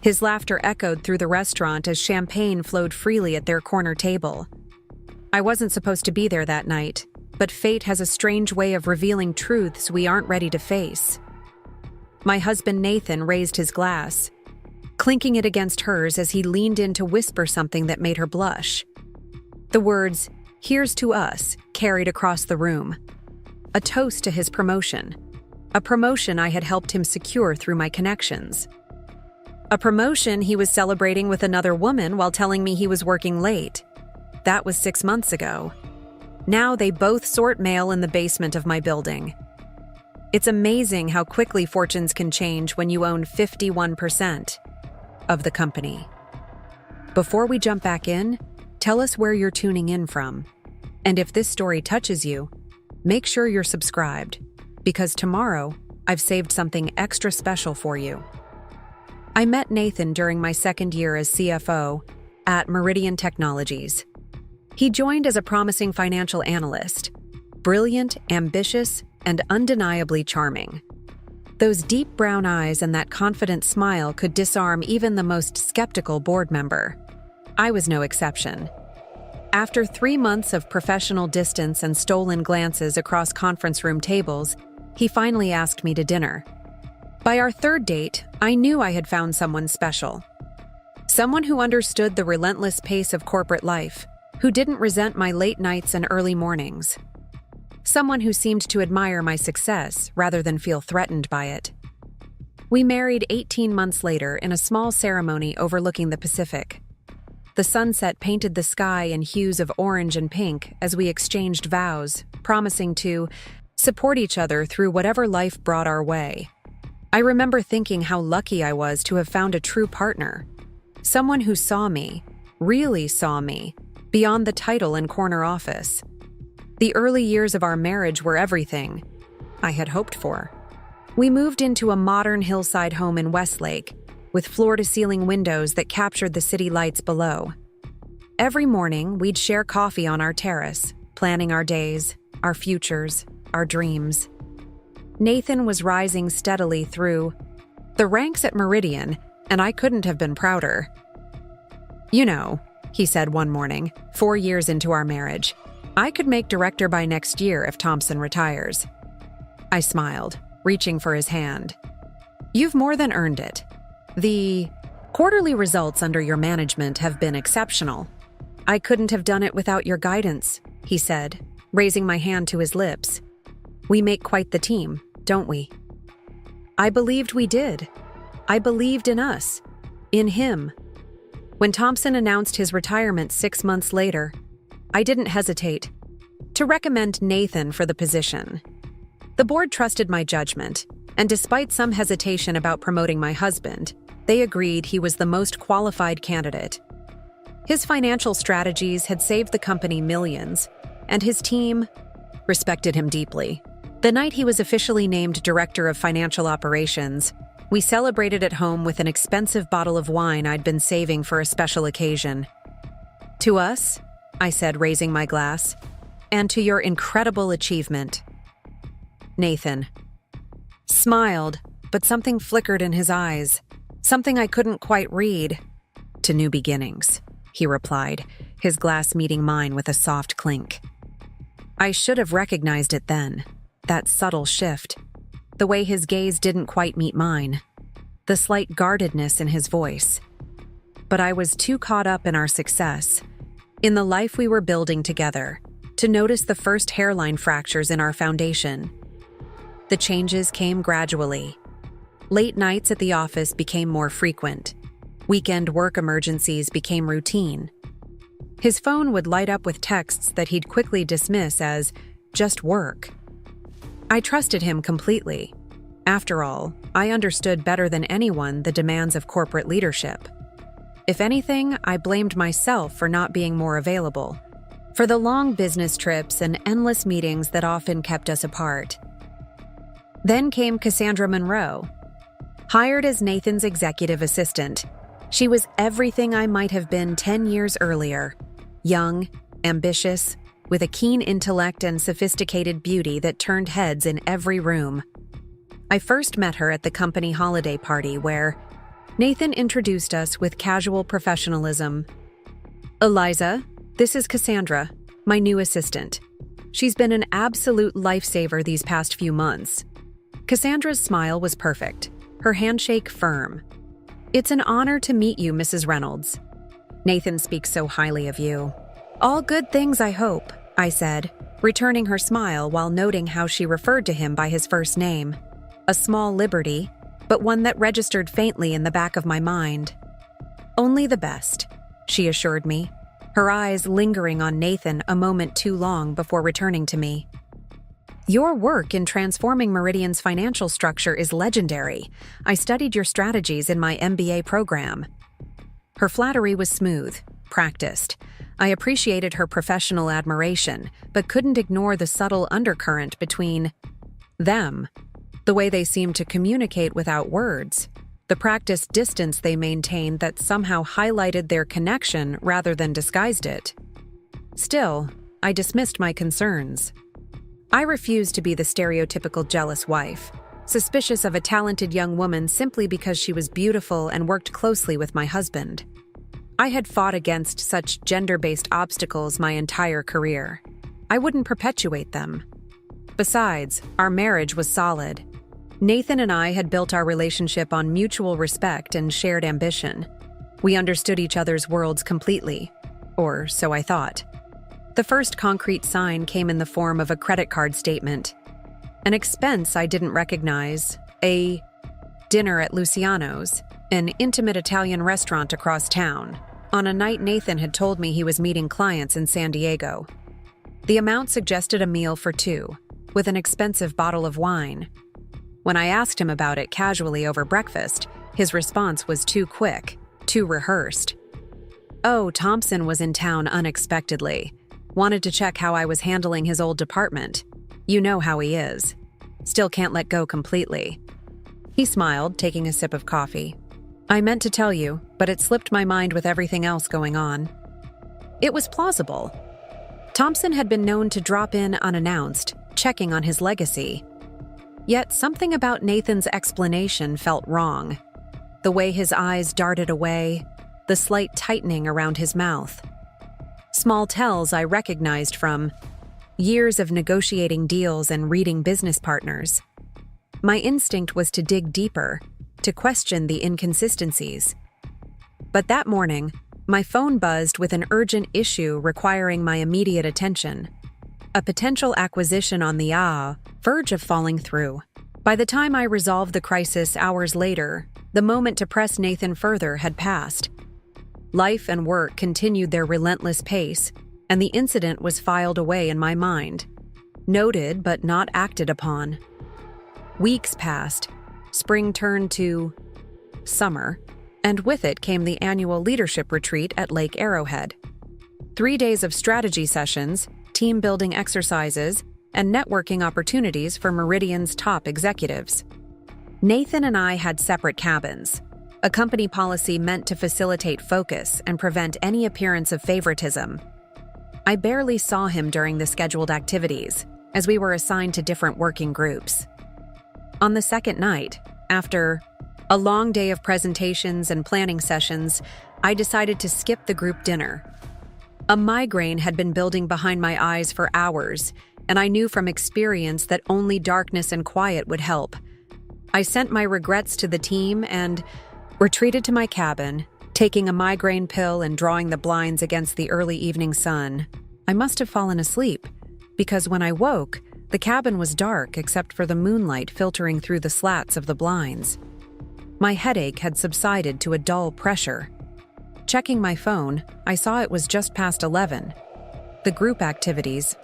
His laughter echoed through the restaurant as champagne flowed freely at their corner table. I wasn't supposed to be there that night, but fate has a strange way of revealing truths we aren't ready to face. My husband Nathan raised his glass, clinking it against hers as he leaned in to whisper something that made her blush. The words, "Here's to us," carried across the room. A toast to his promotion. A promotion I had helped him secure through my connections. A promotion he was celebrating with another woman while telling me he was working late. That was 6 months ago. Now they both sort mail in the basement of my building. It's amazing how quickly fortunes can change when you own 51% of the company. Before we jump back in, tell us where you're tuning in from. And if this story touches you, make sure you're subscribed, because tomorrow I've saved something extra special for you. I met Nathan during my second year as CFO at Meridian Technologies. He joined as a promising financial analyst, brilliant, ambitious, and undeniably charming. Those deep brown eyes and that confident smile could disarm even the most skeptical board member. I was no exception. After 3 months of professional distance and stolen glances across conference room tables, he finally asked me to dinner. By our third date, I knew I had found someone special. Someone who understood the relentless pace of corporate life, who didn't resent my late nights and early mornings. Someone who seemed to admire my success rather than feel threatened by it. We married 18 months later in a small ceremony overlooking the Pacific. The sunset painted the sky in hues of orange and pink as we exchanged vows, promising to support each other through whatever life brought our way. I remember thinking how lucky I was to have found a true partner. Someone who saw me, really saw me, beyond the title and corner office. The early years of our marriage were everything I had hoped for. We moved into a modern hillside home in Westlake, with floor-to-ceiling windows that captured the city lights below. Every morning, we'd share coffee on our terrace, planning our days, our futures, our dreams. Nathan was rising steadily through the ranks at Meridian, and I couldn't have been prouder. "You know," he said one morning, 4 years into our marriage, "I could make director by next year if Thompson retires." I smiled, reaching for his hand. "You've more than earned it. The quarterly results under your management have been exceptional. I couldn't have done it without your guidance," he said, raising my hand to his lips. "We make quite the team, don't we?" I believed we did. I believed in us, in him. When Thompson announced his retirement 6 months later, I didn't hesitate to recommend Nathan for the position. The board trusted my judgment, and despite some hesitation about promoting my husband, they agreed he was the most qualified candidate. His financial strategies had saved the company millions, and his team respected him deeply. The night he was officially named Director of Financial Operations, we celebrated at home with an expensive bottle of wine I'd been saving for a special occasion. "To us," I said, raising my glass, "and to your incredible achievement." Nathan smiled, but something flickered in his eyes, something I couldn't quite read. "To new beginnings," he replied, his glass meeting mine with a soft clink. I should have recognized it then, that subtle shift, the way his gaze didn't quite meet mine, the slight guardedness in his voice. But I was too caught up in our success, in the life we were building together, to notice the first hairline fractures in our foundation. The changes came gradually. Late nights at the office became more frequent. Weekend work emergencies became routine. His phone would light up with texts that he'd quickly dismiss as just work. I trusted him completely. After all, I understood better than anyone the demands of corporate leadership. If anything, I blamed myself for not being more available, for the long business trips and endless meetings that often kept us apart. Then came Cassandra Monroe. Hired as Nathan's executive assistant, she was everything I might have been 10 years earlier. Young, ambitious, with a keen intellect and sophisticated beauty that turned heads in every room. I first met her at the company holiday party where, Nathan introduced us with casual professionalism. "Eliza, this is Cassandra, my new assistant. She's been an absolute lifesaver these past few months." Cassandra's smile was perfect, her handshake firm. "It's an honor to meet you, Mrs. Reynolds. Nathan speaks so highly of you." "All good things, I hope," I said, returning her smile while noting how she referred to him by his first name. A small liberty, but one that registered faintly in the back of my mind. "Only the best," she assured me, her eyes lingering on Nathan a moment too long before returning to me. "Your work in transforming Meridian's financial structure is legendary. I studied your strategies in my MBA program." Her flattery was smooth, practiced. I appreciated her professional admiration, but couldn't ignore the subtle undercurrent between them, the way they seemed to communicate without words, the practiced distance they maintained that somehow highlighted their connection rather than disguised it. Still, I dismissed my concerns. I refused to be the stereotypical jealous wife, suspicious of a talented young woman simply because she was beautiful and worked closely with my husband. I had fought against such gender-based obstacles my entire career. I wouldn't perpetuate them. Besides, our marriage was solid. Nathan and I had built our relationship on mutual respect and shared ambition. We understood each other's worlds completely, or so I thought. The first concrete sign came in the form of a credit card statement. An expense I didn't recognize, a dinner at Luciano's, an intimate Italian restaurant across town, on a night Nathan had told me he was meeting clients in San Diego. The amount suggested a meal for two, with an expensive bottle of wine. When I asked him about it casually over breakfast, his response was too quick, too rehearsed. "Oh, Thompson was in town unexpectedly. Wanted to check how I was handling his old department. You know how he is. Still can't let go completely." He smiled, taking a sip of coffee. "I meant to tell you, but it slipped my mind with everything else going on." It was plausible. Thompson had been known to drop in unannounced, checking on his legacy. Yet something about Nathan's explanation felt wrong. The way his eyes darted away, the slight tightening around his mouth. Small tells I recognized from years of negotiating deals and reading business partners. My instinct was to dig deeper, to question the inconsistencies. But that morning, my phone buzzed with an urgent issue requiring my immediate attention. A potential acquisition on the verge of falling through. By the time I resolved the crisis hours later, the moment to press Nathan further had passed. Life and work continued their relentless pace, and the incident was filed away in my mind, noted but not acted upon. Weeks passed. Spring turned to summer, and with it came the annual leadership retreat at Lake Arrowhead. 3 days of strategy sessions, team-building exercises, and networking opportunities for Meridian's top executives. Nathan and I had separate cabins, a company policy meant to facilitate focus and prevent any appearance of favoritism. I barely saw him during the scheduled activities, as we were assigned to different working groups. On the second night, after a long day of presentations and planning sessions, I decided to skip the group dinner. A migraine had been building behind my eyes for hours, and I knew from experience that only darkness and quiet would help. I sent my regrets to the team and retreated to my cabin, taking a migraine pill and drawing the blinds against the early evening sun. I must have fallen asleep, because when I woke, the cabin was dark except for the moonlight filtering through the slats of the blinds. My headache had subsided to a dull pressure. Checking my phone, I saw it was just past 11. The group activities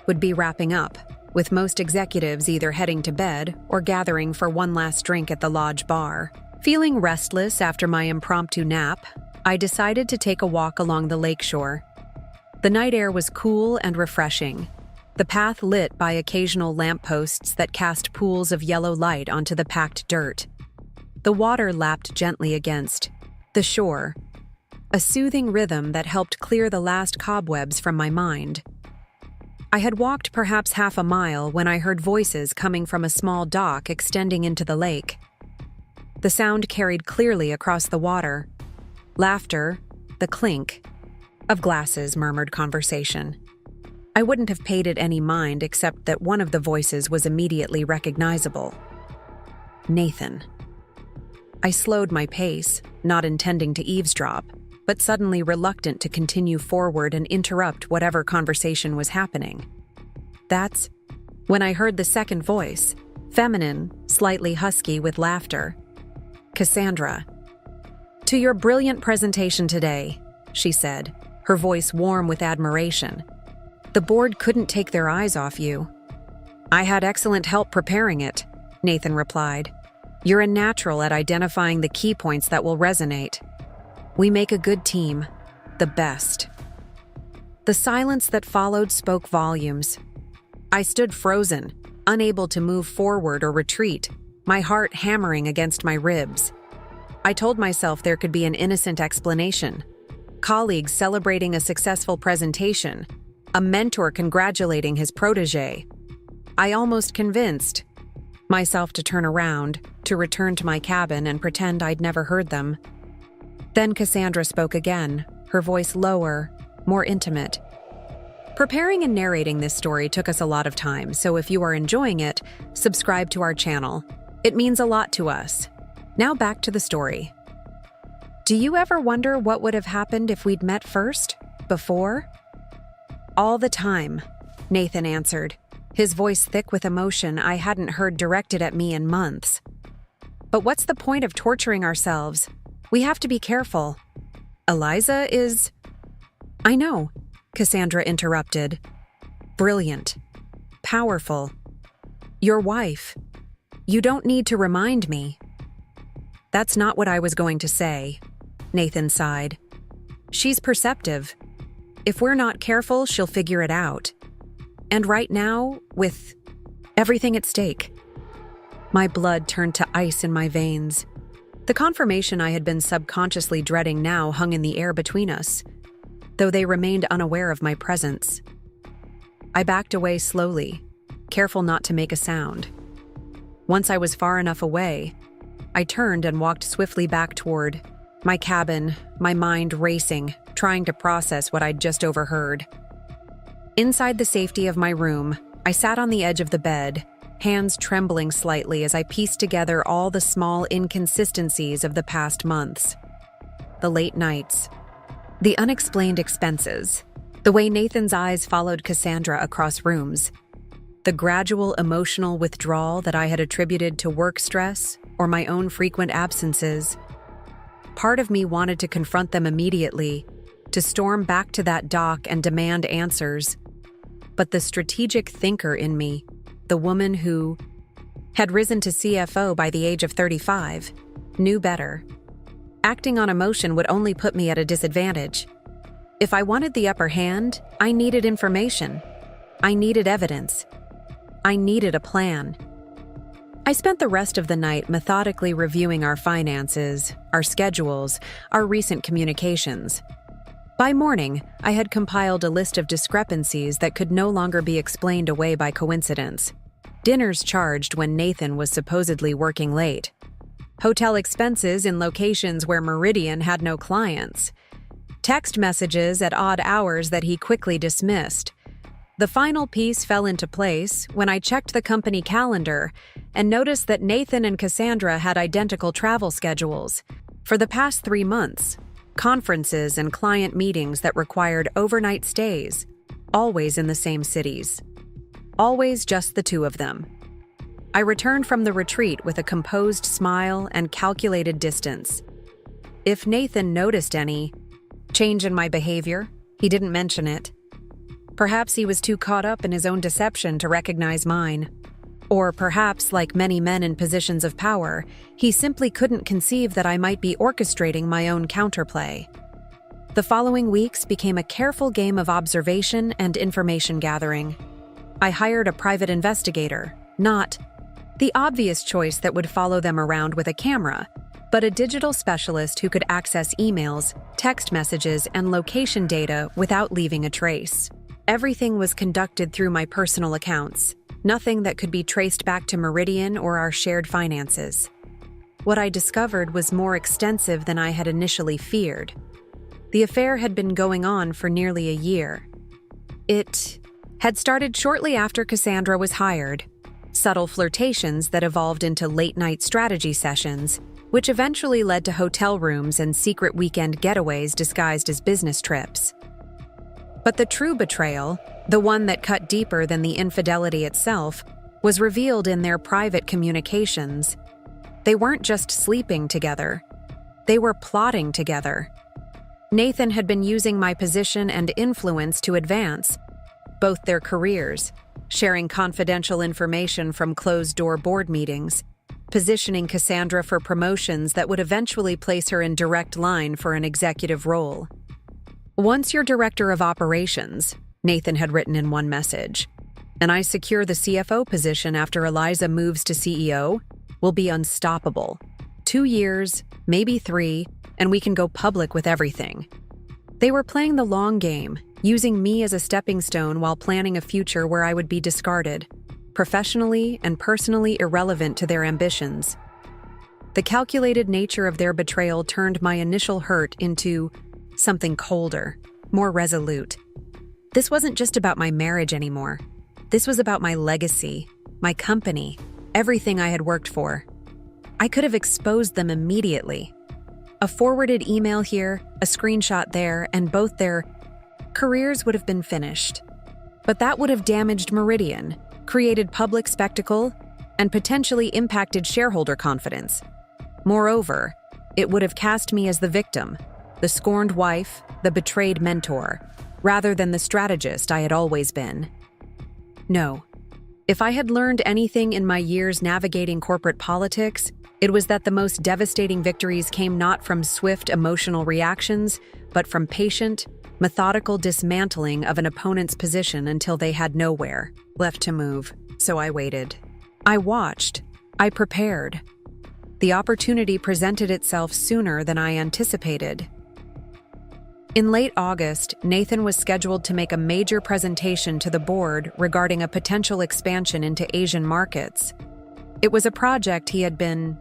would be wrapping up, with most executives either heading to bed or gathering for one last drink at the lodge bar. Feeling restless after my impromptu nap, I decided to take a walk along the lakeshore. The night air was cool and refreshing, the path lit by occasional lampposts that cast pools of yellow light onto the packed dirt. The water lapped gently against the shore, a soothing rhythm that helped clear the last cobwebs from my mind. I had walked perhaps half a mile when I heard voices coming from a small dock extending into the lake. The sound carried clearly across the water. Laughter, the clink of glasses, murmured conversation. I wouldn't have paid it any mind except that one of the voices was immediately recognizable. Nathan. I slowed my pace, not intending to eavesdrop, but suddenly reluctant to continue forward and interrupt whatever conversation was happening. That's when I heard the second voice, feminine, slightly husky with laughter. Cassandra. To your brilliant presentation today, she said, her voice warm with admiration. The board couldn't take their eyes off you. I had excellent help preparing it, Nathan replied. You're a natural at identifying the key points that will resonate. We make a good team, the best. The silence that followed spoke volumes. I stood frozen, unable to move forward or retreat, my heart hammering against my ribs. I told myself there could be an innocent explanation. Colleagues celebrating a successful presentation, a mentor congratulating his protege. I almost convinced myself to turn around, to return to my cabin and pretend I'd never heard them. Then Cassandra spoke again, her voice lower, more intimate. Preparing and narrating this story took us a lot of time, so if you are enjoying it, subscribe to our channel. It means a lot to us. Now back to the story. Do you ever wonder what would have happened if we'd met first? Before? All the time, Nathan answered, his voice thick with emotion I hadn't heard directed at me in months. But what's the point of torturing ourselves? We have to be careful. Eliza is... I know, Cassandra interrupted. Brilliant. Powerful. Your wife. You don't need to remind me. That's not what I was going to say, Nathan sighed. She's perceptive. If we're not careful, she'll figure it out. And right now, with everything at stake, my blood turned to ice in my veins. The confirmation I had been subconsciously dreading now hung in the air between us, though they remained unaware of my presence. I backed away slowly, careful not to make a sound. Once I was far enough away, I turned and walked swiftly back toward my cabin, my mind racing, trying to process what I'd just overheard. Inside the safety of my room, I sat on the edge of the bed, hands trembling slightly as I pieced together all the small inconsistencies of the past months. The late nights, the unexplained expenses, the way Nathan's eyes followed Cassandra across rooms, the gradual emotional withdrawal that I had attributed to work stress or my own frequent absences. Part of me wanted to confront them immediately, to storm back to that dock and demand answers. But the strategic thinker in me, the woman who had risen to CFO by the age of 35, knew better. Acting on emotion would only put me at a disadvantage. If I wanted the upper hand, I needed information. I needed evidence. I needed a plan. I spent the rest of the night methodically reviewing our finances, our schedules, our recent communications. By morning, I had compiled a list of discrepancies that could no longer be explained away by coincidence. Dinners charged when Nathan was supposedly working late. Hotel expenses in locations where Meridian had no clients. Text messages at odd hours that he quickly dismissed. The final piece fell into place when I checked the company calendar and noticed that Nathan and Cassandra had identical travel schedules. For the past 3 months, conferences and client meetings that required overnight stays, always in the same cities. Always just the two of them. I returned from the retreat with a composed smile and calculated distance. If Nathan noticed any change in my behavior, he didn't mention it. Perhaps he was too caught up in his own deception to recognize mine. Or perhaps, like many men in positions of power, he simply couldn't conceive that I might be orchestrating my own counterplay. The following weeks became a careful game of observation and information gathering. I hired a private investigator, not the obvious choice that would follow them around with a camera, but a digital specialist who could access emails, text messages, and location data without leaving a trace. Everything was conducted through my personal accounts, nothing that could be traced back to Meridian or our shared finances. What I discovered was more extensive than I had initially feared. The affair had been going on for nearly a year. It had started shortly after Cassandra was hired. Subtle flirtations that evolved into late-night strategy sessions, which eventually led to hotel rooms and secret weekend getaways disguised as business trips. But the true betrayal, the one that cut deeper than the infidelity itself, was revealed in their private communications. They weren't just sleeping together. They were plotting together. Nathan had been using my position and influence to advance both their careers, sharing confidential information from closed-door board meetings, positioning Cassandra for promotions that would eventually place her in direct line for an executive role. "Once you're director of operations," Nathan had written in one message, "and I secure the CFO position after Eliza moves to CEO, we'll be unstoppable. 2 years, maybe 3, and we can go public with everything." They were playing the long game, using me as a stepping stone while planning a future where I would be discarded, professionally and personally irrelevant to their ambitions. The calculated nature of their betrayal turned my initial hurt into something colder, more resolute. This wasn't just about my marriage anymore. This was about my legacy, my company, everything I had worked for. I could have exposed them immediately. A forwarded email here, a screenshot there, and both their careers would have been finished. But that would have damaged Meridian, created public spectacle, and potentially impacted shareholder confidence. Moreover, it would have cast me as the victim, the scorned wife, the betrayed mentor, rather than the strategist I had always been. No. If I had learned anything in my years navigating corporate politics, it was that the most devastating victories came not from swift emotional reactions, but from patient, methodical dismantling of an opponent's position until they had nowhere left to move. So I waited. I watched. I prepared. The opportunity presented itself sooner than I anticipated. In late August, Nathan was scheduled to make a major presentation to the board regarding a potential expansion into Asian markets. It was a project he had been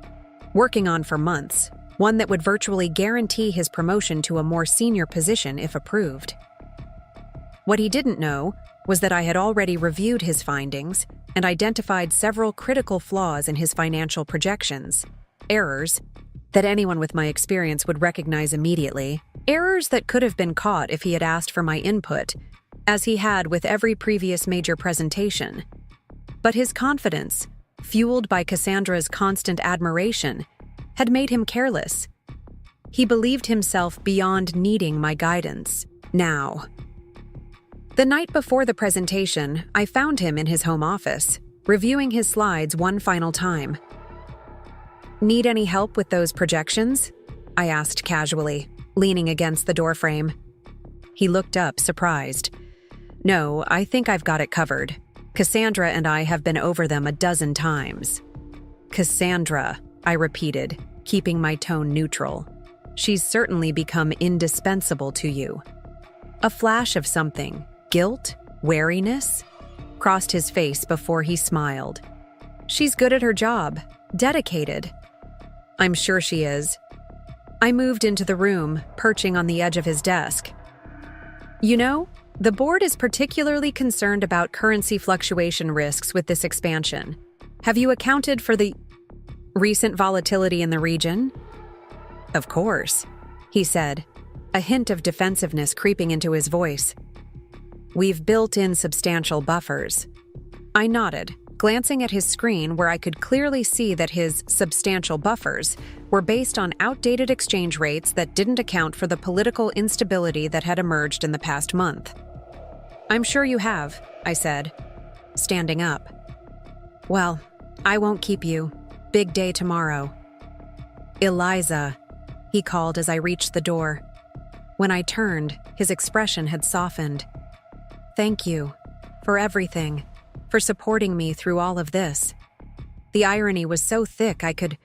working on for months, one that would virtually guarantee his promotion to a more senior position if approved. What he didn't know was that I had already reviewed his findings and identified several critical flaws in his financial projections, errors that anyone with my experience would recognize immediately, errors that could have been caught if he had asked for my input, as he had with every previous major presentation. But his confidence, fueled by Cassandra's constant admiration, had made him careless. He believed himself beyond needing my guidance. Now. The night before the presentation, I found him in his home office, reviewing his slides one final time. "Need any help with those projections?" I asked casually, leaning against the doorframe. He looked up, surprised. "No, I think I've got it covered. Cassandra and I have been over them a dozen times." "Cassandra," I repeated, keeping my tone neutral. "She's certainly become indispensable to you." A flash of something, guilt, wariness, crossed his face before he smiled. "She's good at her job, dedicated." "I'm sure she is." I moved into the room, perching on the edge of his desk. "You know, the board is particularly concerned about currency fluctuation risks with this expansion. Have you accounted for the recent volatility in the region?" "Of course," he said, a hint of defensiveness creeping into his voice. "We've built in substantial buffers." I nodded, glancing at his screen where I could clearly see that his substantial buffers were based on outdated exchange rates that didn't account for the political instability that had emerged in the past month. "I'm sure you have," I said, standing up. "Well, I won't keep you. Big day tomorrow." "Eliza," he called as I reached the door. When I turned, his expression had softened. "Thank you for everything, for supporting me through all of this." The irony was so thick I could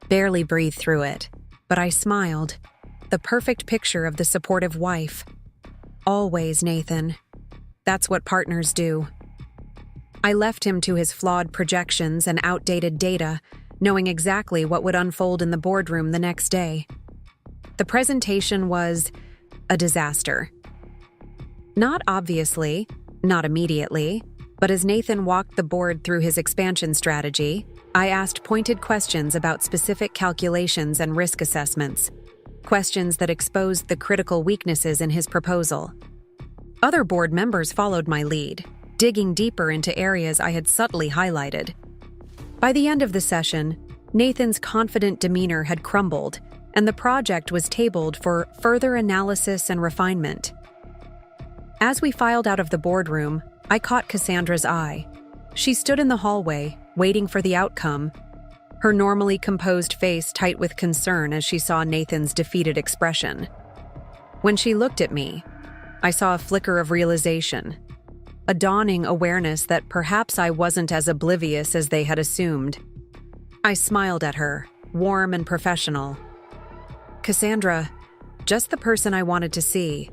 barely breathe through it, but I smiled, the perfect picture of the supportive wife. "Always, Nathan. That's what partners do." I left him to his flawed projections and outdated data, knowing exactly what would unfold in the boardroom the next day. The presentation was a disaster. Not obviously, not immediately, but as Nathan walked the board through his expansion strategy, I asked pointed questions about specific calculations and risk assessments, questions that exposed the critical weaknesses in his proposal. Other board members followed my lead, digging deeper into areas I had subtly highlighted. By the end of the session, Nathan's confident demeanor had crumbled, and the project was tabled for further analysis and refinement. As we filed out of the boardroom, I caught Cassandra's eye. She stood in the hallway, waiting for the outcome, her normally composed face tight with concern as she saw Nathan's defeated expression. When she looked at me, I saw a flicker of realization, a dawning awareness that perhaps I wasn't as oblivious as they had assumed. I smiled at her, warm and professional. "Cassandra, just the person I wanted to see.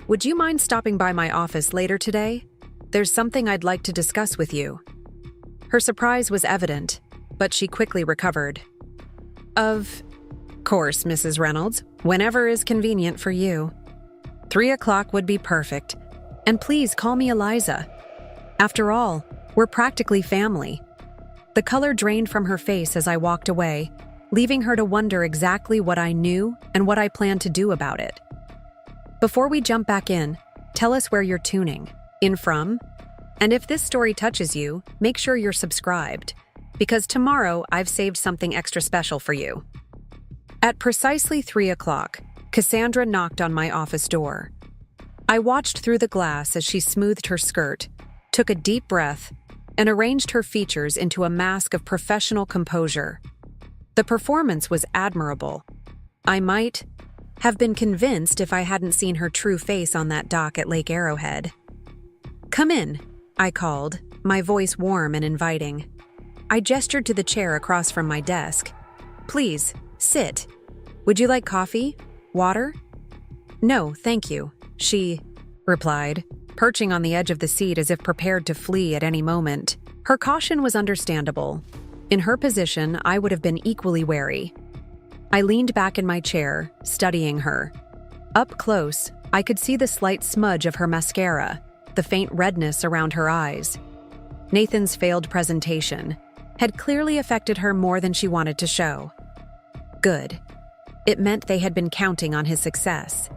Would you mind stopping by my office later today? There's something I'd like to discuss with you." Her surprise was evident, but she quickly recovered. "Of course, Mrs. Reynolds, whenever is convenient for you. 3 o'clock would be perfect. And please call me Eliza. After all, we're practically family." The color drained from her face as I walked away, leaving her to wonder exactly what I knew and what I planned to do about it. Before we jump back in, tell us where you're tuning in from. And if this story touches you, make sure you're subscribed, because tomorrow I've saved something extra special for you. At precisely 3 o'clock, Cassandra knocked on my office door. I watched through the glass as she smoothed her skirt, took a deep breath, and arranged her features into a mask of professional composure. The performance was admirable. I might have been convinced if I hadn't seen her true face on that dock at Lake Arrowhead. "Come in," I called, my voice warm and inviting. I gestured to the chair across from my desk. "Please, sit. Would you like coffee? Water?" "No, thank you," she replied, perching on the edge of the seat as if prepared to flee at any moment. Her caution was understandable. In her position, I would have been equally wary. I leaned back in my chair, studying her. Up close, I could see the slight smudge of her mascara, the faint redness around her eyes. Nathan's failed presentation had clearly affected her more than she wanted to show. Good. It meant they had been counting on his success.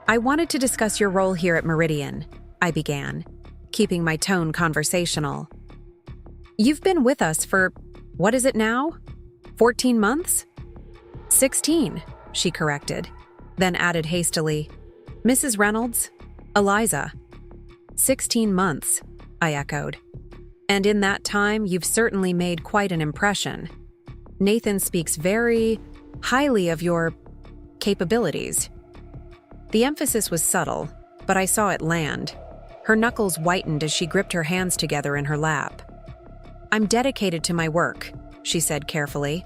"I wanted to discuss your role here at Meridian," I began, keeping my tone conversational. "You've been with us for, what is it now? 14 months? 16, she corrected, then added hastily, "Mrs. Reynolds, Eliza." 16 months, I echoed. "And in that time, you've certainly made quite an impression. Nathan speaks very highly of your capabilities." The emphasis was subtle, but I saw it land. Her knuckles whitened as she gripped her hands together in her lap. "I'm dedicated to my work," she said carefully.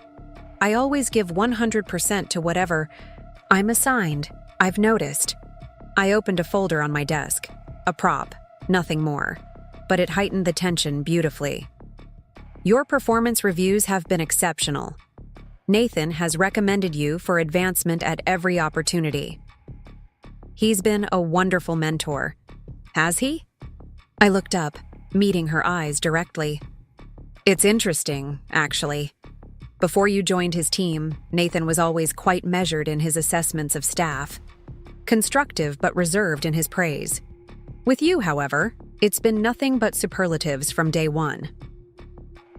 "I always give 100% to whatever I'm assigned. I've noticed." I opened a folder on my desk. A prop, nothing more. But it heightened the tension beautifully. "Your performance reviews have been exceptional. Nathan has recommended you for advancement at every opportunity. He's been a wonderful mentor. Has he?" I looked up, meeting her eyes directly. "It's interesting, actually. Before you joined his team, Nathan was always quite measured in his assessments of staff, constructive but reserved in his praise. With you, however, it's been nothing but superlatives from day one."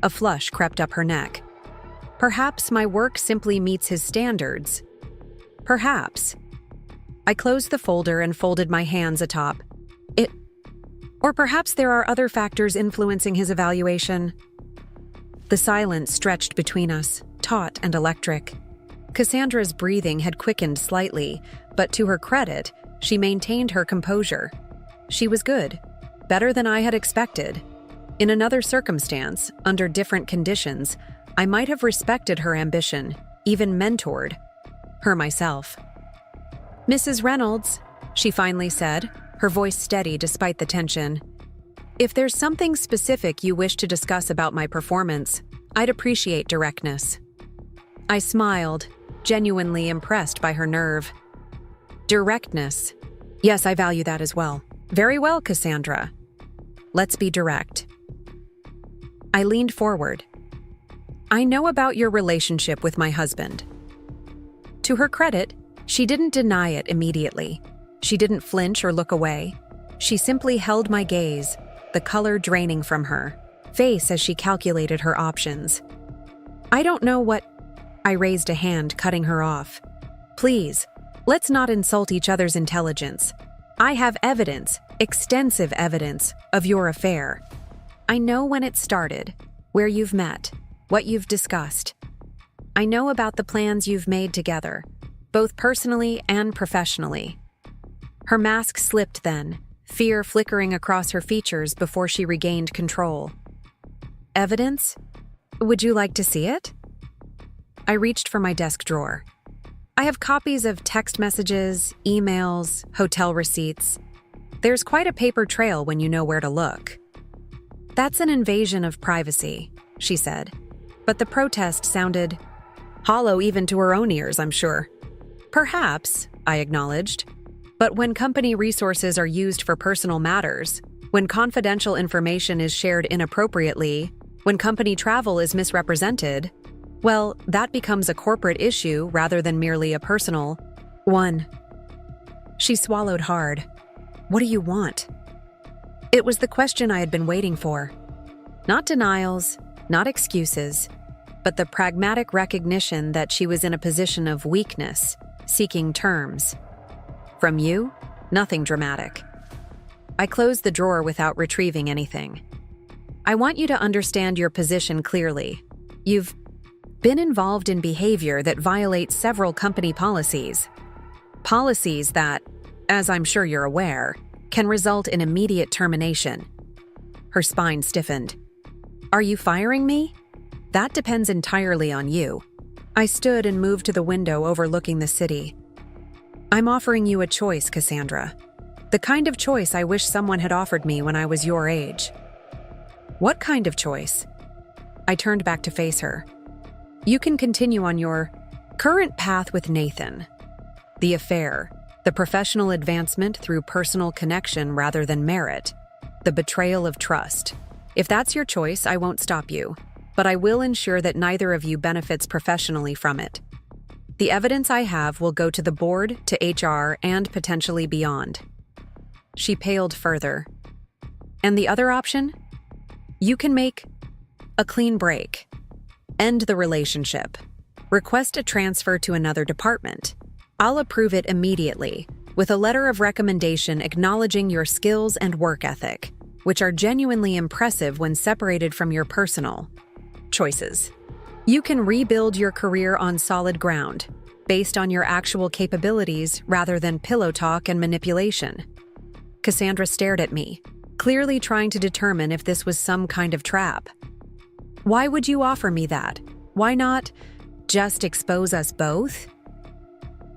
A flush crept up her neck. "Perhaps my work simply meets his standards. Perhaps." I closed the folder and folded my hands atop it. "Or perhaps there are other factors influencing his evaluation." The silence stretched between us, taut and electric. Cassandra's breathing had quickened slightly, but to her credit, she maintained her composure. She was good, better than I had expected. In another circumstance, under different conditions, I might have respected her ambition, even mentored her myself. "Mrs. Reynolds," she finally said, her voice steady despite the tension. "If there's something specific you wish to discuss about my performance, I'd appreciate directness. I smiled, genuinely impressed by her nerve. Directness. Yes, I value that as well. Very well, Cassandra. Let's be direct. I leaned forward. I know about your relationship with my husband. To her credit, she didn't deny it immediately. She didn't flinch or look away. She simply held my gaze, the color draining from her face as she calculated her options. I don't know what... I raised a hand, cutting her off. Please, let's not insult each other's intelligence. I have evidence, extensive evidence, of your affair. I know when it started, where you've met, what you've discussed. I know about the plans you've made together, both personally and professionally. Her mask slipped then, fear flickering across her features before she regained control. Evidence? Would you like to see it? I reached for my desk drawer. I have copies of text messages, emails, hotel receipts. There's quite a paper trail when you know where to look. That's an invasion of privacy, she said, but the protest sounded hollow even to her own ears, I'm sure. Perhaps, I acknowledged, but when company resources are used for personal matters, when confidential information is shared inappropriately, when company travel is misrepresented, well, that becomes a corporate issue rather than merely a personal one. She swallowed hard. What do you want? It was the question I had been waiting for. Not denials, not excuses, but the pragmatic recognition that she was in a position of weakness, seeking terms. From you, nothing dramatic. I closed the drawer without retrieving anything. I want you to understand your position clearly. You've been involved in behavior that violates several company policies. Policies that, as I'm sure you're aware, can result in immediate termination. Her spine stiffened. Are you firing me? That depends entirely on you. I stood and moved to the window overlooking the city. I'm offering you a choice, Cassandra. The kind of choice I wish someone had offered me when I was your age. What kind of choice? I turned back to face her. You can continue on your current path with Nathan. The affair, the professional advancement through personal connection rather than merit, the betrayal of trust. If that's your choice, I won't stop you, but I will ensure that neither of you benefits professionally from it. The evidence I have will go to the board, to HR, and potentially beyond. She paled further. And the other option? You can make a clean break. End the relationship. Request a transfer to another department. I'll approve it immediately, with a letter of recommendation acknowledging your skills and work ethic, which are genuinely impressive when separated from your personal choices. You can rebuild your career on solid ground, based on your actual capabilities rather than pillow talk and manipulation. Cassandra stared at me, clearly trying to determine if this was some kind of trap. Why would you offer me that? Why not just expose us both?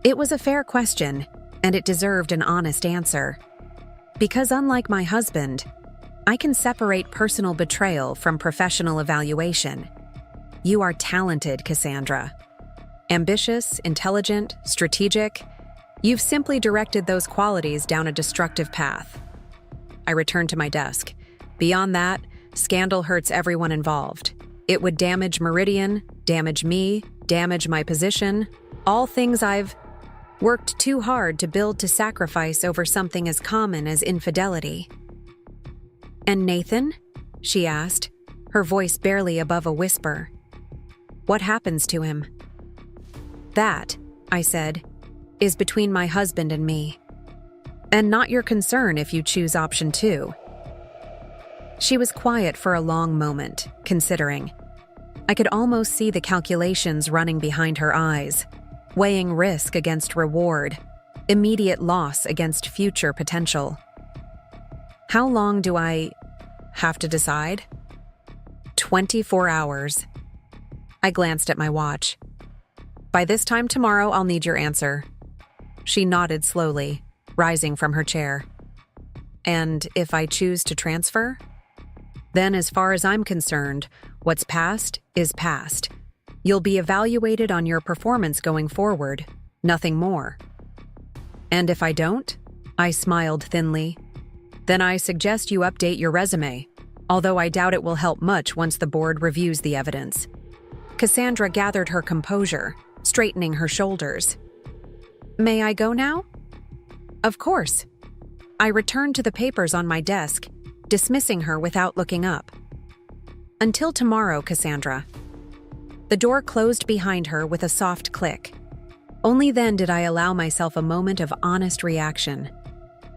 It was a fair question, and it deserved an honest answer. Because unlike my husband, I can separate personal betrayal from professional evaluation. You are talented, Cassandra. Ambitious, intelligent, strategic. You've simply directed those qualities down a destructive path. I returned to my desk. Beyond that, scandal hurts everyone involved. It would damage Meridian, damage me, damage my position, all things I've worked too hard to build to sacrifice over something as common as infidelity. And Nathan? She asked, her voice barely above a whisper. What happens to him? That, I said, is between my husband and me. And not your concern if you choose option 2. She was quiet for a long moment, considering. I could almost see the calculations running behind her eyes, weighing risk against reward, immediate loss against future potential. How long do I have to decide? 24 hours. I glanced at my watch. By this time tomorrow, I'll need your answer. She nodded slowly, rising from her chair. And if I choose to transfer? Then, as far as I'm concerned, what's past is past. You'll be evaluated on your performance going forward, nothing more. And if I don't? I smiled thinly. Then I suggest you update your resume, although I doubt it will help much once the board reviews the evidence. Cassandra gathered her composure, straightening her shoulders. May I go now? Of course. I returned to the papers on my desk, dismissing her without looking up. Until tomorrow, Cassandra. The door closed behind her with a soft click. Only then did I allow myself a moment of honest reaction.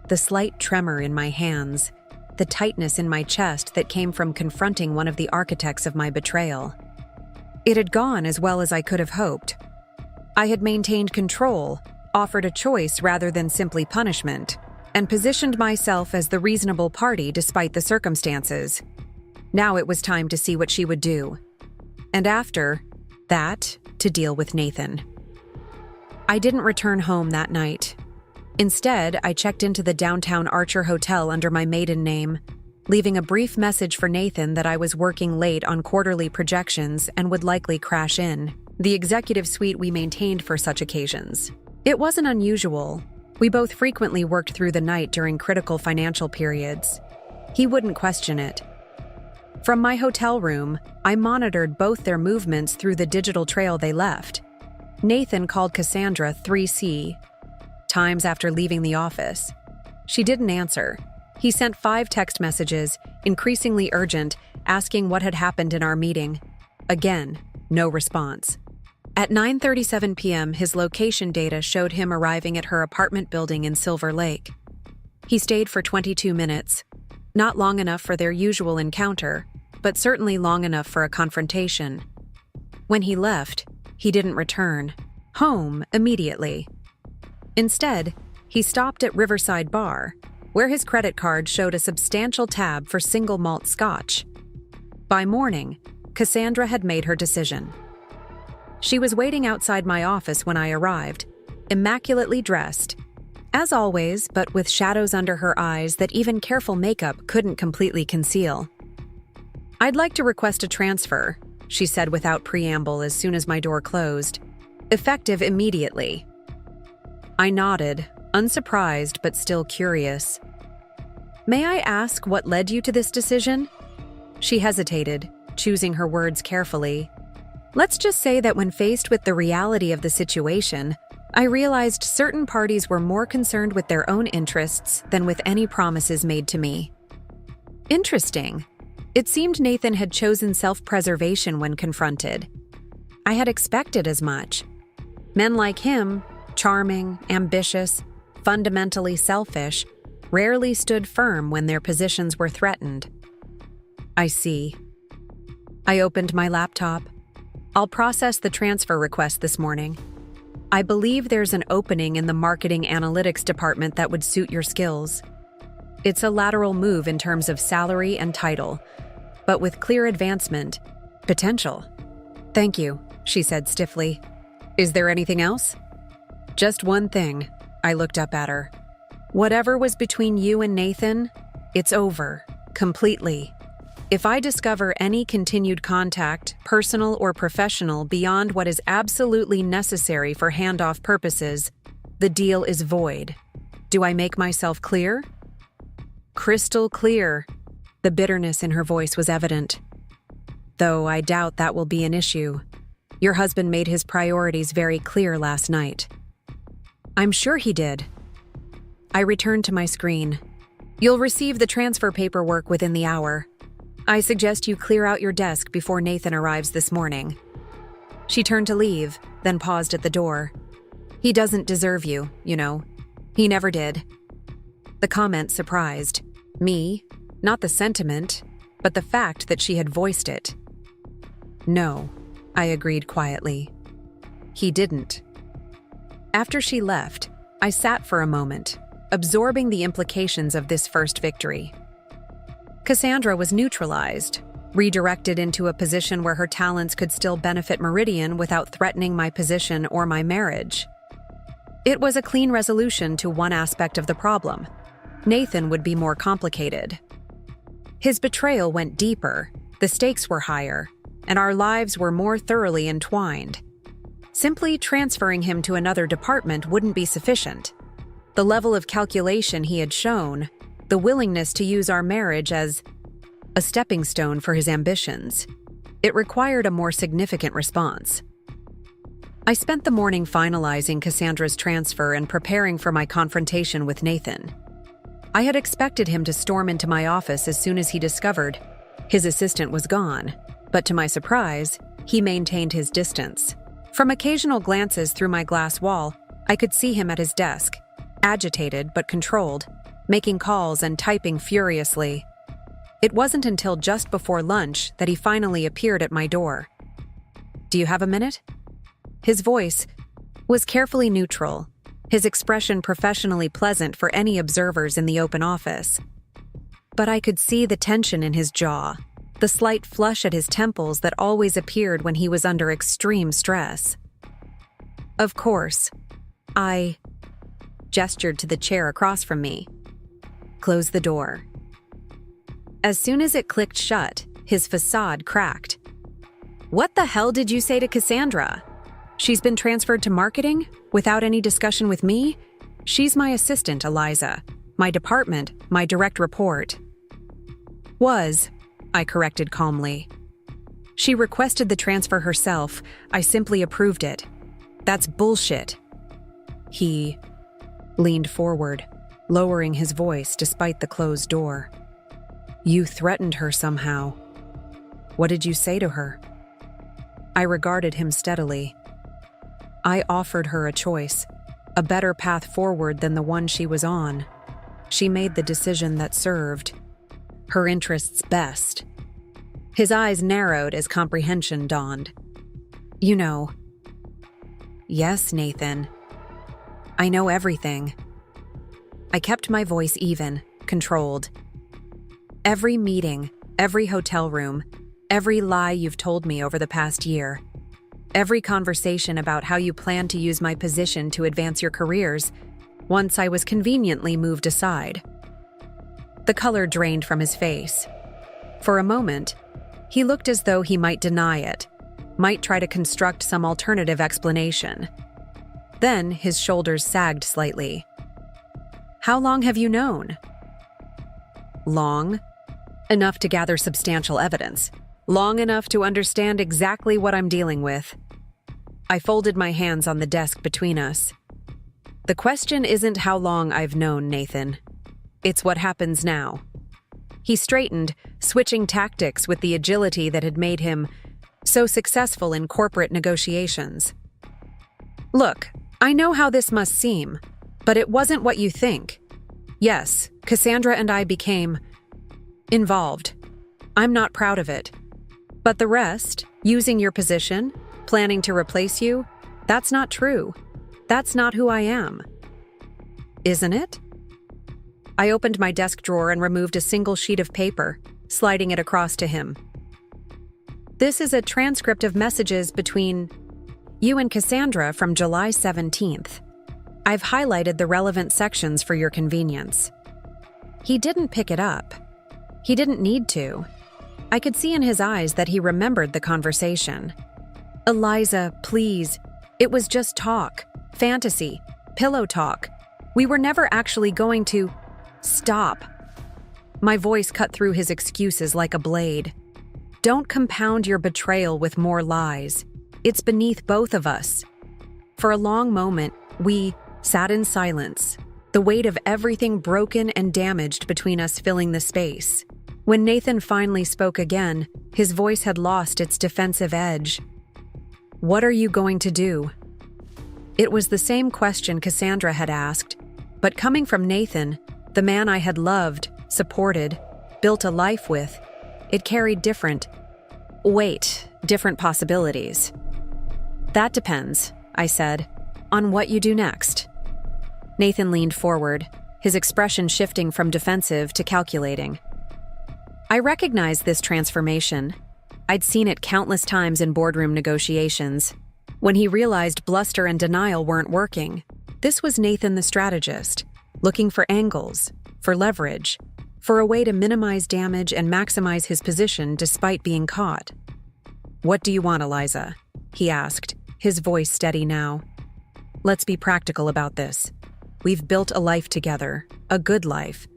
The slight tremor in my hands, the tightness in my chest that came from confronting one of the architects of my betrayal. It had gone as well as I could have hoped. I had maintained control, offered a choice rather than simply punishment, and positioned myself as the reasonable party despite the circumstances. Now it was time to see what she would do. And after that, to deal with Nathan. I didn't return home that night. Instead, I checked into the downtown Archer Hotel under my maiden name, leaving a brief message for Nathan that I was working late on quarterly projections and would likely crash in, the executive suite we maintained for such occasions. It wasn't unusual. We both frequently worked through the night during critical financial periods. He wouldn't question it. From my hotel room, I monitored both their movements through the digital trail they left. Nathan called Cassandra 3C times after leaving the office. She didn't answer. He sent 5 text messages, increasingly urgent, asking what had happened in our meeting. Again, no response. At 9:37 p.m., his location data showed him arriving at her apartment building in Silver Lake. He stayed for 22 minutes, not long enough for their usual encounter, but certainly long enough for a confrontation. When he left, he didn't return home immediately. Instead, he stopped at Riverside Bar, where his credit card showed a substantial tab for single malt scotch. By morning, Cassandra had made her decision. She was waiting outside my office when I arrived, immaculately dressed, as always, but with shadows under her eyes that even careful makeup couldn't completely conceal. I'd like to request a transfer, she said without preamble as soon as my door closed, effective immediately. I nodded, unsurprised but still curious. May I ask what led you to this decision? She hesitated, choosing her words carefully. Let's just say that when faced with the reality of the situation, I realized certain parties were more concerned with their own interests than with any promises made to me. Interesting. It seemed Nathan had chosen self-preservation when confronted. I had expected as much. Men like him, charming, ambitious, fundamentally selfish, rarely stood firm when their positions were threatened. I see. I opened my laptop. I'll process the transfer request this morning. I believe there's an opening in the marketing analytics department that would suit your skills. It's a lateral move in terms of salary and title, but with clear advancement potential. Thank you, she said stiffly. Is there anything else? Just one thing. I looked up at her. Whatever was between you and Nathan, it's over, completely. If I discover any continued contact, personal or professional, beyond what is absolutely necessary for handoff purposes, the deal is void. Do I make myself clear? Crystal clear. The bitterness in her voice was evident. Though I doubt that will be an issue. Your husband made his priorities very clear last night. I'm sure he did. I returned to my screen. You'll receive the transfer paperwork within the hour. I suggest you clear out your desk before Nathan arrives this morning. She turned to leave, then paused at the door. He doesn't deserve you, you know. He never did. The comment surprised me, not the sentiment, but the fact that she had voiced it. No, I agreed quietly. He didn't. After she left, I sat for a moment, absorbing the implications of this first victory. Cassandra was neutralized, redirected into a position where her talents could still benefit Meridian without threatening my position or my marriage. It was a clean resolution to one aspect of the problem. Nathan would be more complicated. His betrayal went deeper, the stakes were higher, and our lives were more thoroughly entwined. Simply transferring him to another department wouldn't be sufficient. The level of calculation he had shown, the willingness to use our marriage as a stepping stone for his ambitions, it required a more significant response. I spent the morning finalizing Cassandra's transfer and preparing for my confrontation with Nathan. I had expected him to storm into my office as soon as he discovered his assistant was gone, but to my surprise, he maintained his distance. From occasional glances through my glass wall, I could see him at his desk, agitated but controlled, making calls and typing furiously. It wasn't until just before lunch that he finally appeared at my door. "Do you have a minute?" His voice was carefully neutral, his expression professionally pleasant for any observers in the open office. But I could see the tension in his jaw, the slight flush at his temples that always appeared when he was under extreme stress. Of course, I gestured to the chair across from me. "Close the door." As soon as it clicked shut, his facade cracked. "What the hell did you say to Cassandra? She's been transferred to marketing without any discussion with me? She's my assistant, Eliza. My department, my direct report." "Was," I corrected calmly. "She requested the transfer herself. I simply approved it. That's bullshit." He leaned forward, lowering his voice despite the closed door. "You threatened her somehow. What did you say to her?" I regarded him steadily. I offered her a choice, a better path forward than the one she was on. She made the decision that served her interests best. His eyes narrowed as comprehension dawned. "You know." "Yes, Nathan. I know everything." I kept my voice even, controlled. "Every meeting, every hotel room, every lie you've told me over the past year, every conversation about how you plan to use my position to advance your careers, once I was conveniently moved aside." The color drained from his face. For a moment, he looked as though he might deny it, might try to construct some alternative explanation. Then his shoulders sagged slightly. "How long have you known?" "Long enough to gather substantial evidence. Long enough to understand exactly what I'm dealing with." I folded my hands on the desk between us. "The question isn't how long I've known, Nathan. It's what happens now." He straightened, switching tactics with the agility that had made him so successful in corporate negotiations. "Look, I know how this must seem, but it wasn't what you think. Yes, Cassandra and I became involved. I'm not proud of it. But the rest, using your position, planning to replace you, that's not true. That's not who I am." "Isn't it?" I opened my desk drawer and removed a single sheet of paper, sliding it across to him. "This is a transcript of messages between you and Cassandra from July 17th. I've highlighted the relevant sections for your convenience." He didn't pick it up. He didn't need to. I could see in his eyes that he remembered the conversation. "Eliza, please. It was just talk, fantasy, pillow talk. We were never actually going to—" "Stop." My voice cut through his excuses like a blade. "Don't compound your betrayal with more lies. It's beneath both of us." For a long moment, we sat in silence, the weight of everything broken and damaged between us filling the space. When Nathan finally spoke again, his voice had lost its defensive edge. "What are you going to do?" It was the same question Cassandra had asked, but coming from Nathan, the man I had loved, supported, built a life with, it carried different possibilities. "That depends," I said, "on what you do next." Nathan leaned forward, his expression shifting from defensive to calculating. I recognized this transformation. I'd seen it countless times in boardroom negotiations. When he realized bluster and denial weren't working, this was Nathan the strategist, looking for angles, for leverage, for a way to minimize damage and maximize his position despite being caught. "What do you want, Eliza?" he asked, his voice steady now. "Let's be practical about this. We've built a life together, a good life.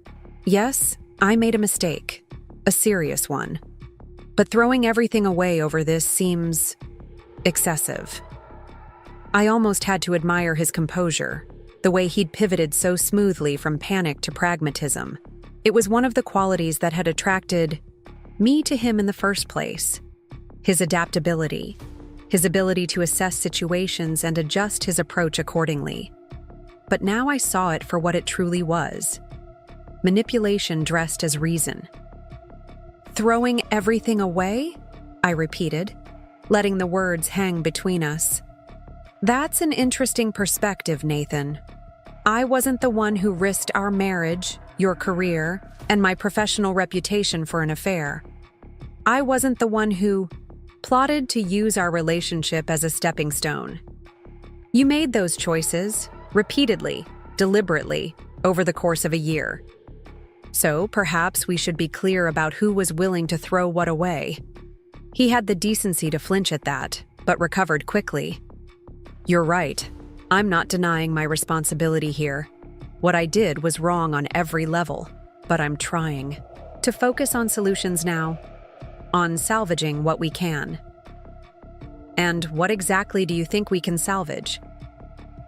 Yes, I made a mistake, a serious one. But throwing everything away over this seems excessive." I almost had to admire his composure, the way he'd pivoted so smoothly from panic to pragmatism. It was one of the qualities that had attracted me to him in the first place. His adaptability, his ability to assess situations and adjust his approach accordingly. But now I saw it for what it truly was: manipulation dressed as reason. "Throwing everything away?" I repeated, letting the words hang between us. "That's an interesting perspective, Nathan. I wasn't the one who risked our marriage, your career, and my professional reputation for an affair. I wasn't the one who plotted to use our relationship as a stepping stone. You made those choices, repeatedly, deliberately, over the course of a year. So perhaps we should be clear about who was willing to throw what away." He had the decency to flinch at that, but recovered quickly. "You're right. I'm not denying my responsibility here. What I did was wrong on every level, but I'm trying to focus on solutions now, on salvaging what we can." "And what exactly do you think we can salvage?"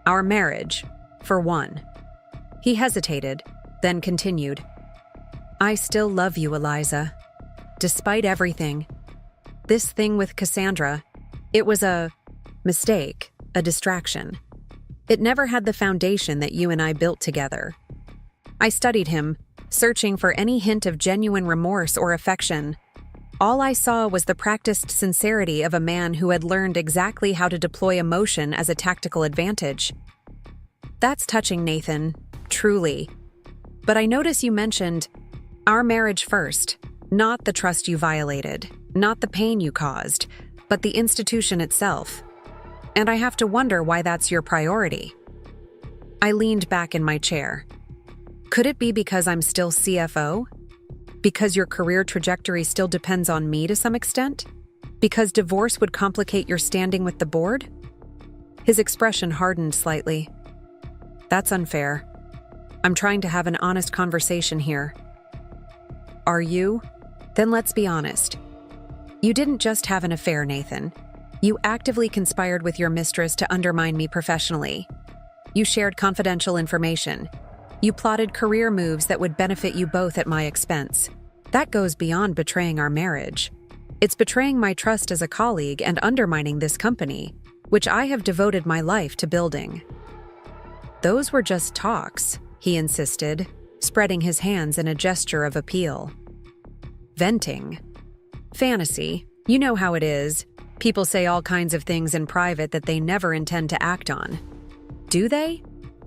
"Our marriage, for one." He hesitated, then continued. "I still love you, Eliza. Despite everything. This thing with Cassandra, it was a mistake, a distraction. It never had the foundation that you and I built together." I studied him, searching for any hint of genuine remorse or affection. All I saw was the practiced sincerity of a man who had learned exactly how to deploy emotion as a tactical advantage. "That's touching, Nathan, truly. But I notice you mentioned our marriage first, not the trust you violated, not the pain you caused, but the institution itself. And I have to wonder why that's your priority." I leaned back in my chair. "Could it be because I'm still CFO? Because your career trajectory still depends on me to some extent? Because divorce would complicate your standing with the board?" His expression hardened slightly. "That's unfair. I'm trying to have an honest conversation here." "Are you? Then let's be honest. You didn't just have an affair, Nathan. You actively conspired with your mistress to undermine me professionally. You shared confidential information. You plotted career moves that would benefit you both at my expense. That goes beyond betraying our marriage. It's betraying my trust as a colleague and undermining this company, which I have devoted my life to building." "Those were just talks," he insisted, spreading his hands in a gesture of appeal. "Venting. Fantasy. You know how it is. People say all kinds of things in private that they never intend to act on. Do they?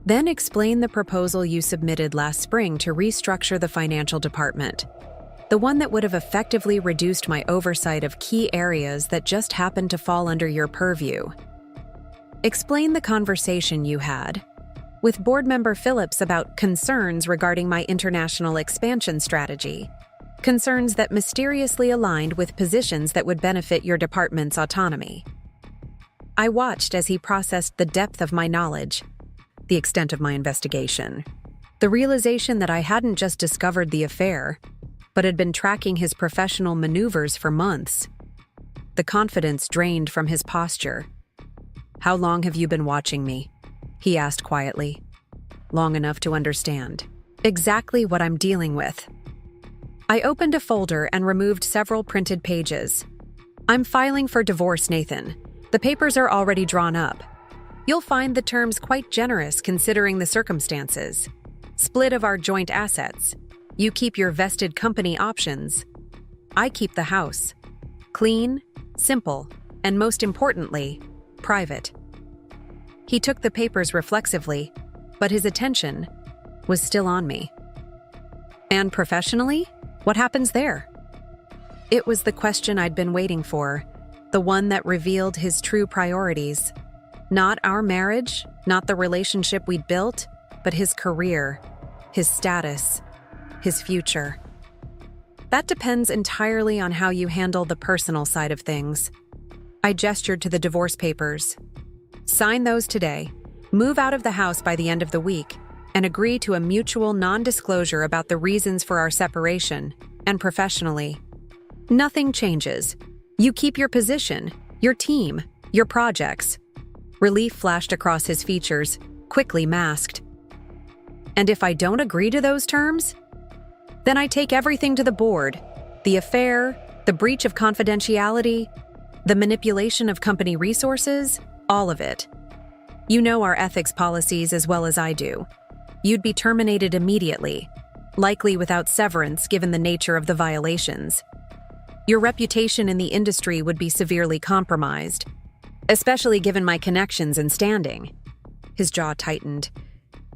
Then explain the proposal you submitted last spring to restructure the financial department. The one that would have effectively reduced my oversight of key areas that just happened to fall under your purview. Explain the conversation you had with board member Phillips about concerns regarding my international expansion strategy. Concerns that mysteriously aligned with positions that would benefit your department's autonomy." I watched as he processed the depth of my knowledge, the extent of my investigation, the realization that I hadn't just discovered the affair, but had been tracking his professional maneuvers for months. The confidence drained from his posture. "How long have you been watching me?" he asked quietly. "Long enough to understand exactly what I'm dealing with." I opened a folder and removed several printed pages. "I'm filing for divorce, Nathan. The papers are already drawn up. You'll find the terms quite generous considering the circumstances. Split of our joint assets. You keep your vested company options. I keep the house. Clean, simple, and most importantly, private." He took the papers reflexively, but his attention was still on me. "And professionally? What happens there?" It was the question I'd been waiting for, the one that revealed his true priorities. Not our marriage, not the relationship we'd built, but his career, his status, his future. That depends entirely on how you handle the personal side of things. I gestured to the divorce papers. Sign those today, move out of the house by the end of the week, and agree to a mutual non-disclosure about the reasons for our separation, and professionally. Nothing changes. You keep your position, your team, your projects. Relief flashed across his features, quickly masked. And if I don't agree to those terms? Then I take everything to the board. The affair, the breach of confidentiality, the manipulation of company resources, all of it. You know our ethics policies as well as I do. You'd be terminated immediately, likely without severance given the nature of the violations. Your reputation in the industry would be severely compromised, especially given my connections and standing. His jaw tightened.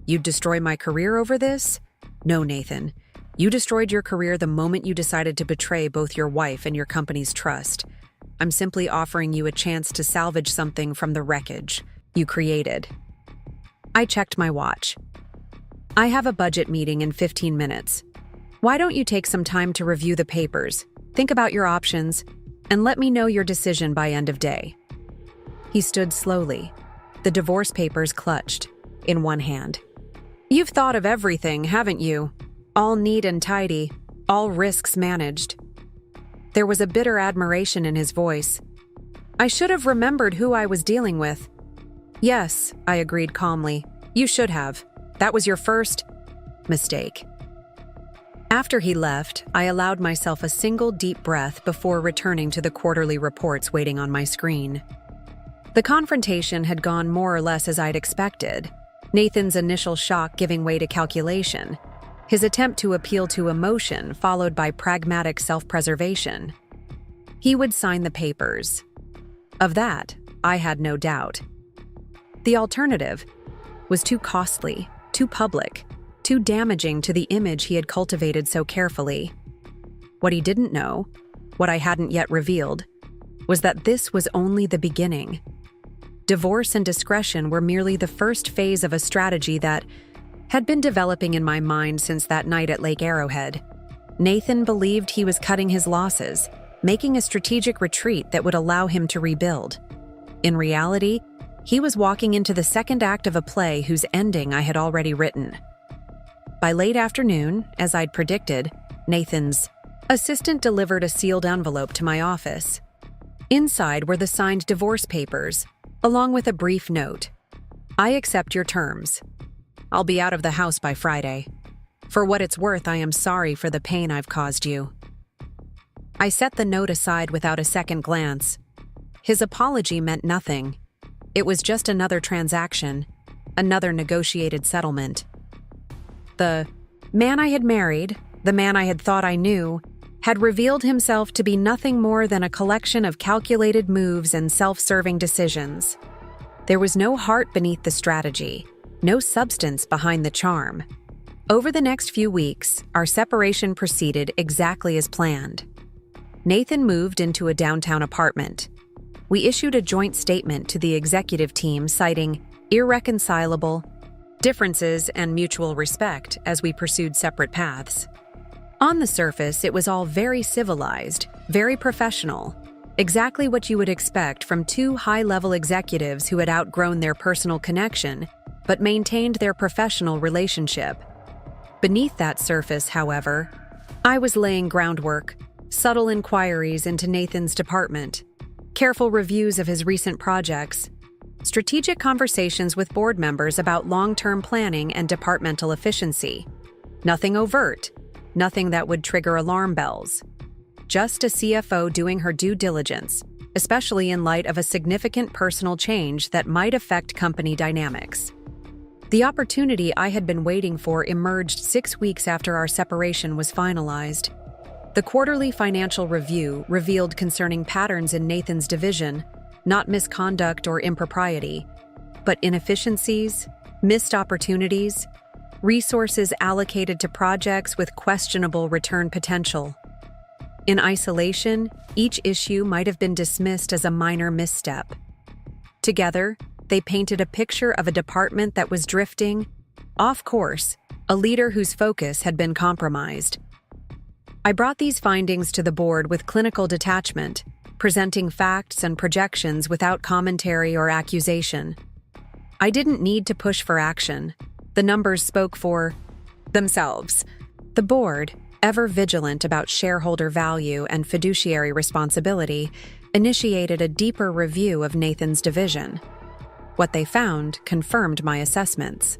You'd destroy my career over this? No, Nathan. You destroyed your career the moment you decided to betray both your wife and your company's trust. I'm simply offering you a chance to salvage something from the wreckage you created. I checked my watch. I have a budget meeting in 15 minutes. Why don't you take some time to review the papers, think about your options, and let me know your decision by end of day? He stood slowly, the divorce papers clutched in one hand. You've thought of everything, haven't you? All neat and tidy, all risks managed. There was a bitter admiration in his voice. I should have remembered who I was dealing with. Yes, I agreed calmly. You should have. That was your first mistake. After he left, I allowed myself a single deep breath before returning to the quarterly reports waiting on my screen. The confrontation had gone more or less as I'd expected, Nathan's initial shock giving way to calculation, his attempt to appeal to emotion followed by pragmatic self-preservation. He would sign the papers. Of that, I had no doubt. The alternative was too costly, too public, too damaging to the image he had cultivated so carefully. What he didn't know, what I hadn't yet revealed, was that this was only the beginning. Divorce and discretion were merely the first phase of a strategy that had been developing in my mind since that night at Lake Arrowhead. Nathan believed he was cutting his losses, making a strategic retreat that would allow him to rebuild. In reality, he was walking into the second act of a play whose ending I had already written. By late afternoon, as I'd predicted, Nathan's assistant delivered a sealed envelope to my office. Inside were the signed divorce papers, along with a brief note. I accept your terms. I'll be out of the house by Friday. For what it's worth, I am sorry for the pain I've caused you. I set the note aside without a second glance. His apology meant nothing. It was just another transaction, another negotiated settlement. The man I had married, the man I had thought I knew, had revealed himself to be nothing more than a collection of calculated moves and self-serving decisions. There was no heart beneath the strategy, no substance behind the charm. Over the next few weeks, our separation proceeded exactly as planned. Nathan moved into a downtown apartment. We issued a joint statement to the executive team citing irreconcilable differences and mutual respect as we pursued separate paths. On the surface, it was all very civilized, very professional, exactly what you would expect from two high-level executives who had outgrown their personal connection but maintained their professional relationship. Beneath that surface, however, I was laying groundwork, subtle inquiries into Nathan's department, careful reviews of his recent projects, strategic conversations with board members about long-term planning and departmental efficiency. Nothing overt, nothing that would trigger alarm bells. Just a CFO doing her due diligence, especially in light of a significant personal change that might affect company dynamics. The opportunity I had been waiting for emerged 6 weeks after our separation was finalized. The quarterly financial review revealed concerning patterns in Nathan's division, not misconduct or impropriety, but inefficiencies, missed opportunities, resources allocated to projects with questionable return potential. In isolation, each issue might have been dismissed as a minor misstep. Together, they painted a picture of a department that was drifting off course, a leader whose focus had been compromised. I brought these findings to the board with clinical detachment, presenting facts and projections without commentary or accusation. I didn't need to push for action. The numbers spoke for themselves. The board, ever vigilant about shareholder value and fiduciary responsibility, initiated a deeper review of Nathan's division. What they found confirmed my assessments.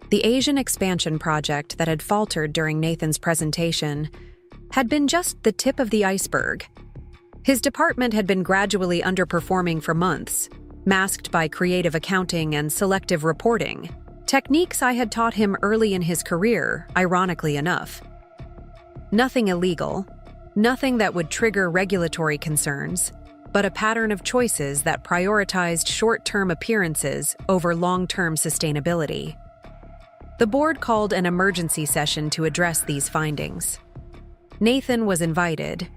The Asian expansion project that had faltered during Nathan's presentation had been just the tip of the iceberg. His department had been gradually underperforming for months, masked by creative accounting and selective reporting, techniques I had taught him early in his career, ironically enough. Nothing illegal, nothing that would trigger regulatory concerns, but a pattern of choices that prioritized short-term appearances over long-term sustainability. The board called an emergency session to address these findings. Nathan was invited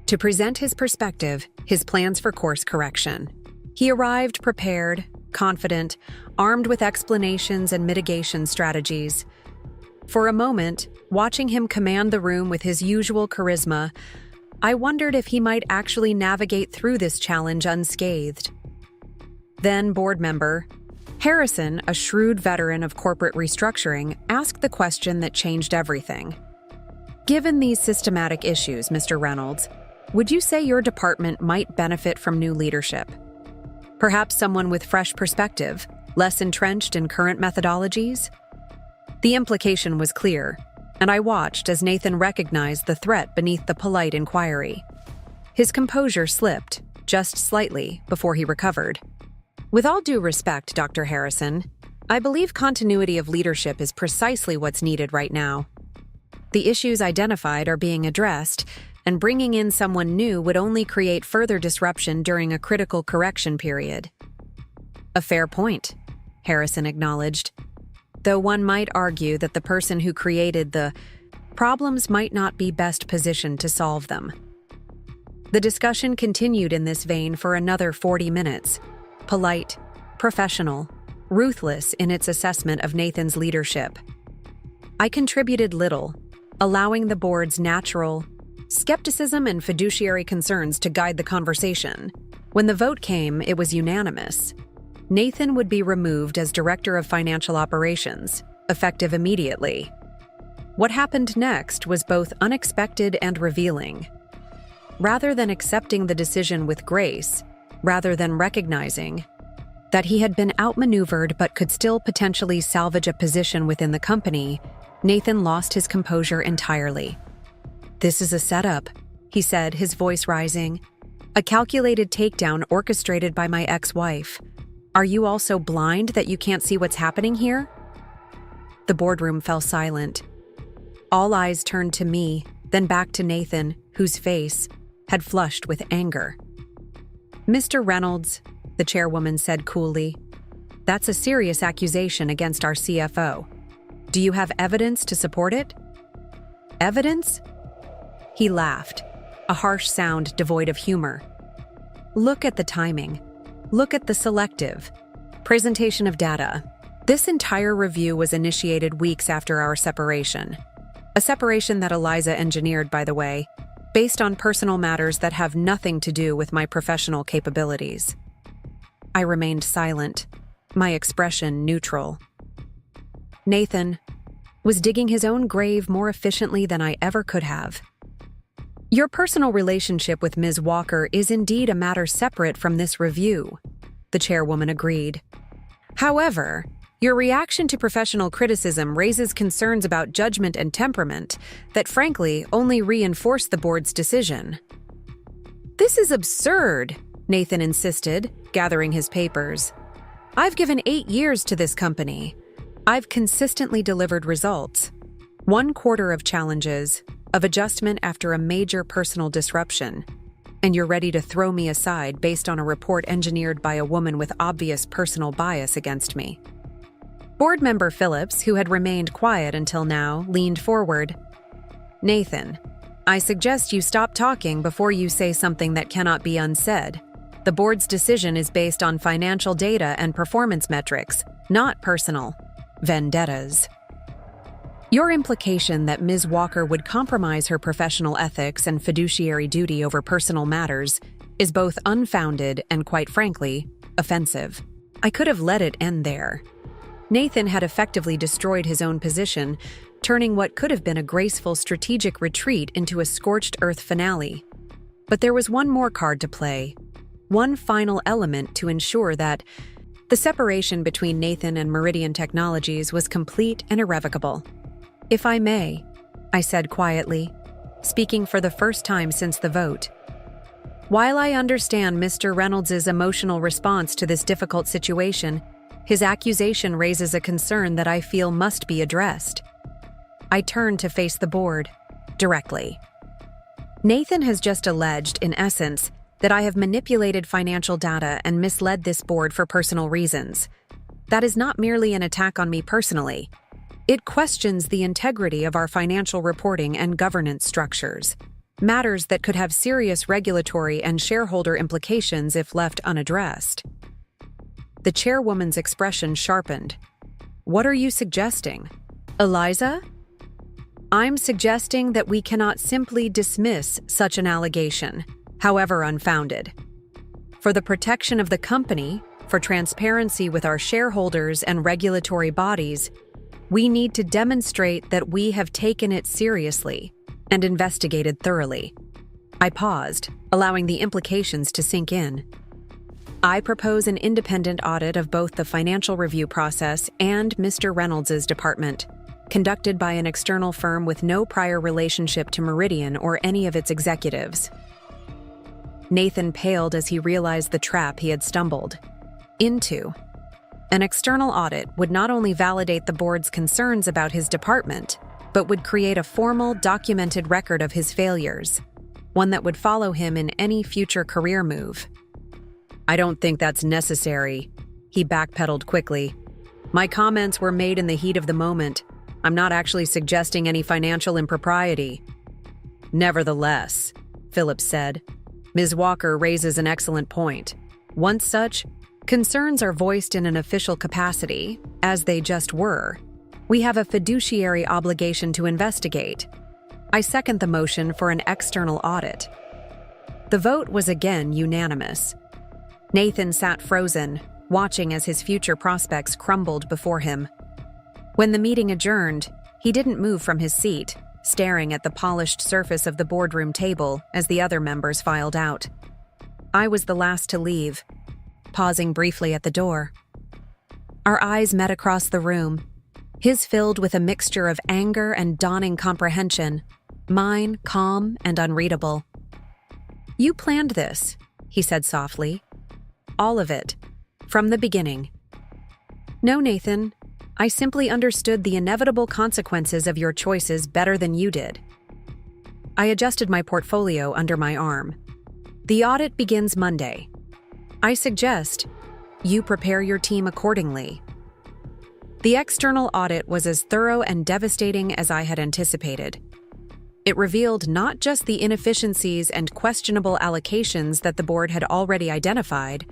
to present his perspective, his plans for course correction. He arrived prepared, confident, armed with explanations and mitigation strategies. For a moment, watching him command the room with his usual charisma, I wondered if he might actually navigate through this challenge unscathed. Then board member Harrison, a shrewd veteran of corporate restructuring, asked the question that changed everything. Given these systematic issues, Mr. Reynolds, would you say your department might benefit from new leadership? Perhaps someone with fresh perspective, less entrenched in current methodologies? The implication was clear, and I watched as Nathan recognized the threat beneath the polite inquiry. His composure slipped, just slightly, before he recovered. With all due respect, Dr. Harrison, I believe continuity of leadership is precisely what's needed right now. The issues identified are being addressed, and bringing in someone new would only create further disruption during a critical correction period. A fair point, Harrison acknowledged, though one might argue that the person who created the problems might not be best positioned to solve them. The discussion continued in this vein for another 40 minutes. Polite, professional, ruthless in its assessment of Nathan's leadership. I contributed little, allowing the board's natural skepticism and fiduciary concerns to guide the conversation. When the vote came, it was unanimous. Nathan would be removed as Director of Financial Operations, effective immediately. What happened next was both unexpected and revealing. Rather than accepting the decision with grace, rather than recognizing that he had been outmaneuvered but could still potentially salvage a position within the company, Nathan lost his composure entirely. "This is a setup," he said, his voice rising. "A calculated takedown orchestrated by my ex-wife. Are you also blind that you can't see what's happening here?" The boardroom fell silent. All eyes turned to me, then back to Nathan, whose face had flushed with anger. "Mr. Reynolds," the chairwoman said coolly, "that's a serious accusation against our CFO. Do you have evidence to support it?" "Evidence?" He laughed, a harsh sound devoid of humor. "Look at the timing. Look at the selective presentation of data. This entire review was initiated weeks after our separation. A separation that Eliza engineered, by the way, based on personal matters that have nothing to do with my professional capabilities." I remained silent, my expression neutral. Nathan was digging his own grave more efficiently than I ever could have. "Your personal relationship with Ms. Walker is indeed a matter separate from this review," the chairwoman agreed. "However, your reaction to professional criticism raises concerns about judgment and temperament that frankly only reinforce the board's decision." "This is absurd," Nathan insisted, gathering his papers. "I've given 8 years to this company. I've consistently delivered results. 1/4 of challenges, of adjustment after a major personal disruption. And you're ready to throw me aside based on a report engineered by a woman with obvious personal bias against me." Board member Phillips, who had remained quiet until now, leaned forward. "Nathan, I suggest you stop talking before you say something that cannot be unsaid. The board's decision is based on financial data and performance metrics, not personal vendettas." Your implication that Ms. Walker would compromise her professional ethics and fiduciary duty over personal matters is both unfounded and, quite frankly, offensive. I could have let it end there. Nathan had effectively destroyed his own position, turning what could have been a graceful strategic retreat into a scorched earth finale. But there was one more card to play, one final element to ensure that the separation between Nathan and Meridian Technologies was complete and irrevocable. "If I may," I said quietly, speaking for the first time since the vote. "While I understand Mr. Reynolds' emotional response to this difficult situation, his accusation raises a concern that I feel must be addressed." I turned to face the board, directly. "Nathan has just alleged, in essence, that I have manipulated financial data and misled this board for personal reasons. That is not merely an attack on me personally. It questions the integrity of our financial reporting and governance structures, matters that could have serious regulatory and shareholder implications if left unaddressed." The chairwoman's expression sharpened. "What are you suggesting? Eliza?" "I'm suggesting that we cannot simply dismiss such an allegation, however unfounded. For the protection of the company, for transparency with our shareholders and regulatory bodies, we need to demonstrate that we have taken it seriously and investigated thoroughly." I paused, allowing the implications to sink in. "I propose an independent audit of both the financial review process and Mr. Reynolds' department, conducted by an external firm with no prior relationship to Meridian or any of its executives." Nathan paled as he realized the trap he had stumbled into. An external audit would not only validate the board's concerns about his department, but would create a formal, documented record of his failures, one that would follow him in any future career move. "I don't think that's necessary," he backpedaled quickly. "My comments were made in the heat of the moment. I'm not actually suggesting any financial impropriety." "Nevertheless," Phillips said, "Ms. Walker raises an excellent point. Once such concerns are voiced in an official capacity, as they just were, we have a fiduciary obligation to investigate. I second the motion for an external audit." The vote was again unanimous. Nathan sat frozen, watching as his future prospects crumbled before him. When the meeting adjourned, he didn't move from his seat, staring at the polished surface of the boardroom table as the other members filed out. I was the last to leave, pausing briefly at the door. Our eyes met across the room, his filled with a mixture of anger and dawning comprehension, mine calm and unreadable. "You planned this," he said softly. "All of it, from the beginning." "No, Nathan. I simply understood the inevitable consequences of your choices better than you did." I adjusted my portfolio under my arm. "The audit begins Monday. I suggest you prepare your team accordingly." The external audit was as thorough and devastating as I had anticipated. It revealed not just the inefficiencies and questionable allocations that the board had already identified,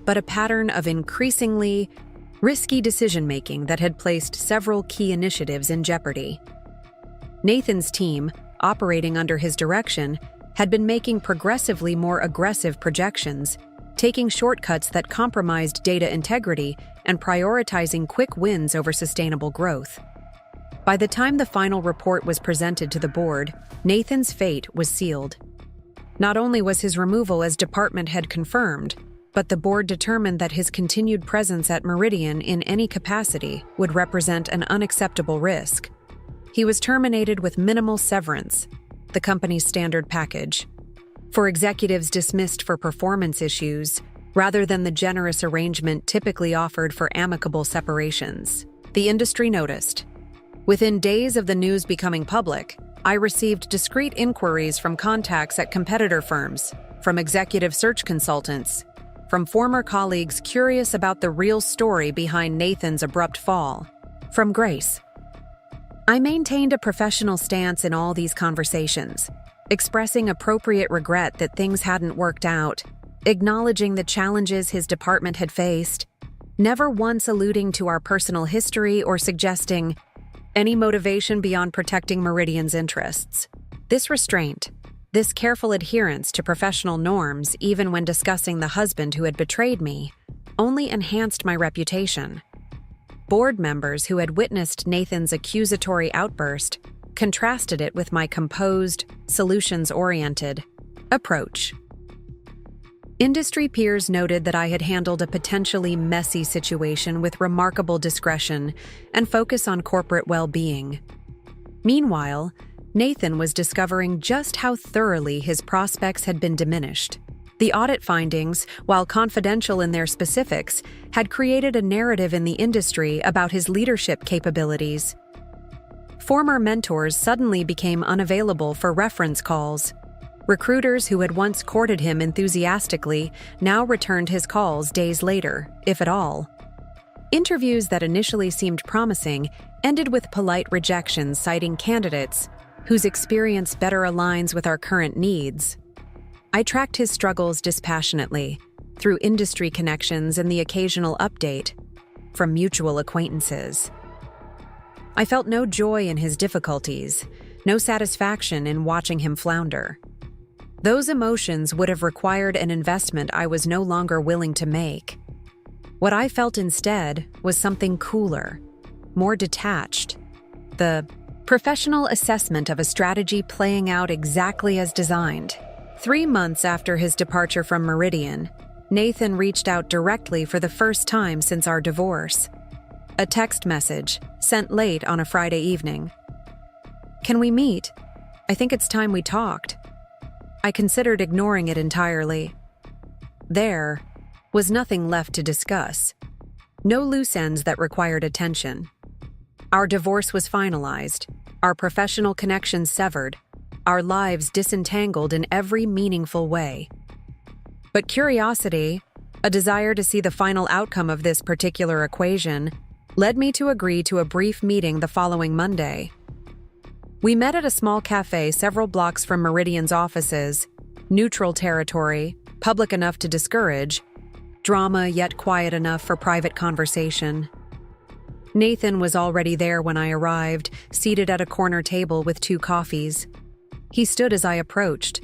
but a pattern of increasingly risky decision-making that had placed several key initiatives in jeopardy. Nathan's team, operating under his direction, had been making progressively more aggressive projections, taking shortcuts that compromised data integrity and prioritizing quick wins over sustainable growth. By the time the final report was presented to the board, Nathan's fate was sealed. Not only was his removal as department head confirmed, but the board determined that his continued presence at Meridian in any capacity would represent an unacceptable risk. He was terminated with minimal severance, the company's standard package, for executives dismissed for performance issues, rather than the generous arrangement typically offered for amicable separations. The industry noticed. Within days of the news becoming public, I received discreet inquiries from contacts at competitor firms, from executive search consultants, from former colleagues curious about the real story behind Nathan's abrupt fall, from Grace. I maintained a professional stance in all these conversations, expressing appropriate regret that things hadn't worked out, acknowledging the challenges his department had faced, never once alluding to our personal history or suggesting, Any motivation beyond protecting Meridian's interests. This restraint, this careful adherence to professional norms, even when discussing the husband who had betrayed me, only enhanced my reputation. Board members who had witnessed Nathan's accusatory outburst contrasted it with my composed, solutions-oriented approach. Industry peers noted that I had handled a potentially messy situation with remarkable discretion and focus on corporate well-being. Meanwhile, Nathan was discovering just how thoroughly his prospects had been diminished. The audit findings, while confidential in their specifics, had created a narrative in the industry about his leadership capabilities. Former mentors suddenly became unavailable for reference calls. Recruiters who had once courted him enthusiastically now returned his calls days later, if at all. Interviews that initially seemed promising ended with polite rejections citing candidates whose experience better aligns with our current needs. I tracked his struggles dispassionately, through industry connections and the occasional update from mutual acquaintances. I felt no joy in his difficulties, no satisfaction in watching him flounder. Those emotions would have required an investment I was no longer willing to make. What I felt instead was something cooler, more detached. The professional assessment of a strategy playing out exactly as designed. 3 months after his departure from Meridian, Nathan reached out directly for the first time since our divorce. A text message, sent late on a Friday evening. "Can we meet? I think it's time we talked." I considered ignoring it entirely. There was nothing left to discuss. No loose ends that required attention. Our divorce was finalized, our professional connections severed, our lives disentangled in every meaningful way. But curiosity, a desire to see the final outcome of this particular equation, led me to agree to a brief meeting the following Monday. We met at a small cafe several blocks from Meridian's offices, neutral territory, public enough to discourage, drama yet quiet enough for private conversation. Nathan was already there when I arrived, seated at a corner table with 2 coffees. He stood as I approached,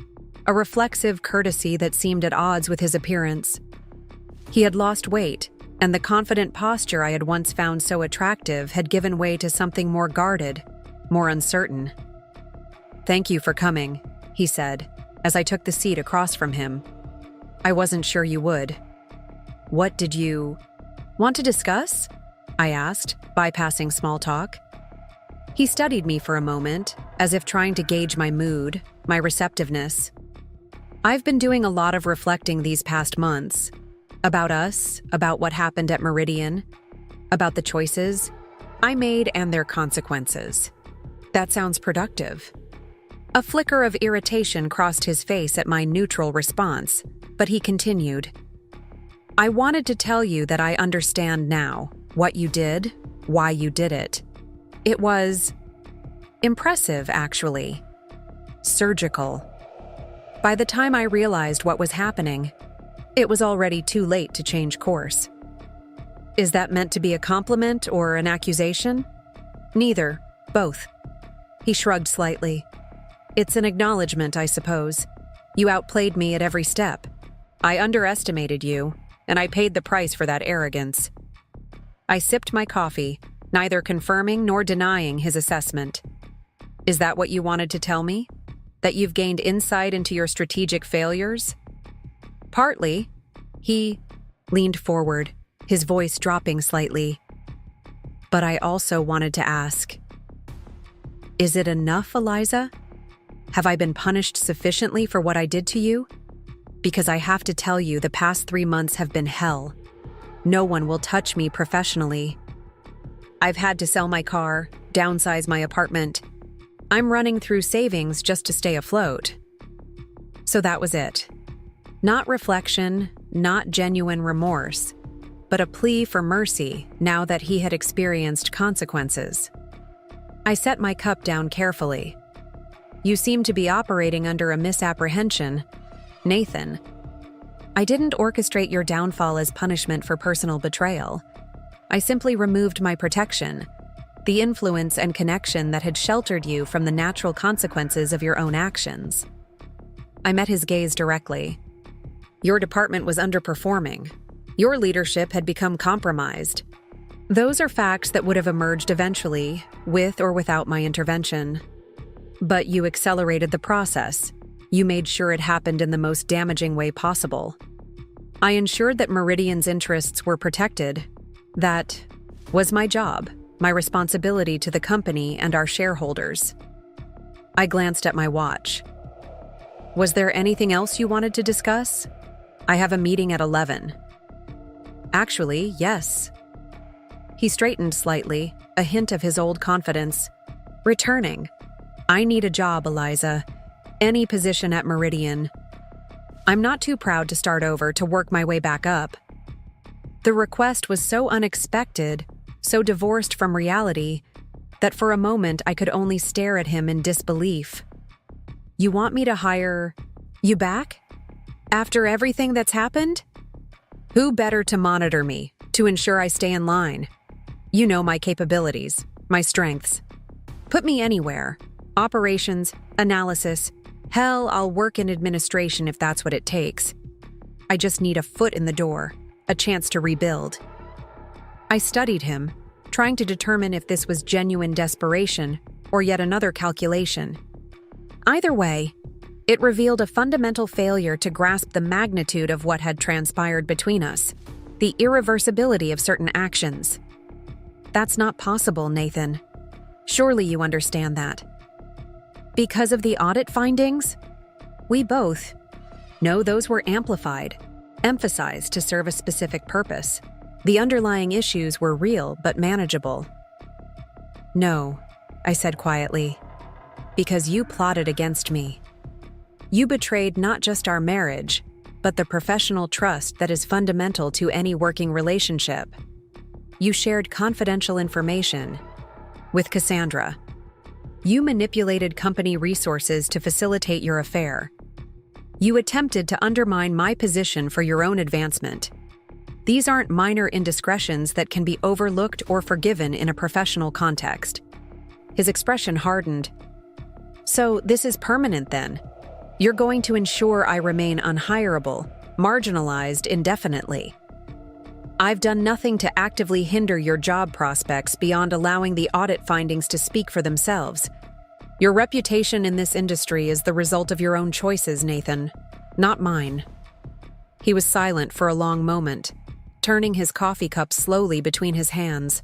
a reflexive courtesy that seemed at odds with his appearance. He had lost weight, and the confident posture I had once found so attractive had given way to something more guarded, more uncertain. "Thank you for coming," he said, as I took the seat across from him. "I wasn't sure you would." "What did you want to discuss?" I asked, bypassing small talk. He studied me for a moment, as if trying to gauge my mood, my receptiveness. "I've been doing a lot of reflecting these past months. About us, about what happened at Meridian, about the choices I made and their consequences." "That sounds productive." A flicker of irritation crossed his face at my neutral response, but he continued. "I wanted to tell you that I understand now what you did, why you did it. It was impressive, actually. Surgical. By the time I realized what was happening, it was already too late to change course." "Is that meant to be a compliment or an accusation?" "Neither. Both." He shrugged slightly. "It's an acknowledgement, I suppose. You outplayed me at every step. I underestimated you, and I paid the price for that arrogance." I sipped my coffee, neither confirming nor denying his assessment. "Is that what you wanted to tell me? That you've gained insight into your strategic failures?" "Partly." He leaned forward, his voice dropping slightly. "But I also wanted to ask, is it enough, Eliza? Have I been punished sufficiently for what I did to you? Because I have to tell you, the past 3 months have been hell. No one will touch me professionally. I've had to sell my car, downsize my apartment. I'm running through savings just to stay afloat." So that was it. Not reflection, not genuine remorse, but a plea for mercy now that he had experienced consequences. I set my cup down carefully. "You seem to be operating under a misapprehension, Nathan. I didn't orchestrate your downfall as punishment for personal betrayal. I simply removed my protection. the influence and connection that had sheltered you from the natural consequences of your own actions. I met his gaze directly. Your department was underperforming. Your leadership had become compromised. Those are facts that would have emerged eventually, with or without my intervention. But you accelerated the process. You made sure it happened in the most damaging way possible. I ensured that Meridian's interests were protected. That was my job, my responsibility to the company and our shareholders. I glanced at my watch. Was there anything else you wanted to discuss? I have a meeting at 11. Actually, yes. He straightened slightly, a hint of his old confidence. Returning. I need a job, Eliza. Any position at Meridian. I'm not too proud to start over, to work my way back up. The request was so unexpected, so divorced from reality, that for a moment I could only stare at him in disbelief. You want me to hire you back? After everything that's happened? Who better to monitor me, to ensure I stay in line? You know my capabilities, my strengths. Put me anywhere. Operations, analysis. Hell, I'll work in administration if that's what it takes. I just need a foot in the door, a chance to rebuild. I studied him, trying to determine if this was genuine desperation or yet another calculation. Either way, it revealed a fundamental failure to grasp the magnitude of what had transpired between us, the irreversibility of certain actions. That's not possible, Nathan. Surely you understand that. Because of the audit findings? We both. No, those were amplified, emphasized to serve a specific purpose. The underlying issues were real but manageable. No, I said quietly, because you plotted against me. You betrayed not just our marriage, but the professional trust that is fundamental to any working relationship. You shared confidential information with Cassandra. You manipulated company resources to facilitate your affair. You attempted to undermine my position for your own advancement. These aren't minor indiscretions that can be overlooked or forgiven in a professional context. His expression hardened. So this is permanent then? You're going to ensure I remain unhireable, marginalized indefinitely. I've done nothing to actively hinder your job prospects beyond allowing the audit findings to speak for themselves. Your reputation in this industry is the result of your own choices, Nathan, not mine. He was silent for a long moment, turning his coffee cup slowly between his hands.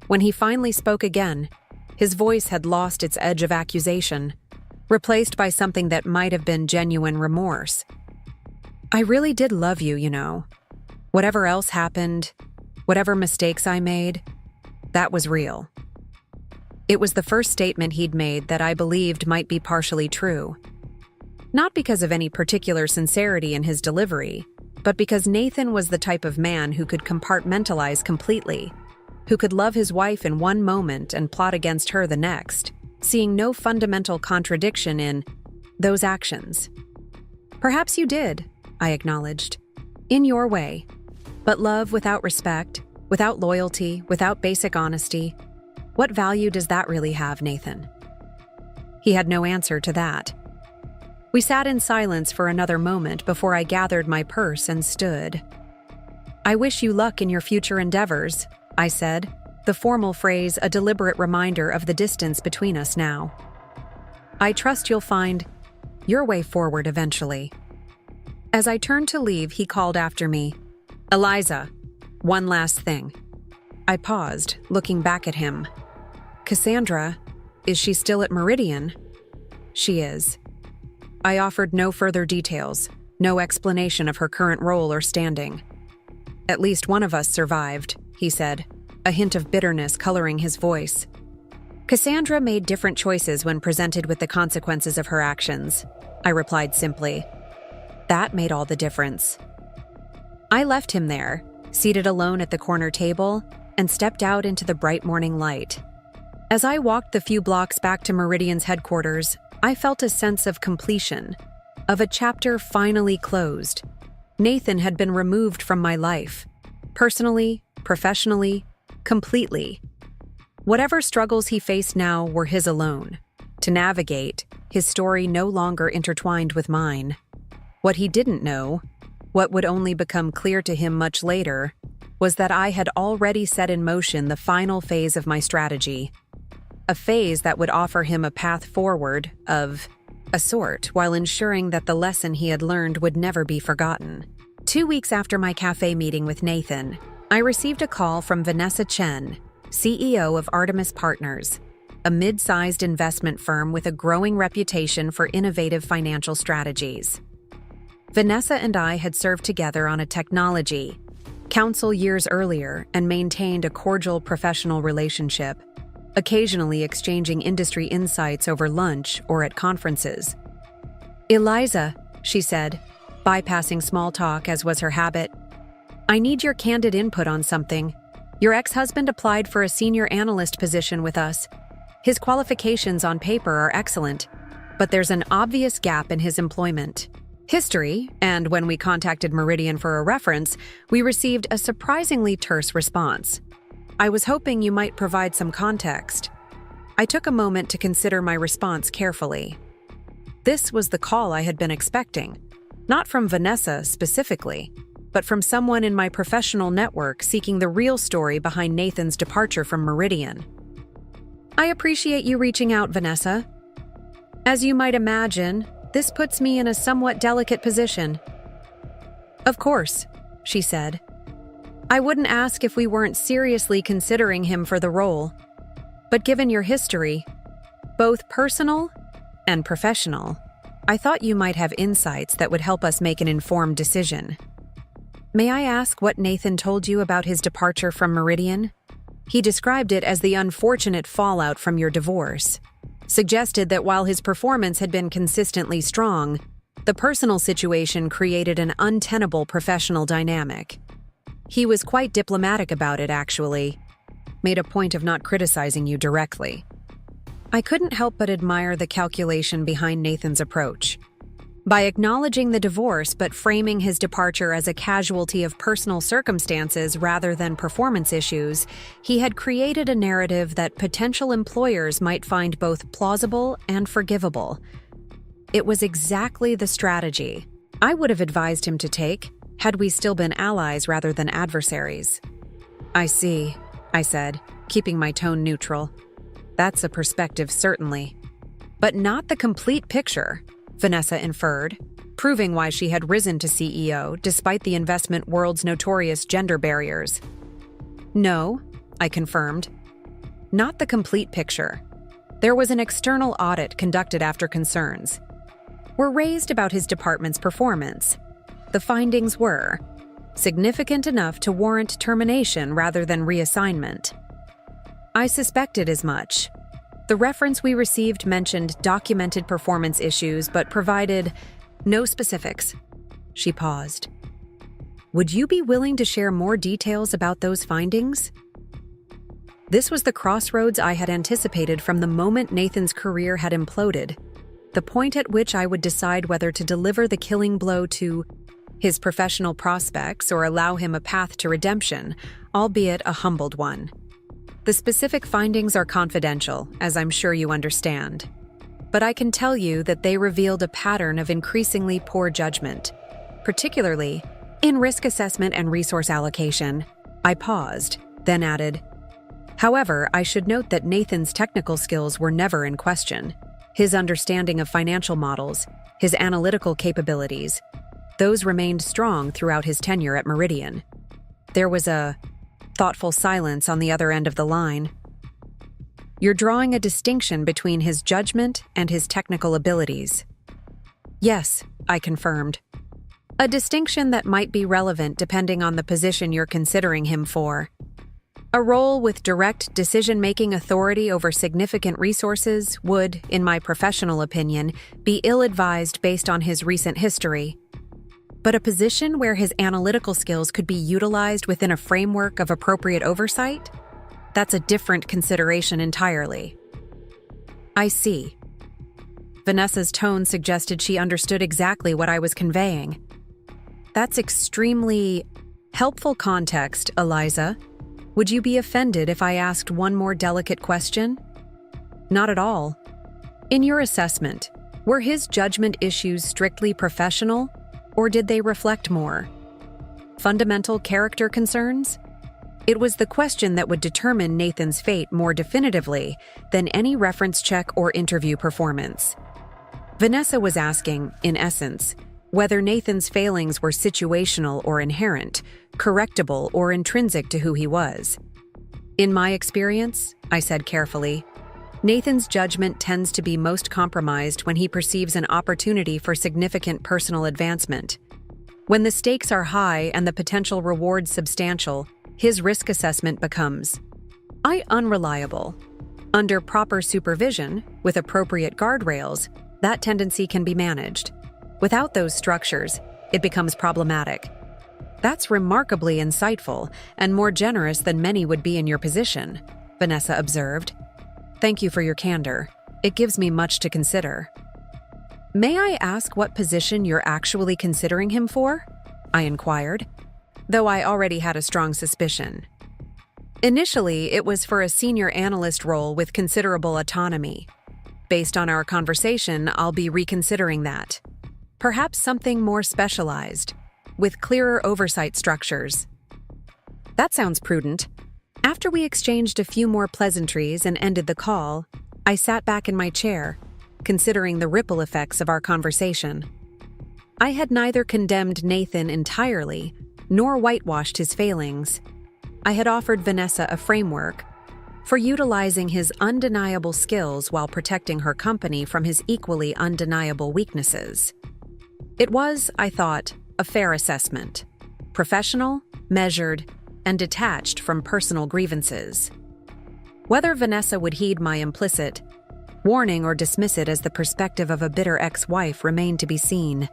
When he finally spoke again, his voice had lost its edge of accusation, replaced by something that might have been genuine remorse. I really did love you, you know. Whatever else happened, whatever mistakes I made, that was real. It was the first statement he'd made that I believed might be partially true. Not because of any particular sincerity in his delivery, but because Nathan was the type of man who could compartmentalize completely, who could love his wife in one moment and plot against her the next, seeing no fundamental contradiction in those actions. Perhaps you did, I acknowledged, in your way. But love without respect, without loyalty, without basic honesty, what value does that really have, Nathan? He had no answer to that. We sat in silence for another moment before I gathered my purse and stood. I wish you luck in your future endeavors, I said, the formal phrase a deliberate reminder of the distance between us now. I trust you'll find your way forward eventually. As I turned to leave, he called after me, Eliza, one last thing. I paused, looking back at him. Cassandra, is she still at Meridian? She is. I offered no further details, no explanation of her current role or standing. At least one of us survived, he said, a hint of bitterness coloring his voice. Cassandra made different choices when presented with the consequences of her actions, I replied simply. That made all the difference. I left him there, seated alone at the corner table, and stepped out into the bright morning light. As I walked the few blocks back to Meridian's headquarters, I felt a sense of completion, of a chapter finally closed. Nathan had been removed from my life, personally, professionally, completely. Whatever struggles he faced now were his alone. To navigate, his story no longer intertwined with mine. What he didn't know, what would only become clear to him much later, was that I had already set in motion the final phase of my strategy. A phase that would offer him a path forward of a sort, while ensuring that the lesson he had learned would never be forgotten. 2 weeks after my cafe meeting with Nathan, I received a call from Vanessa Chen, CEO of Artemis Partners, a mid-sized investment firm with a growing reputation for innovative financial strategies. Vanessa and I had served together on a technology council years earlier and maintained a cordial professional relationship, occasionally exchanging industry insights over lunch or at conferences. "Eliza," she said, bypassing small talk as was her habit, "I need your candid input on something. Your ex-husband applied for a senior analyst position with us. His qualifications on paper are excellent, but there's an obvious gap in his employment history, and when we contacted Meridian for a reference, we received a surprisingly terse response. I was hoping you might provide some context." I took a moment to consider my response carefully. This was the call I had been expecting, not from Vanessa specifically, but from someone in my professional network seeking the real story behind Nathan's departure from Meridian. "I appreciate you reaching out, Vanessa. As you might imagine, this puts me in a somewhat delicate position." "Of course," she said. "I wouldn't ask if we weren't seriously considering him for the role. But given your history, both personal and professional, I thought you might have insights that would help us make an informed decision. May I ask what Nathan told you about his departure from Meridian? He described it as the unfortunate fallout from your divorce, suggested that while his performance had been consistently strong, the personal situation created an untenable professional dynamic. He was quite diplomatic about it, actually. Made a point of not criticizing you directly." I couldn't help but admire the calculation behind Nathan's approach. By acknowledging the divorce but framing his departure as a casualty of personal circumstances rather than performance issues, he had created a narrative that potential employers might find both plausible and forgivable. It was exactly the strategy I would have advised him to take had we still been allies rather than adversaries. "I see," I said, keeping my tone neutral. "That's a perspective, certainly. But not the complete picture," Vanessa inferred, proving why she had risen to CEO despite the investment world's notorious gender barriers. "No," I confirmed. "Not the complete picture. There was an external audit conducted after concerns were raised about his department's performance. The findings were significant enough to warrant termination rather than reassignment." I suspected as much. The reference we received mentioned documented performance issues but provided no specifics. She paused. "Would you be willing to share more details about those findings?" This was the crossroads I had anticipated from the moment Nathan's career had imploded, the point at which I would decide whether to deliver the killing blow to his professional prospects or allow him a path to redemption, albeit a humbled one. The specific findings are confidential, as I'm sure you understand. But I can tell you that they revealed a pattern of increasingly poor judgment, particularly in risk assessment and resource allocation. I paused, then added, "However, I should note that Nathan's technical skills were never in question. His understanding of financial models, his analytical capabilities, those remained strong throughout his tenure at Meridian." There was a thoughtful silence on the other end of the line. "You're drawing a distinction between his judgment and his technical abilities." "Yes," I confirmed. "A distinction that might be relevant depending on the position you're considering him for. A role with direct decision-making authority over significant resources would, in my professional opinion, be ill-advised based on his recent history. But a position where his analytical skills could be utilized within a framework of appropriate oversight? That's a different consideration entirely." "I see." Vanessa's tone suggested she understood exactly what I was conveying. "That's extremely helpful context, Eliza. Would you be offended if I asked one more delicate question? Not at all. In your assessment, were his judgment issues strictly professional, or did they reflect more fundamental character concerns? It was the question that would determine Nathan's fate more definitively than any reference check or interview performance. Vanessa was asking, in essence, whether Nathan's failings were situational or inherent, correctable or intrinsic to who he was. In my experience, I said carefully, Nathan's judgment tends to be most compromised when he perceives an opportunity for significant personal advancement. When the stakes are high and the potential rewards substantial, his risk assessment becomes unreliable. Under proper supervision, with appropriate guardrails, that tendency can be managed. Without those structures, it becomes problematic. That's remarkably insightful and more generous than many would be in your position, Vanessa observed. Thank you for your candor. It gives me much to consider. May I ask what position you're actually considering him for? I inquired, though I already had a strong suspicion. Initially, it was for a senior analyst role with considerable autonomy. Based on our conversation, I'll be reconsidering that. Perhaps something more specialized, with clearer oversight structures. That sounds prudent. After we exchanged a few more pleasantries and ended the call, I sat back in my chair, considering the ripple effects of our conversation. I had neither condemned Nathan entirely, nor whitewashed his failings. I had offered Vanessa a framework for utilizing his undeniable skills while protecting her company from his equally undeniable weaknesses. It was, I thought, a fair assessment, professional, measured, and detached from personal grievances. Whether Vanessa would heed my implicit warning or dismiss it as the perspective of a bitter ex-wife remained to be seen.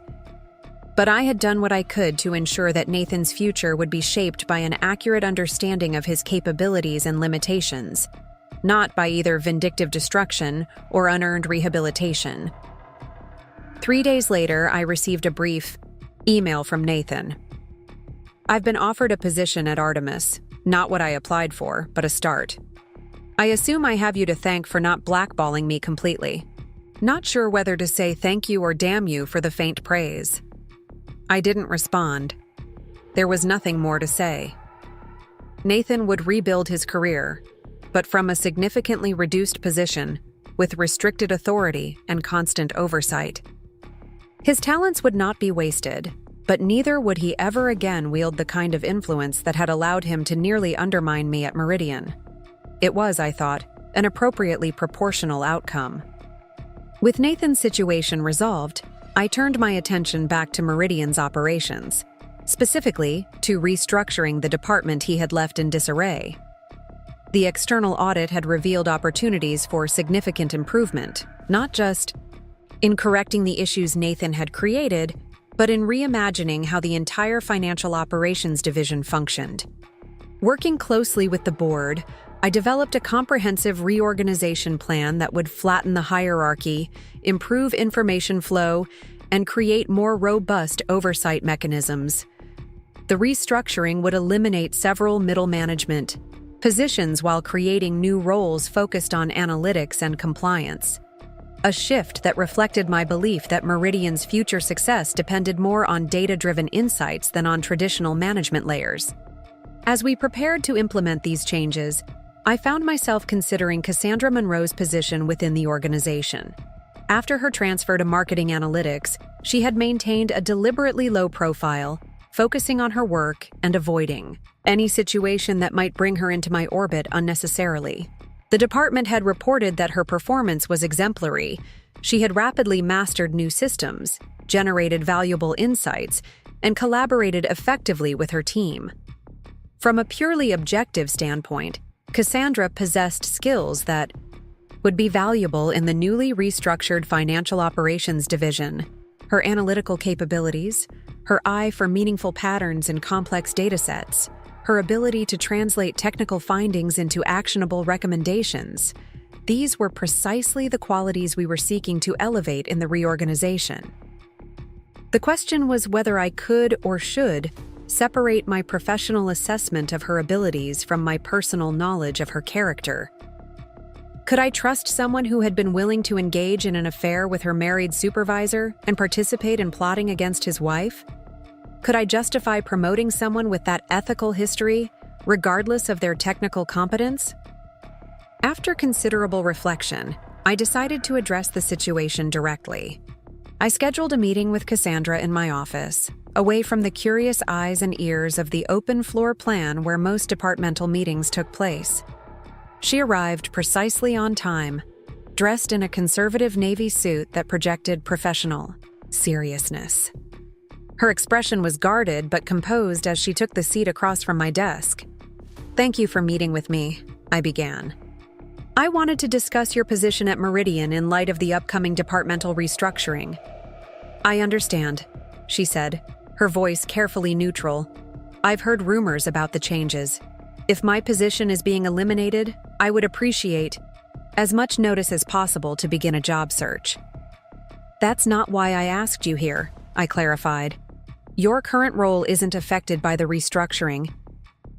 But I had done what I could to ensure that Nathan's future would be shaped by an accurate understanding of his capabilities and limitations, not by either vindictive destruction or unearned rehabilitation. 3 days later, I received a brief email from Nathan. I've been offered a position at Artemis, not what I applied for, but a start. I assume I have you to thank for not blackballing me completely. Not sure whether to say thank you or damn you for the faint praise. I didn't respond. There was nothing more to say. Nathan would rebuild his career, but from a significantly reduced position, with restricted authority and constant oversight. His talents would not be wasted, but neither would he ever again wield the kind of influence that had allowed him to nearly undermine me at Meridian. It was, I thought, an appropriately proportional outcome. With Nathan's situation resolved, I turned my attention back to Meridian's operations, specifically to restructuring the department he had left in disarray. The external audit had revealed opportunities for significant improvement, not just in correcting the issues Nathan had created, but in reimagining how the entire financial operations division functioned. Working closely with the board, I developed a comprehensive reorganization plan that would flatten the hierarchy, improve information flow, and create more robust oversight mechanisms. The restructuring would eliminate several middle management positions while creating new roles focused on analytics and compliance. A shift that reflected my belief that Meridian's future success depended more on data-driven insights than on traditional management layers. As we prepared to implement these changes, I found myself considering Cassandra Monroe's position within the organization. After her transfer to marketing analytics, she had maintained a deliberately low profile, focusing on her work and avoiding any situation that might bring her into my orbit unnecessarily. The department had reported that her performance was exemplary. She had rapidly mastered new systems, generated valuable insights, and collaborated effectively with her team. From a purely objective standpoint, Cassandra possessed skills that would be valuable in the newly restructured financial operations division. Her analytical capabilities, her eye for meaningful patterns in complex datasets, her ability to translate technical findings into actionable recommendations. These were precisely the qualities we were seeking to elevate in the reorganization. The question was whether I could or should separate my professional assessment of her abilities from my personal knowledge of her character. Could I trust someone who had been willing to engage in an affair with her married supervisor and participate in plotting against his wife? Could I justify promoting someone with that ethical history, regardless of their technical competence? After considerable reflection, I decided to address the situation directly. I scheduled a meeting with Cassandra in my office, away from the curious eyes and ears of the open floor plan where most departmental meetings took place. She arrived precisely on time, dressed in a conservative navy suit that projected professional seriousness. Her expression was guarded but composed as she took the seat across from my desk. "Thank you for meeting with me," I began. "I wanted to discuss your position at Meridian in light of the upcoming departmental restructuring." "I understand," she said, her voice carefully neutral. "I've heard rumors about the changes. If my position is being eliminated, I would appreciate as much notice as possible to begin a job search." "That's not why I asked you here," I clarified. "Your current role isn't affected by the restructuring.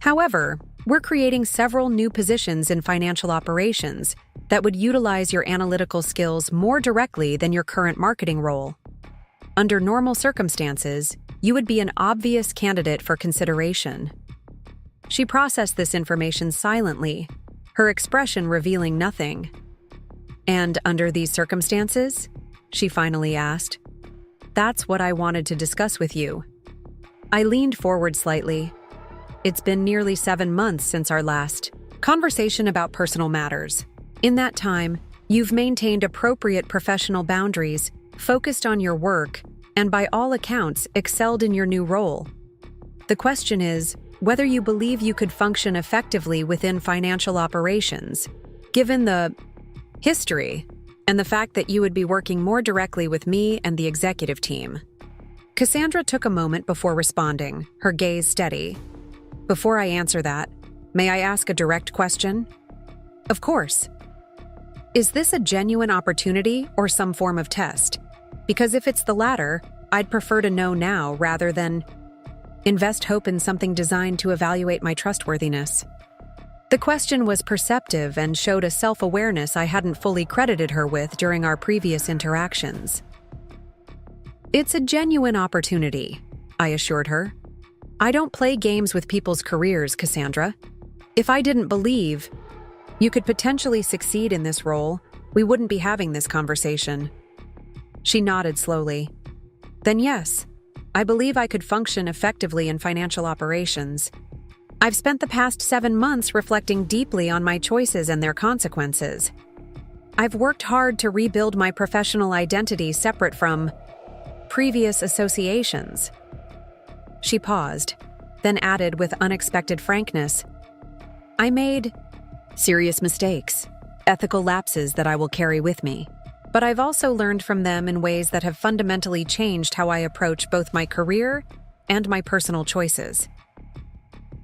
However, we're creating several new positions in financial operations that would utilize your analytical skills more directly than your current marketing role. Under normal circumstances, you would be an obvious candidate for consideration." She processed this information silently, her expression revealing nothing. "And under these circumstances?" she finally asked. "That's what I wanted to discuss with you." I leaned forward slightly. "It's been nearly 7 months since our last conversation about personal matters. In that time, you've maintained appropriate professional boundaries, focused on your work, and by all accounts, excelled in your new role. The question is whether you believe you could function effectively within financial operations, given the history and the fact that you would be working more directly with me and the executive team." Cassandra took a moment before responding, her gaze steady. "Before I answer that, may I ask a direct question?" "Of course." "Is this a genuine opportunity or some form of test? Because if it's the latter, I'd prefer to know now rather than invest hope in something designed to evaluate my trustworthiness." The question was perceptive and showed a self-awareness I hadn't fully credited her with during our previous interactions. "It's a genuine opportunity," I assured her. "I don't play games with people's careers, Cassandra. If I didn't believe you could potentially succeed in this role, we wouldn't be having this conversation." She nodded slowly. "Then yes, I believe I could function effectively in financial operations. I've spent the past 7 months reflecting deeply on my choices and their consequences. I've worked hard to rebuild my professional identity separate from previous associations." She paused, then added with unexpected frankness, "I made serious mistakes, ethical lapses that I will carry with me. But I've also learned from them in ways that have fundamentally changed how I approach both my career and my personal choices."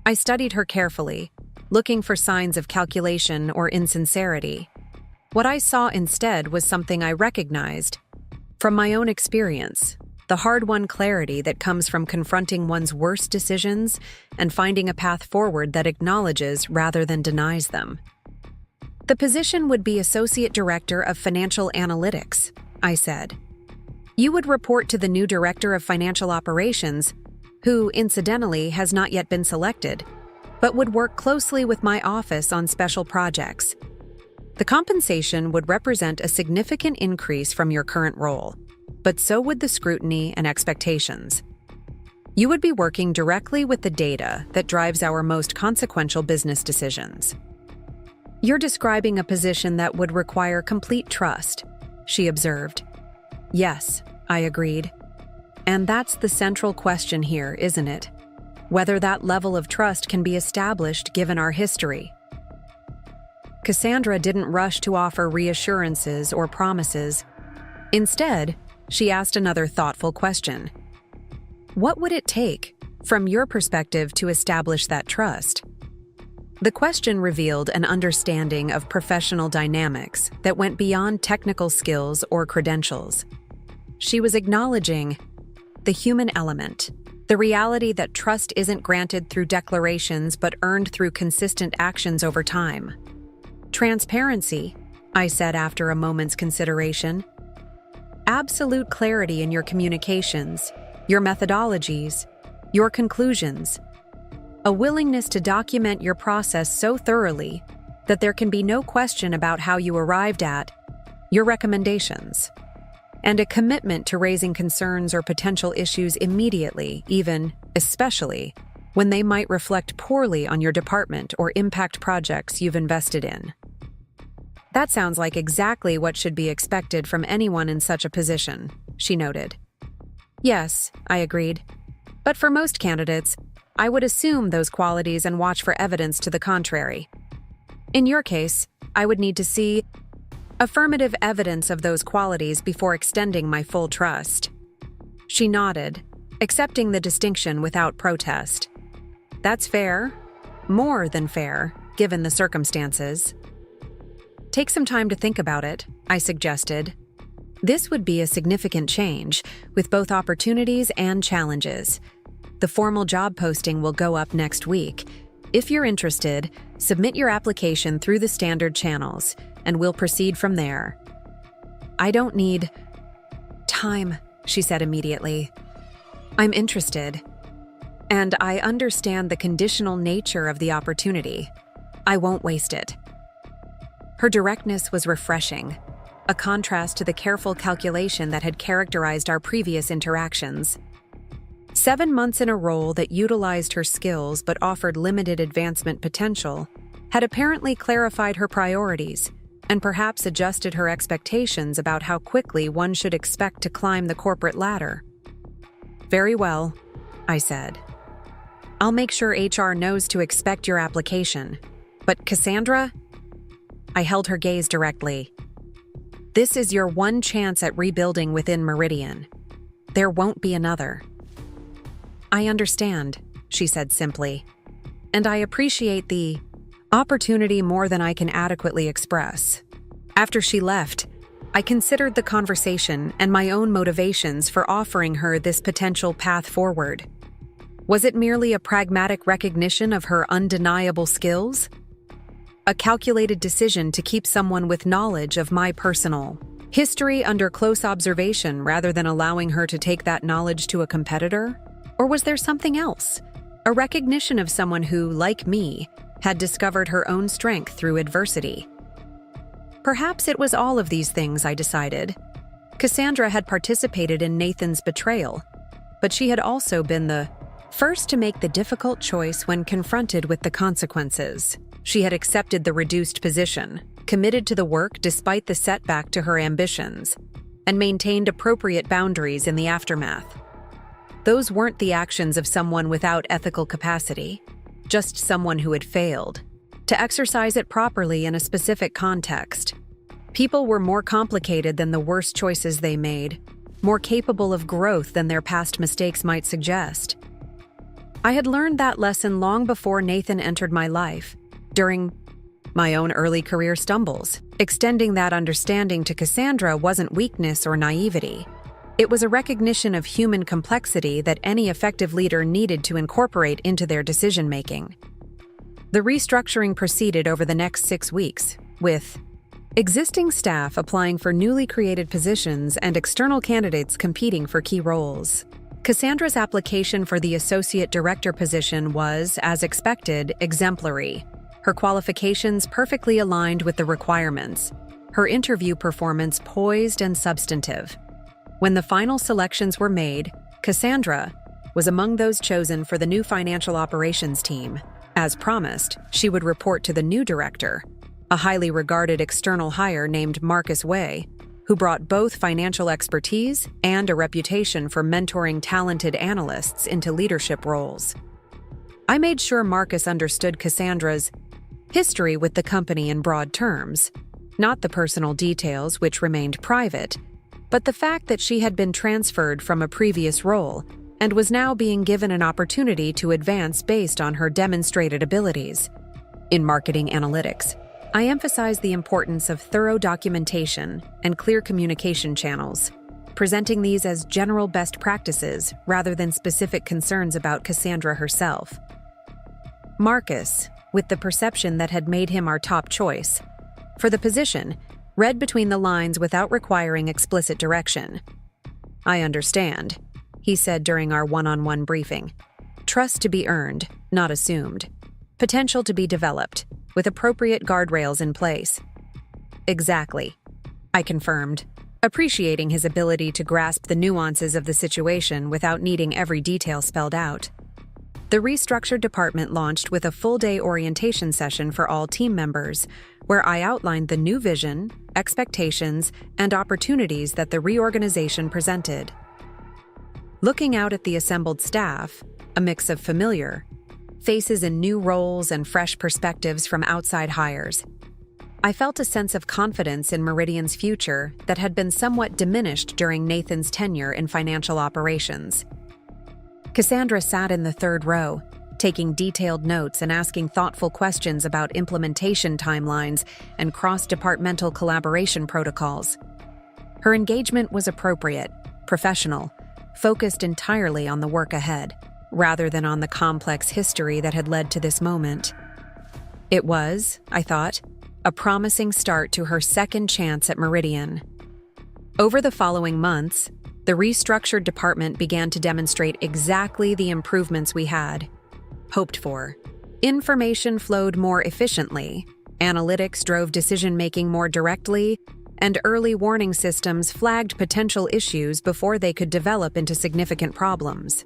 I studied her carefully, looking for signs of calculation or insincerity. What I saw instead was something I recognized from my own experience, the hard-won clarity that comes from confronting one's worst decisions and finding a path forward that acknowledges rather than denies them. "The position would be Associate Director of Financial Analytics," I said. "You would report to the new Director of Financial Operations, who, incidentally, has not yet been selected, but would work closely with my office on special projects. The compensation would represent a significant increase from your current role, but so would the scrutiny and expectations. You would be working directly with the data that drives our most consequential business decisions." "You're describing a position that would require complete trust," she observed. "Yes," I agreed. "And that's the central question here, isn't it? Whether that level of trust can be established given our history." Cassandra didn't rush to offer reassurances or promises. Instead, she asked another thoughtful question. "What would it take, from your perspective, to establish that trust?" The question revealed an understanding of professional dynamics that went beyond technical skills or credentials. She was acknowledging the human element, The reality that trust isn't granted through declarations but earned through consistent actions over time. Transparency, I said after a moment's consideration. Absolute clarity in your communications, your methodologies, your conclusions. A willingness to document your process so thoroughly that there can be no question about how you arrived at your recommendations. And a commitment to raising concerns or potential issues immediately, even, especially, when they might reflect poorly on your department or impact projects you've invested in. That sounds like exactly what should be expected from anyone in such a position, she noted. Yes, I agreed. But for most candidates, I would assume those qualities and watch for evidence to the contrary. In your case, I would need to see affirmative evidence of those qualities before extending my full trust. She nodded, accepting the distinction without protest. That's fair. More than fair, given the circumstances. Take some time to think about it, I suggested. This would be a significant change, with both opportunities and challenges. The formal job posting will go up next week. If you're interested, submit your application through the standard channels, and we'll proceed from there. I don't need time, she said immediately. I'm interested. And I understand the conditional nature of the opportunity. I won't waste it. Her directness was refreshing, a contrast to the careful calculation that had characterized our previous interactions. 7 months in a role that utilized her skills but offered limited advancement potential had apparently clarified her priorities and perhaps adjusted her expectations about how quickly one should expect to climb the corporate ladder. Very well, I said. I'll make sure HR knows to expect your application. But Cassandra? I held her gaze directly. This is your one chance at rebuilding within Meridian. There won't be another. I understand, she said simply. And I appreciate the opportunity more than I can adequately express. After she left, I considered the conversation and my own motivations for offering her this potential path forward. Was it merely a pragmatic recognition of her undeniable skills? A calculated decision to keep someone with knowledge of my personal history under close observation rather than allowing her to take that knowledge to a competitor? Or was there something else? A recognition of someone who, like me, had discovered her own strength through adversity. Perhaps it was all of these things, I decided. Cassandra had participated in Nathan's betrayal, but she had also been the first to make the difficult choice when confronted with the consequences. She had accepted the reduced position, committed to the work despite the setback to her ambitions, and maintained appropriate boundaries in the aftermath. Those weren't the actions of someone without ethical capacity, just someone who had failed to exercise it properly in a specific context. People were more complicated than the worst choices they made, more capable of growth than their past mistakes might suggest. I had learned that lesson long before Nathan entered my life, during my own early career stumbles. Extending that understanding to Cassandra wasn't weakness or naivety. It was a recognition of human complexity that any effective leader needed to incorporate into their decision-making. The restructuring proceeded over the next 6 weeks, with existing staff applying for newly created positions and external candidates competing for key roles. Cassandra's application for the associate director position was, as expected, exemplary. Her qualifications perfectly aligned with the requirements, her interview performance poised and substantive. When the final selections were made, Cassandra was among those chosen for the new financial operations team. As promised, she would report to the new director, a highly regarded external hire named Marcus Way, who brought both financial expertise and a reputation for mentoring talented analysts into leadership roles. I made sure Marcus understood Cassandra's history with the company in broad terms, not the personal details which remained private, but the fact that she had been transferred from a previous role and was now being given an opportunity to advance based on her demonstrated abilities. In marketing analytics, I emphasized the importance of thorough documentation and clear communication channels. presenting these as general best practices rather than specific concerns about Cassandra herself. Marcus, with the perception that had made him our top choice for the position, read between the lines without requiring explicit direction. "I understand," he said during our one-on-one briefing. "Trust to be earned, not assumed. Potential to be developed, with appropriate guardrails in place." "Exactly," I confirmed, appreciating his ability to grasp the nuances of the situation without needing every detail spelled out. The restructured department launched with a full-day orientation session for all team members, where I outlined the new vision, expectations, and opportunities that the reorganization presented. Looking out at the assembled staff, a mix of familiar faces in new roles and fresh perspectives from outside hires, I felt a sense of confidence in Meridian's future that had been somewhat diminished during Nathan's tenure in financial operations. Cassandra sat in the third row, taking detailed notes and asking thoughtful questions about implementation timelines and cross-departmental collaboration protocols. Her engagement was appropriate, professional, focused entirely on the work ahead, rather than on the complex history that had led to this moment. It was, I thought, a promising start to her second chance at Meridian. Over the following months, the restructured department began to demonstrate exactly the improvements we had hoped for. Information flowed more efficiently, analytics drove decision-making more directly, and early warning systems flagged potential issues before they could develop into significant problems.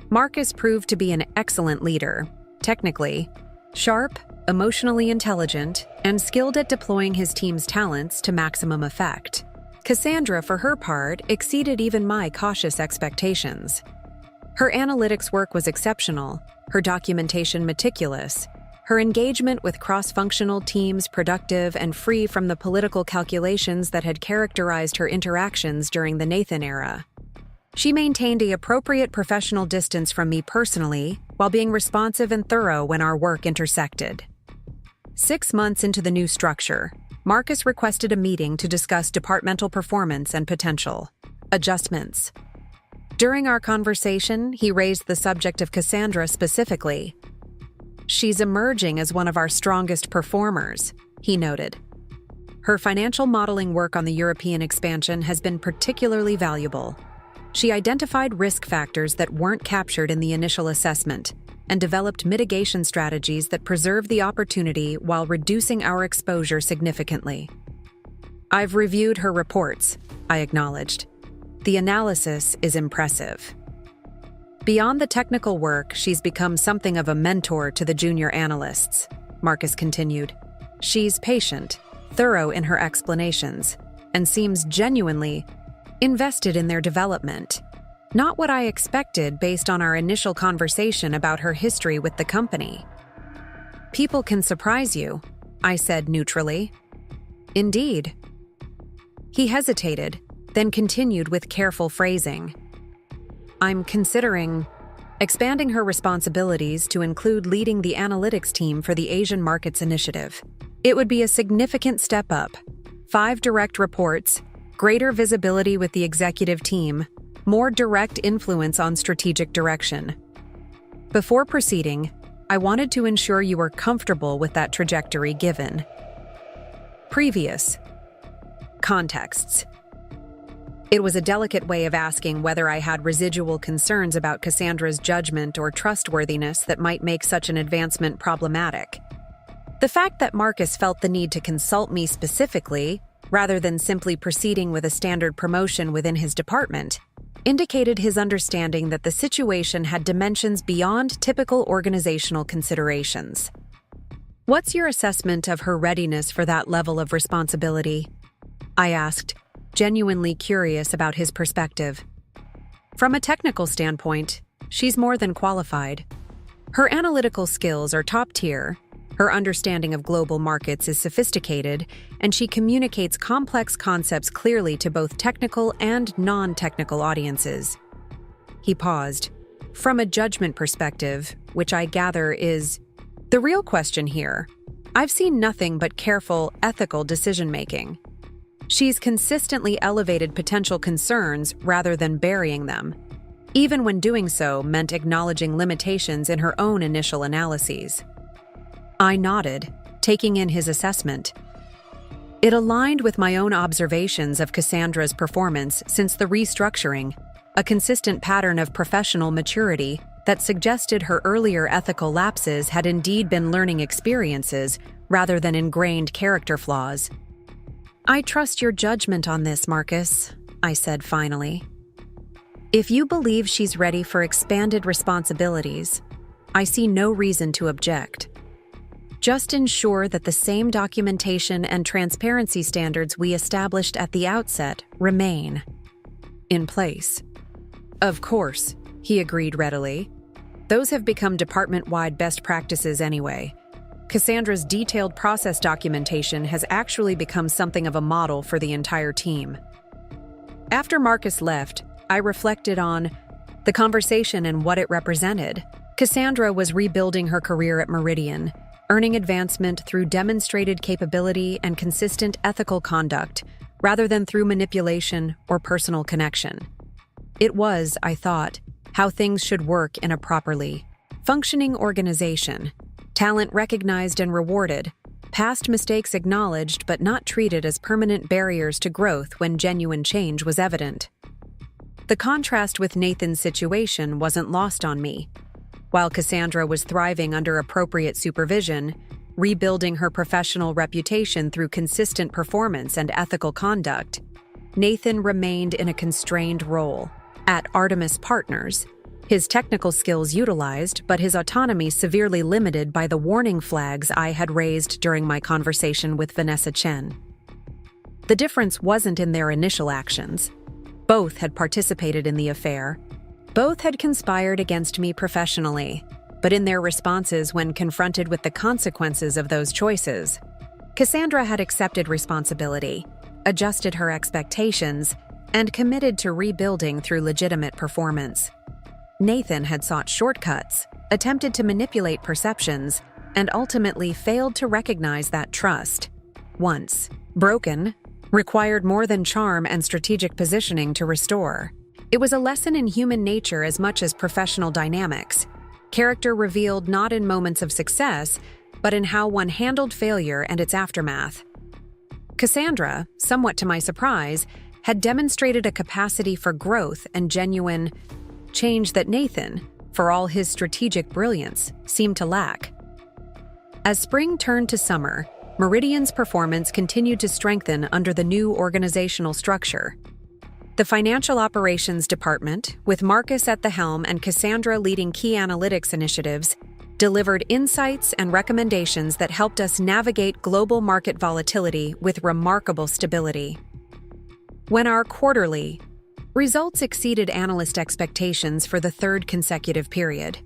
Marcus proved to be an excellent leader, technically sharp, emotionally intelligent, and skilled at deploying his team's talents to maximum effect. Cassandra, for her part, exceeded even my cautious expectations. Her analytics work was exceptional, her documentation meticulous, her engagement with cross-functional teams productive and free from the political calculations that had characterized her interactions during the Nathan era. She maintained the appropriate professional distance from me personally, while being responsive and thorough when our work intersected. 6 months into the new structure, Marcus requested a meeting to discuss departmental performance and potential adjustments. During our conversation, he raised the subject of Cassandra specifically. "She's emerging as one of our strongest performers," he noted. "Her financial modeling work on the European expansion has been particularly valuable. She identified risk factors that weren't captured in the initial assessment and developed mitigation strategies that preserve the opportunity while reducing our exposure significantly." "I've reviewed her reports," I acknowledged. "The analysis is impressive." "Beyond the technical work, she's become something of a mentor to the junior analysts," Marcus continued. "She's patient, thorough in her explanations, and seems genuinely invested in their development. Not what I expected based on our initial conversation about her history with the company." "People can surprise you," I said neutrally. "Indeed." He hesitated, then continued with careful phrasing. "I'm considering expanding her responsibilities to include leading the analytics team for the Asian Markets Initiative. It would be a significant step up. 5 direct reports, greater visibility with the executive team, more direct influence on strategic direction. Before proceeding, I wanted to ensure you were comfortable with that trajectory given previous contexts." It was a delicate way of asking whether I had residual concerns about Cassandra's judgment or trustworthiness that might make such an advancement problematic. The fact that Marcus felt the need to consult me specifically, rather than simply proceeding with a standard promotion within his department, indicated his understanding that the situation had dimensions beyond typical organizational considerations. "What's your assessment of her readiness for that level of responsibility?" I asked, genuinely curious about his perspective. "From a technical standpoint, she's more than qualified. Her analytical skills are top tier, her understanding of global markets is sophisticated, and she communicates complex concepts clearly to both technical and non-technical audiences." He paused. "From a judgment perspective, which I gather is the real question here, I've seen nothing but careful, ethical decision-making." She's consistently elevated potential concerns rather than burying them, even when doing so meant acknowledging limitations in her own initial analyses. I nodded, taking in his assessment. It aligned with my own observations of Cassandra's performance since the restructuring, a consistent pattern of professional maturity that suggested her earlier ethical lapses had indeed been learning experiences rather than ingrained character flaws. "I trust your judgment on this, Marcus," I said finally. "If you believe she's ready for expanded responsibilities, I see no reason to object. Just ensure that the same documentation and transparency standards we established at the outset remain in place." "Of course," he agreed readily. "Those have become department-wide best practices anyway. Cassandra's detailed process documentation has actually become something of a model for the entire team." After Marcus left, I reflected on the conversation and what it represented. Cassandra was rebuilding her career at Meridian, earning advancement through demonstrated capability and consistent ethical conduct, rather than through manipulation or personal connection. It was, I thought, how things should work in a properly functioning organization. Talent recognized and rewarded, past mistakes acknowledged but not treated as permanent barriers to growth when genuine change was evident. The contrast with Nathan's situation wasn't lost on me. While Cassandra was thriving under appropriate supervision, rebuilding her professional reputation through consistent performance and ethical conduct, Nathan remained in a constrained role. At Artemis Partners, his technical skills utilized, but his autonomy severely limited by the warning flags I had raised during my conversation with Vanessa Chen. The difference wasn't in their initial actions. Both had participated in the affair. Both had conspired against me professionally, but in their responses when confronted with the consequences of those choices, Cassandra had accepted responsibility, adjusted her expectations, and committed to rebuilding through legitimate performance. Nathan had sought shortcuts, attempted to manipulate perceptions, and ultimately failed to recognize that trust, once broken, required more than charm and strategic positioning to restore. It was a lesson in human nature as much as professional dynamics, character revealed not in moments of success, but in how one handled failure and its aftermath. Cassandra, somewhat to my surprise, had demonstrated a capacity for growth and genuine change that Nathan, for all his strategic brilliance, seemed to lack. As spring turned to summer, Meridian's performance continued to strengthen under the new organizational structure. The Financial Operations Department, with Marcus at the helm and Cassandra leading key analytics initiatives, delivered insights and recommendations that helped us navigate global market volatility with remarkable stability. When our quarterly results exceeded analyst expectations for the third consecutive period,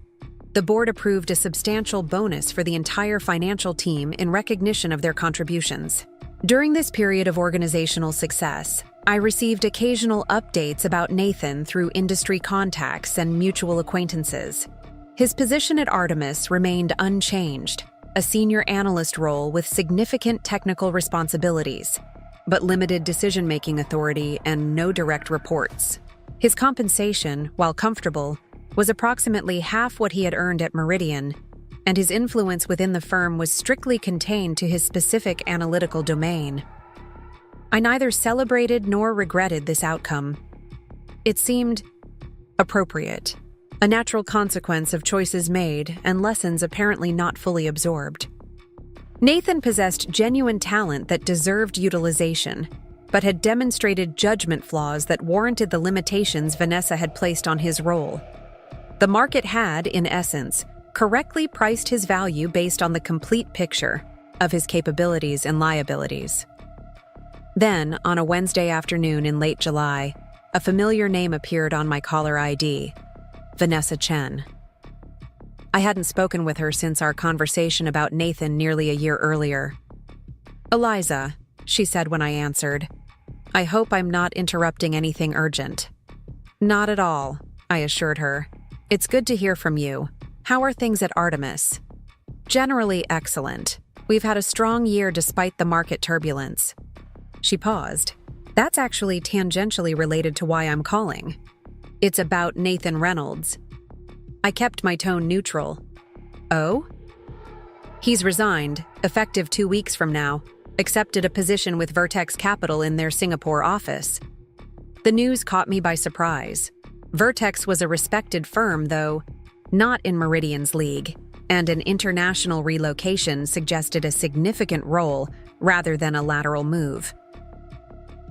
the board approved a substantial bonus for the entire financial team in recognition of their contributions. During this period of organizational success, I received occasional updates about Nathan through industry contacts and mutual acquaintances. His position at Artemis remained unchanged, a senior analyst role with significant technical responsibilities, but limited decision-making authority and no direct reports. His compensation, while comfortable, was approximately half what he had earned at Meridian, and his influence within the firm was strictly contained to his specific analytical domain. I neither celebrated nor regretted this outcome. It seemed appropriate, a natural consequence of choices made and lessons apparently not fully absorbed. Nathan possessed genuine talent that deserved utilization, but had demonstrated judgment flaws that warranted the limitations Vanessa had placed on his role. The market had, in essence, correctly priced his value based on the complete picture of his capabilities and liabilities. Then, on a Wednesday afternoon in late July, a familiar name appeared on my caller ID, Vanessa Chen. I hadn't spoken with her since our conversation about Nathan nearly a year earlier. "Eliza," she said when I answered, "I hope I'm not interrupting anything urgent." "Not at all," I assured her. "It's good to hear from you. How are things at Artemis?" "Generally excellent. We've had a strong year despite the market turbulence." She paused. That's actually tangentially related to why I'm calling. It's about Nathan Reynolds. I kept my tone neutral. Oh? He's resigned, effective 2 weeks from now, accepted a position with Vertex Capital in their Singapore office. The news caught me by surprise. Vertex was a respected firm, though, not in Meridian's league, and an international relocation suggested a significant role rather than a lateral move.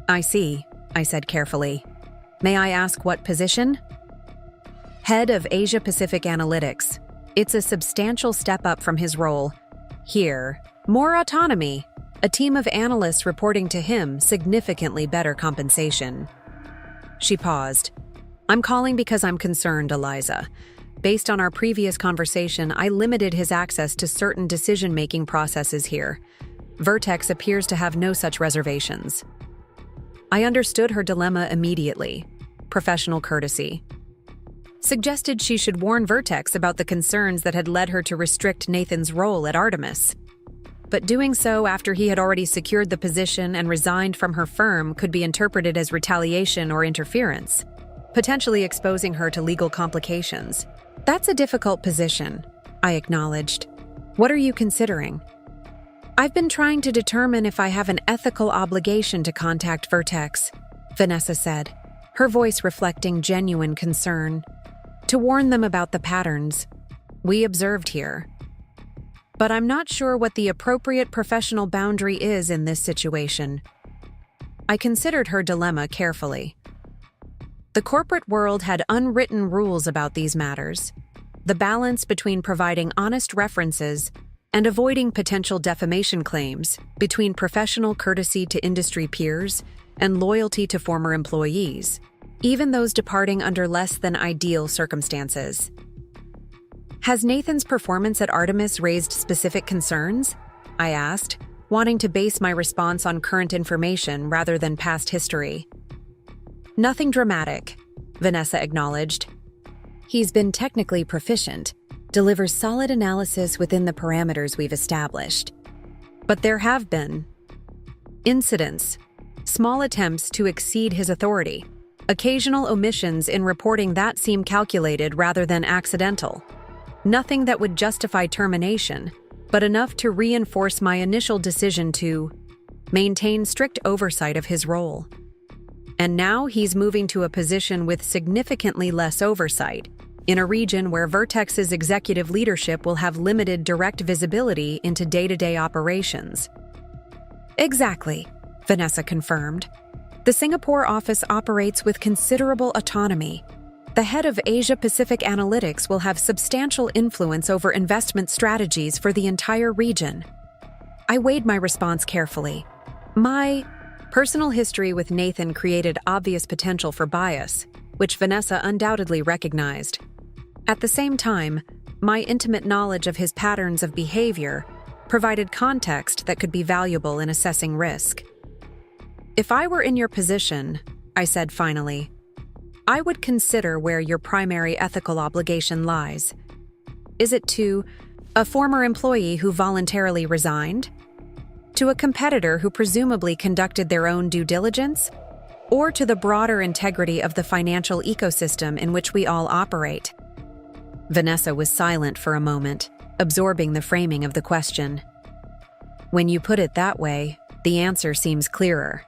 I see, I said carefully. May I ask what position? Head of Asia Pacific Analytics. It's a substantial step up from his role. Here, more autonomy. A team of analysts reporting to him, significantly better compensation. She paused. I'm calling because I'm concerned, Eliza. Based on our previous conversation, I limited his access to certain decision-making processes here. Vertex appears to have no such reservations. I understood her dilemma immediately. Professional courtesy. Suggested she should warn Vertex about the concerns that had led her to restrict Nathan's role at Artemis. But doing so after he had already secured the position and resigned from her firm could be interpreted as retaliation or interference, potentially exposing her to legal complications. That's a difficult position, I acknowledged. What are you considering? I've been trying to determine if I have an ethical obligation to contact Vertex, Vanessa said, her voice reflecting genuine concern. To warn them about the patterns we observed here. But I'm not sure what the appropriate professional boundary is in this situation. I considered her dilemma carefully. The corporate world had unwritten rules about these matters. The balance between providing honest references and avoiding potential defamation claims, between professional courtesy to industry peers and loyalty to former employees, even those departing under less than ideal circumstances. Has Nathan's performance at Artemis raised specific concerns? I asked, wanting to base my response on current information rather than past history. Nothing dramatic, Vanessa acknowledged. He's been technically proficient, delivers solid analysis within the parameters we've established. But there have been incidents, small attempts to exceed his authority, occasional omissions in reporting that seem calculated rather than accidental. Nothing that would justify termination, but enough to reinforce my initial decision to maintain strict oversight of his role. And now he's moving to a position with significantly less oversight, in a region where Vertex's executive leadership will have limited direct visibility into day-to-day operations. Exactly, Vanessa confirmed. The Singapore office operates with considerable autonomy. The head of Asia Pacific Analytics will have substantial influence over investment strategies for the entire region. I weighed my response carefully. My personal history with Nathan created obvious potential for bias, which Vanessa undoubtedly recognized. At the same time, my intimate knowledge of his patterns of behavior provided context that could be valuable in assessing risk. If I were in your position, I said finally, I would consider where your primary ethical obligation lies. Is it to a former employee who voluntarily resigned? To a competitor who presumably conducted their own due diligence? Or to the broader integrity of the financial ecosystem in which we all operate? Vanessa was silent for a moment, absorbing the framing of the question. When you put it that way, the answer seems clearer.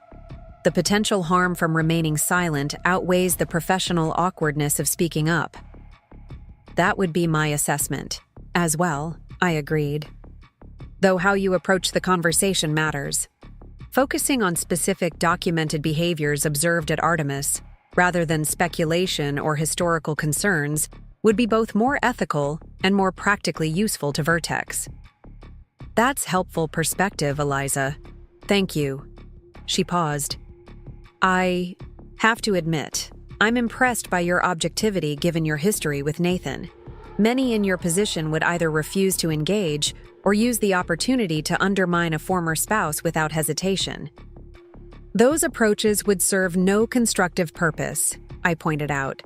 The potential harm from remaining silent outweighs the professional awkwardness of speaking up. That would be my assessment. As well, I agreed. Though how you approach the conversation matters. Focusing on specific documented behaviors observed at Artemis, rather than speculation or historical concerns, would be both more ethical and more practically useful to Vertex. That's helpful perspective, Eliza. Thank you. She paused. I have to admit, I'm impressed by your objectivity given your history with Nathan. Many in your position would either refuse to engage or use the opportunity to undermine a former spouse without hesitation. Those approaches would serve no constructive purpose, I pointed out.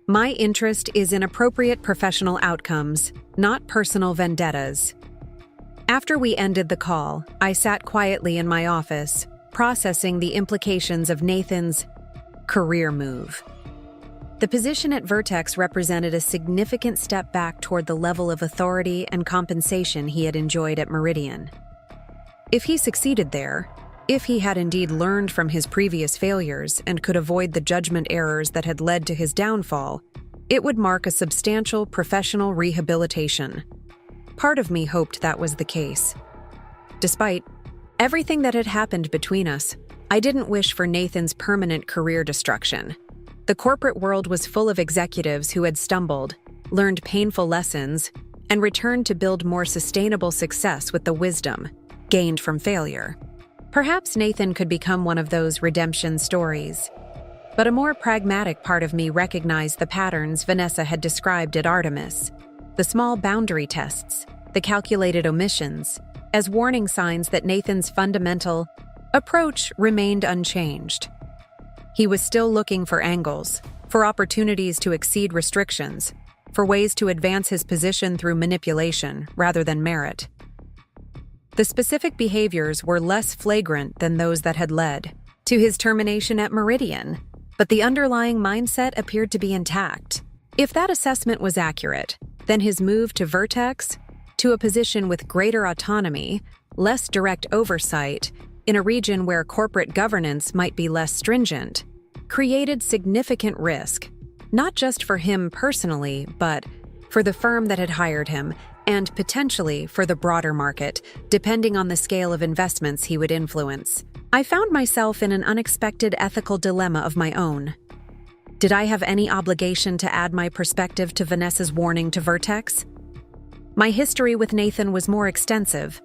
My interest is in appropriate professional outcomes, not personal vendettas. After we ended the call, I sat quietly in my office, processing the implications of Nathan's career move. The position at Vertex represented a significant step back toward the level of authority and compensation he had enjoyed at Meridian. If he succeeded there, if he had indeed learned from his previous failures and could avoid the judgment errors that had led to his downfall, it would mark a substantial professional rehabilitation. Part of me hoped that was the case. Despite everything that had happened between us, I didn't wish for Nathan's permanent career destruction. The corporate world was full of executives who had stumbled, learned painful lessons, and returned to build more sustainable success with the wisdom gained from failure. Perhaps Nathan could become one of those redemption stories. But a more pragmatic part of me recognized the patterns Vanessa had described at Artemis, the small boundary tests, the calculated omissions, as warning signs that Nathan's fundamental approach remained unchanged. He was still looking for angles, for opportunities to exceed restrictions, for ways to advance his position through manipulation rather than merit. The specific behaviors were less flagrant than those that had led to his termination at Meridian, but the underlying mindset appeared to be intact. If that assessment was accurate, then his move to Vertex, to a position with greater autonomy, less direct oversight, in a region where corporate governance might be less stringent, created significant risk, not just for him personally, but for the firm that had hired him, and potentially for the broader market, depending on the scale of investments he would influence. I found myself in an unexpected ethical dilemma of my own. Did I have any obligation to add my perspective to Vanessa's warning to Vertex? My history with Nathan was more extensive,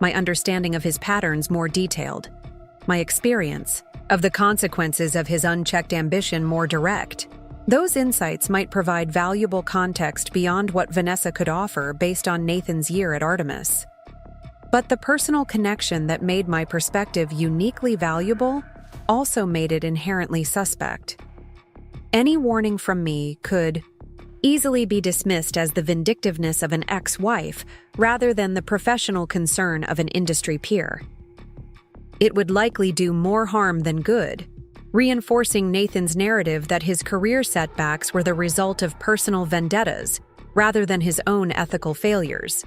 my understanding of his patterns more detailed, my experience of the consequences of his unchecked ambition more direct. Those insights might provide valuable context beyond what Vanessa could offer based on Nathan's year at Artemis. But the personal connection that made my perspective uniquely valuable also made it inherently suspect. Any warning from me could easily be dismissed as the vindictiveness of an ex-wife rather than the professional concern of an industry peer. It would likely do more harm than good, reinforcing Nathan's narrative that his career setbacks were the result of personal vendettas rather than his own ethical failures.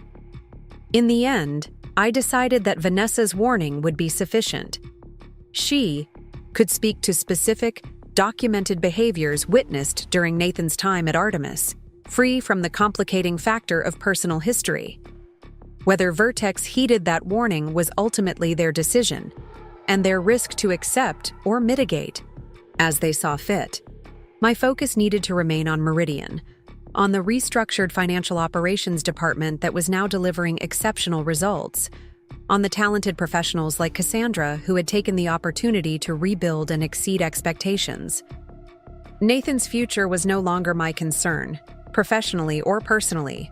In the end, I decided that Vanessa's warning would be sufficient. She could speak to specific, documented behaviors witnessed during Nathan's time at Artemis, free from the complicating factor of personal history. Whether Vertex heeded that warning was ultimately their decision, and their risk to accept or mitigate, as they saw fit. My focus needed to remain on Meridian, on the restructured financial operations department that was now delivering exceptional results, on the talented professionals like Cassandra who had taken the opportunity to rebuild and exceed expectations. Nathan's future was no longer my concern, professionally or personally.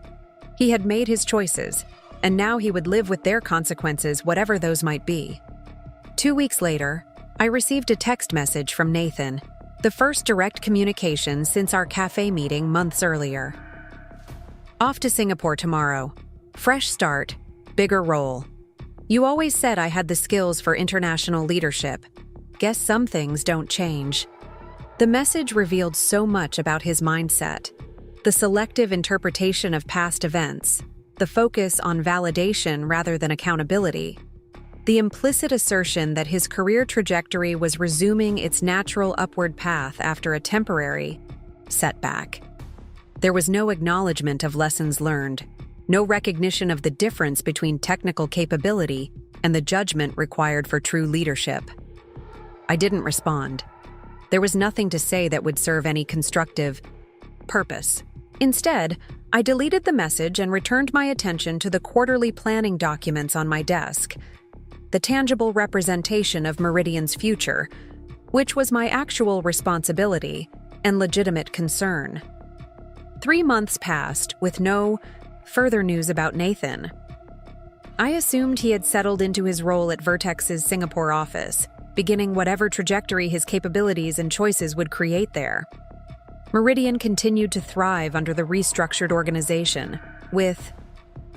He had made his choices, and now he would live with their consequences, whatever those might be. 2 weeks later, I received a text message from Nathan, the first direct communication since our cafe meeting months earlier. Off to Singapore tomorrow. Fresh start, bigger role. You always said I had the skills for international leadership. Guess some things don't change. The message revealed so much about his mindset. The selective interpretation of past events, the focus on validation rather than accountability, the implicit assertion that his career trajectory was resuming its natural upward path after a temporary setback. There was no acknowledgement of lessons learned, no recognition of the difference between technical capability and the judgment required for true leadership. I didn't respond. There was nothing to say that would serve any constructive purpose. Instead, I deleted the message and returned my attention to the quarterly planning documents on my desk, the tangible representation of Meridian's future, which was my actual responsibility and legitimate concern. 3 months passed with no further news about Nathan. I assumed he had settled into his role at Vertex's Singapore office, beginning whatever trajectory his capabilities and choices would create there. Meridian continued to thrive under the restructured organization, with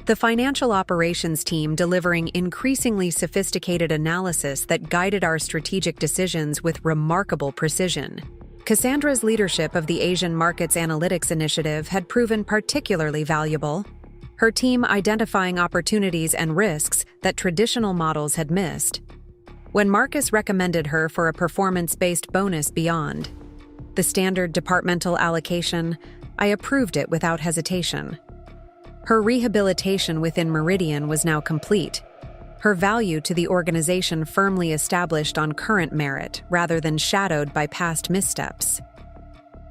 The financial operations team delivering increasingly sophisticated analysis that guided our strategic decisions with remarkable precision. Cassandra's leadership of the Asian Markets Analytics Initiative had proven particularly valuable, her team identifying opportunities and risks that traditional models had missed. When Marcus recommended her for a performance-based bonus beyond the standard departmental allocation, I approved it without hesitation. Her rehabilitation within Meridian was now complete, her value to the organization firmly established on current merit rather than shadowed by past missteps.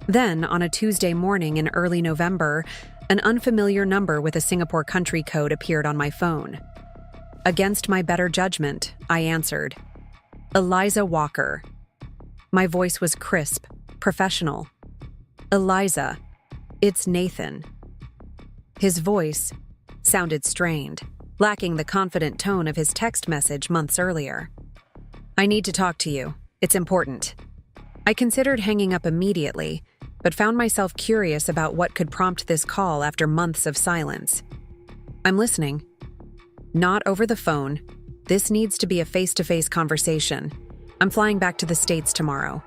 Then, on a Tuesday morning in early November, an unfamiliar number with a Singapore country code appeared on my phone. Against my better judgment, I answered. Eliza Walker. My voice was crisp, professional. Eliza, it's Nathan. His voice sounded strained, lacking the confident tone of his text message months earlier. I need to talk to you. It's important. I considered hanging up immediately, but found myself curious about what could prompt this call after months of silence. I'm listening. Not over the phone. This needs to be a face-to-face conversation. I'm flying back to the States tomorrow.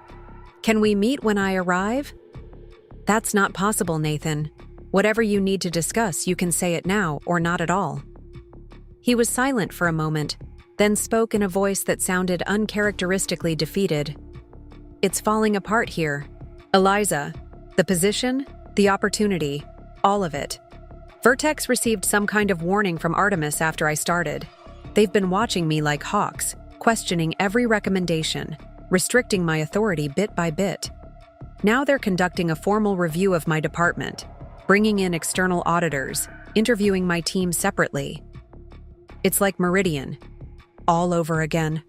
Can we meet when I arrive? That's not possible, Nathan. Whatever you need to discuss, you can say it now or not at all. He was silent for a moment, then spoke in a voice that sounded uncharacteristically defeated. It's falling apart here. Eliza, the position, the opportunity, all of it. Vertex received some kind of warning from Artemis after I started. They've been watching me like hawks, questioning every recommendation, restricting my authority bit by bit. Now they're conducting a formal review of my department, bringing in external auditors, interviewing my team separately. It's like Meridian, all over again.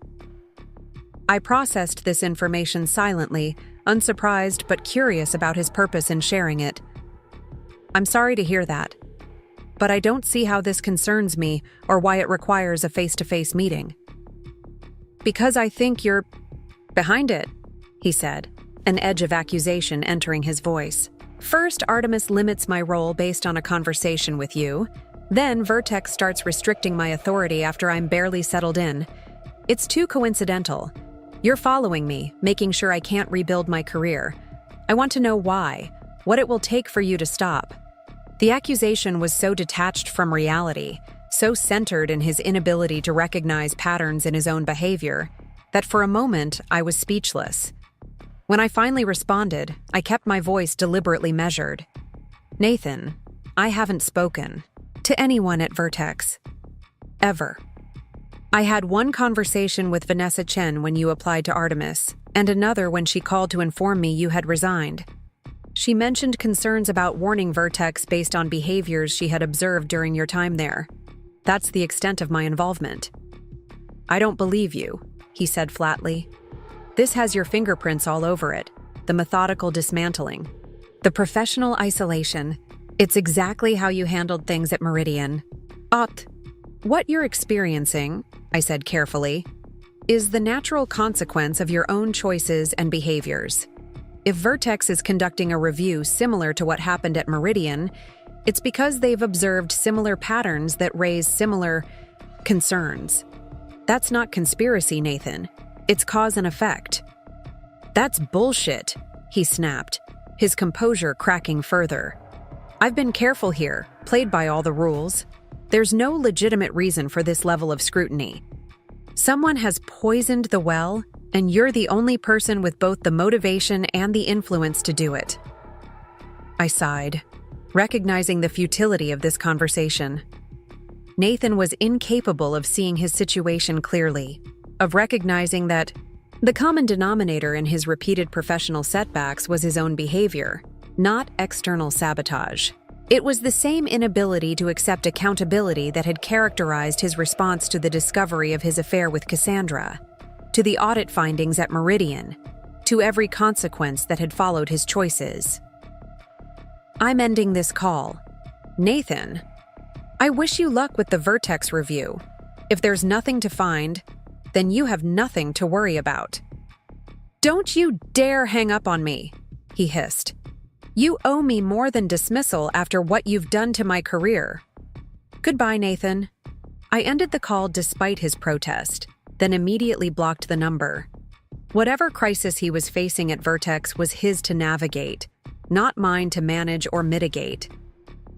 I processed this information silently, unsurprised but curious about his purpose in sharing it. I'm sorry to hear that, but I don't see how this concerns me or why it requires a face-to-face meeting. Because I think you're behind it, he said, an edge of accusation entering his voice. First, Artemis limits my role based on a conversation with you. Then, Vertex starts restricting my authority after I'm barely settled in. It's too coincidental. You're following me, making sure I can't rebuild my career. I want to know why, what it will take for you to stop. The accusation was so detached from reality, so centered in his inability to recognize patterns in his own behavior, that for a moment I was speechless. When I finally responded, I kept my voice deliberately measured. Nathan, I haven't spoken to anyone at Vertex. Ever. I had one conversation with Vanessa Chen when you applied to Artemis, and another when she called to inform me you had resigned. She mentioned concerns about warning Vertex based on behaviors she had observed during your time there. That's the extent of my involvement. I don't believe you, he said flatly. This has your fingerprints all over it, the methodical dismantling, the professional isolation. It's exactly how you handled things at Meridian. What you're experiencing, I said carefully, is the natural consequence of your own choices and behaviors. If Vertex is conducting a review similar to what happened at Meridian, it's because they've observed similar patterns that raise similar concerns. That's not conspiracy, Nathan. It's cause and effect. That's bullshit, he snapped, his composure cracking further. I've been careful here, played by all the rules. There's no legitimate reason for this level of scrutiny. Someone has poisoned the well, and you're the only person with both the motivation and the influence to do it. I sighed, recognizing the futility of this conversation. Nathan was incapable of seeing his situation clearly, of recognizing that the common denominator in his repeated professional setbacks was his own behavior, not external sabotage. It was the same inability to accept accountability that had characterized his response to the discovery of his affair with Cassandra, to the audit findings at Meridian, to every consequence that had followed his choices. I'm ending this call. Nathan, I wish you luck with the Vertex review. If there's nothing to find, then you have nothing to worry about. Don't you dare hang up on me, he hissed. You owe me more than dismissal after what you've done to my career. Goodbye, Nathan. I ended the call despite his protest, then immediately blocked the number. Whatever crisis he was facing at Vertex was his to navigate, not mine to manage or mitigate.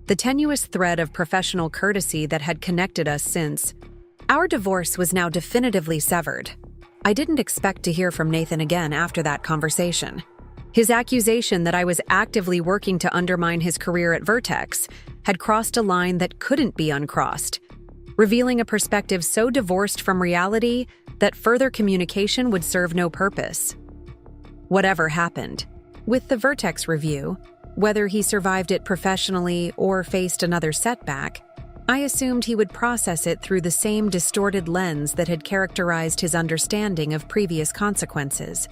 The tenuous thread of professional courtesy that had connected us since our divorce was now definitively severed. I didn't expect to hear from Nathan again after that conversation. His accusation that I was actively working to undermine his career at Vertex had crossed a line that couldn't be uncrossed, revealing a perspective so divorced from reality that further communication would serve no purpose. Whatever happened, with the Vertex review, whether he survived it professionally or faced another setback, I assumed he would process it through the same distorted lens that had characterized his understanding of previous consequences.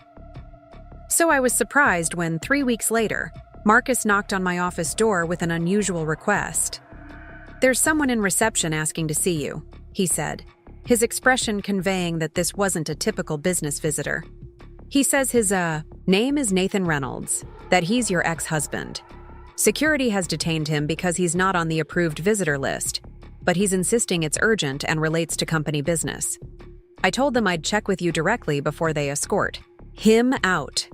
So I was surprised when, 3 weeks later, Marcus knocked on my office door with an unusual request. "There's someone in reception asking to see you," he said, his expression conveying that this wasn't a typical business visitor. "He says his, name is Nathan Reynolds, that he's your ex-husband. Security has detained him because he's not on the approved visitor list, but he's insisting it's urgent and relates to company business. I told them I'd check with you directly before they escort him out."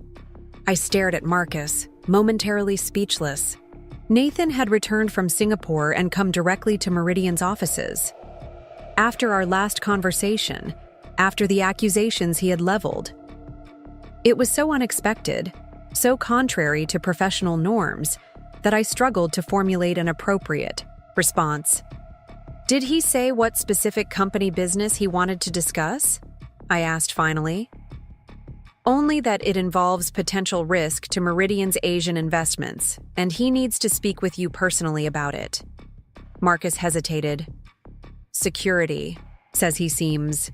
I stared at Marcus, momentarily speechless. Nathan had returned from Singapore and come directly to Meridian's offices. After our last conversation, after the accusations he had leveled. It was so unexpected, so contrary to professional norms, that I struggled to formulate an appropriate response. "Did he say what specific company business he wanted to discuss?" I asked finally. "Only that it involves potential risk to Meridian's Asian investments, and he needs to speak with you personally about it." Marcus hesitated. "Security," says he seems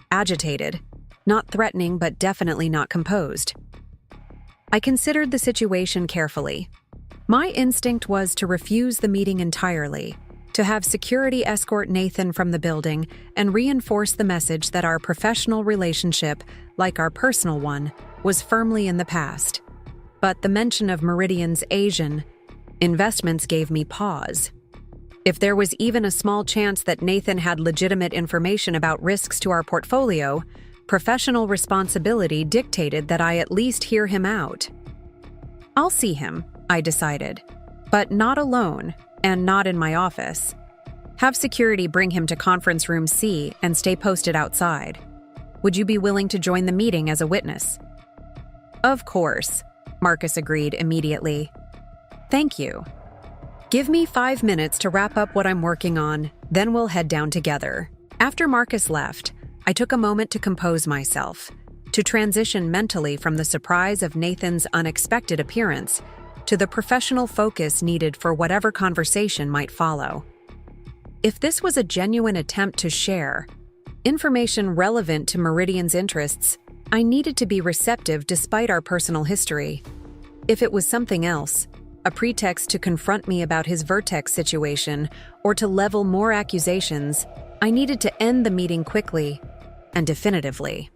agitated, not threatening but definitely not composed. I considered the situation carefully. My instinct was to refuse the meeting entirely, to have security escort Nathan from the building and reinforce the message that our professional relationship, like our personal one, was firmly in the past. But the mention of Meridian's Asian investments gave me pause. If there was even a small chance that Nathan had legitimate information about risks to our portfolio, professional responsibility dictated that I at least hear him out. "I'll see him," I decided, "but not alone and not in my office. Have security bring him to conference room C and stay posted outside. Would you be willing to join the meeting as a witness?" "Of course," Marcus agreed immediately. "Thank you. Give me 5 minutes to wrap up what I'm working on, then we'll head down together." After Marcus left, I took a moment to compose myself, to transition mentally from the surprise of Nathan's unexpected appearance to the professional focus needed for whatever conversation might follow. If this was a genuine attempt to share information relevant to Meridian's interests, I needed to be receptive despite our personal history. If it was something else, a pretext to confront me about his Vertex situation or to level more accusations, I needed to end the meeting quickly and definitively.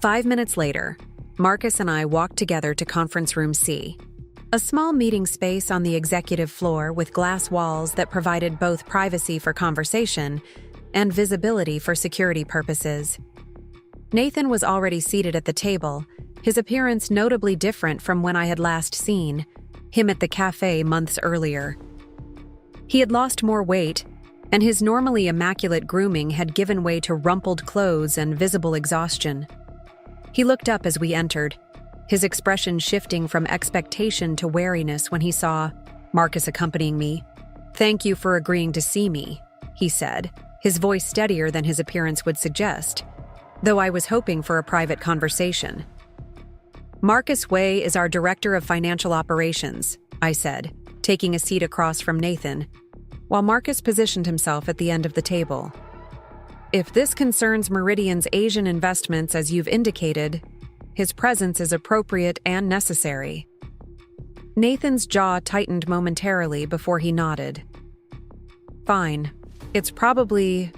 5 minutes later, Marcus and I walked together to conference room C, a small meeting space on the executive floor with glass walls that provided both privacy for conversation and visibility for security purposes. Nathan was already seated at the table, his appearance notably different from when I had last seen him at the cafe months earlier. He had lost more weight, and his normally immaculate grooming had given way to rumpled clothes and visible exhaustion. He looked up as we entered, his expression shifting from expectation to wariness when he saw Marcus accompanying me. "Thank you for agreeing to see me," he said, his voice steadier than his appearance would suggest, though I was hoping for a private conversation. "Marcus Way is our Director of Financial Operations," I said, taking a seat across from Nathan, while Marcus positioned himself at the end of the table. "If this concerns Meridian's Asian investments as you've indicated, his presence is appropriate and necessary." Nathan's jaw tightened momentarily before he nodded. "Fine. It's probably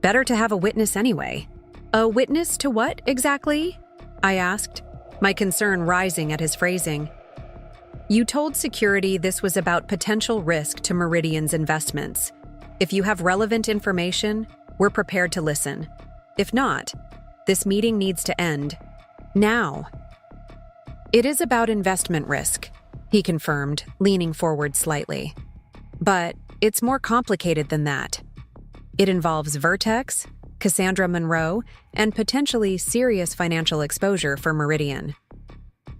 better to have a witness anyway." "A witness to what, exactly?" I asked, my concern rising at his phrasing. "You told security this was about potential risk to Meridian's investments. If you have relevant information, we're prepared to listen. If not, this meeting needs to end now. It is about investment risk, he confirmed, leaning forward slightly. But it's more complicated than that. It involves Vertex, Cassandra Monroe, and potentially serious financial exposure for Meridian.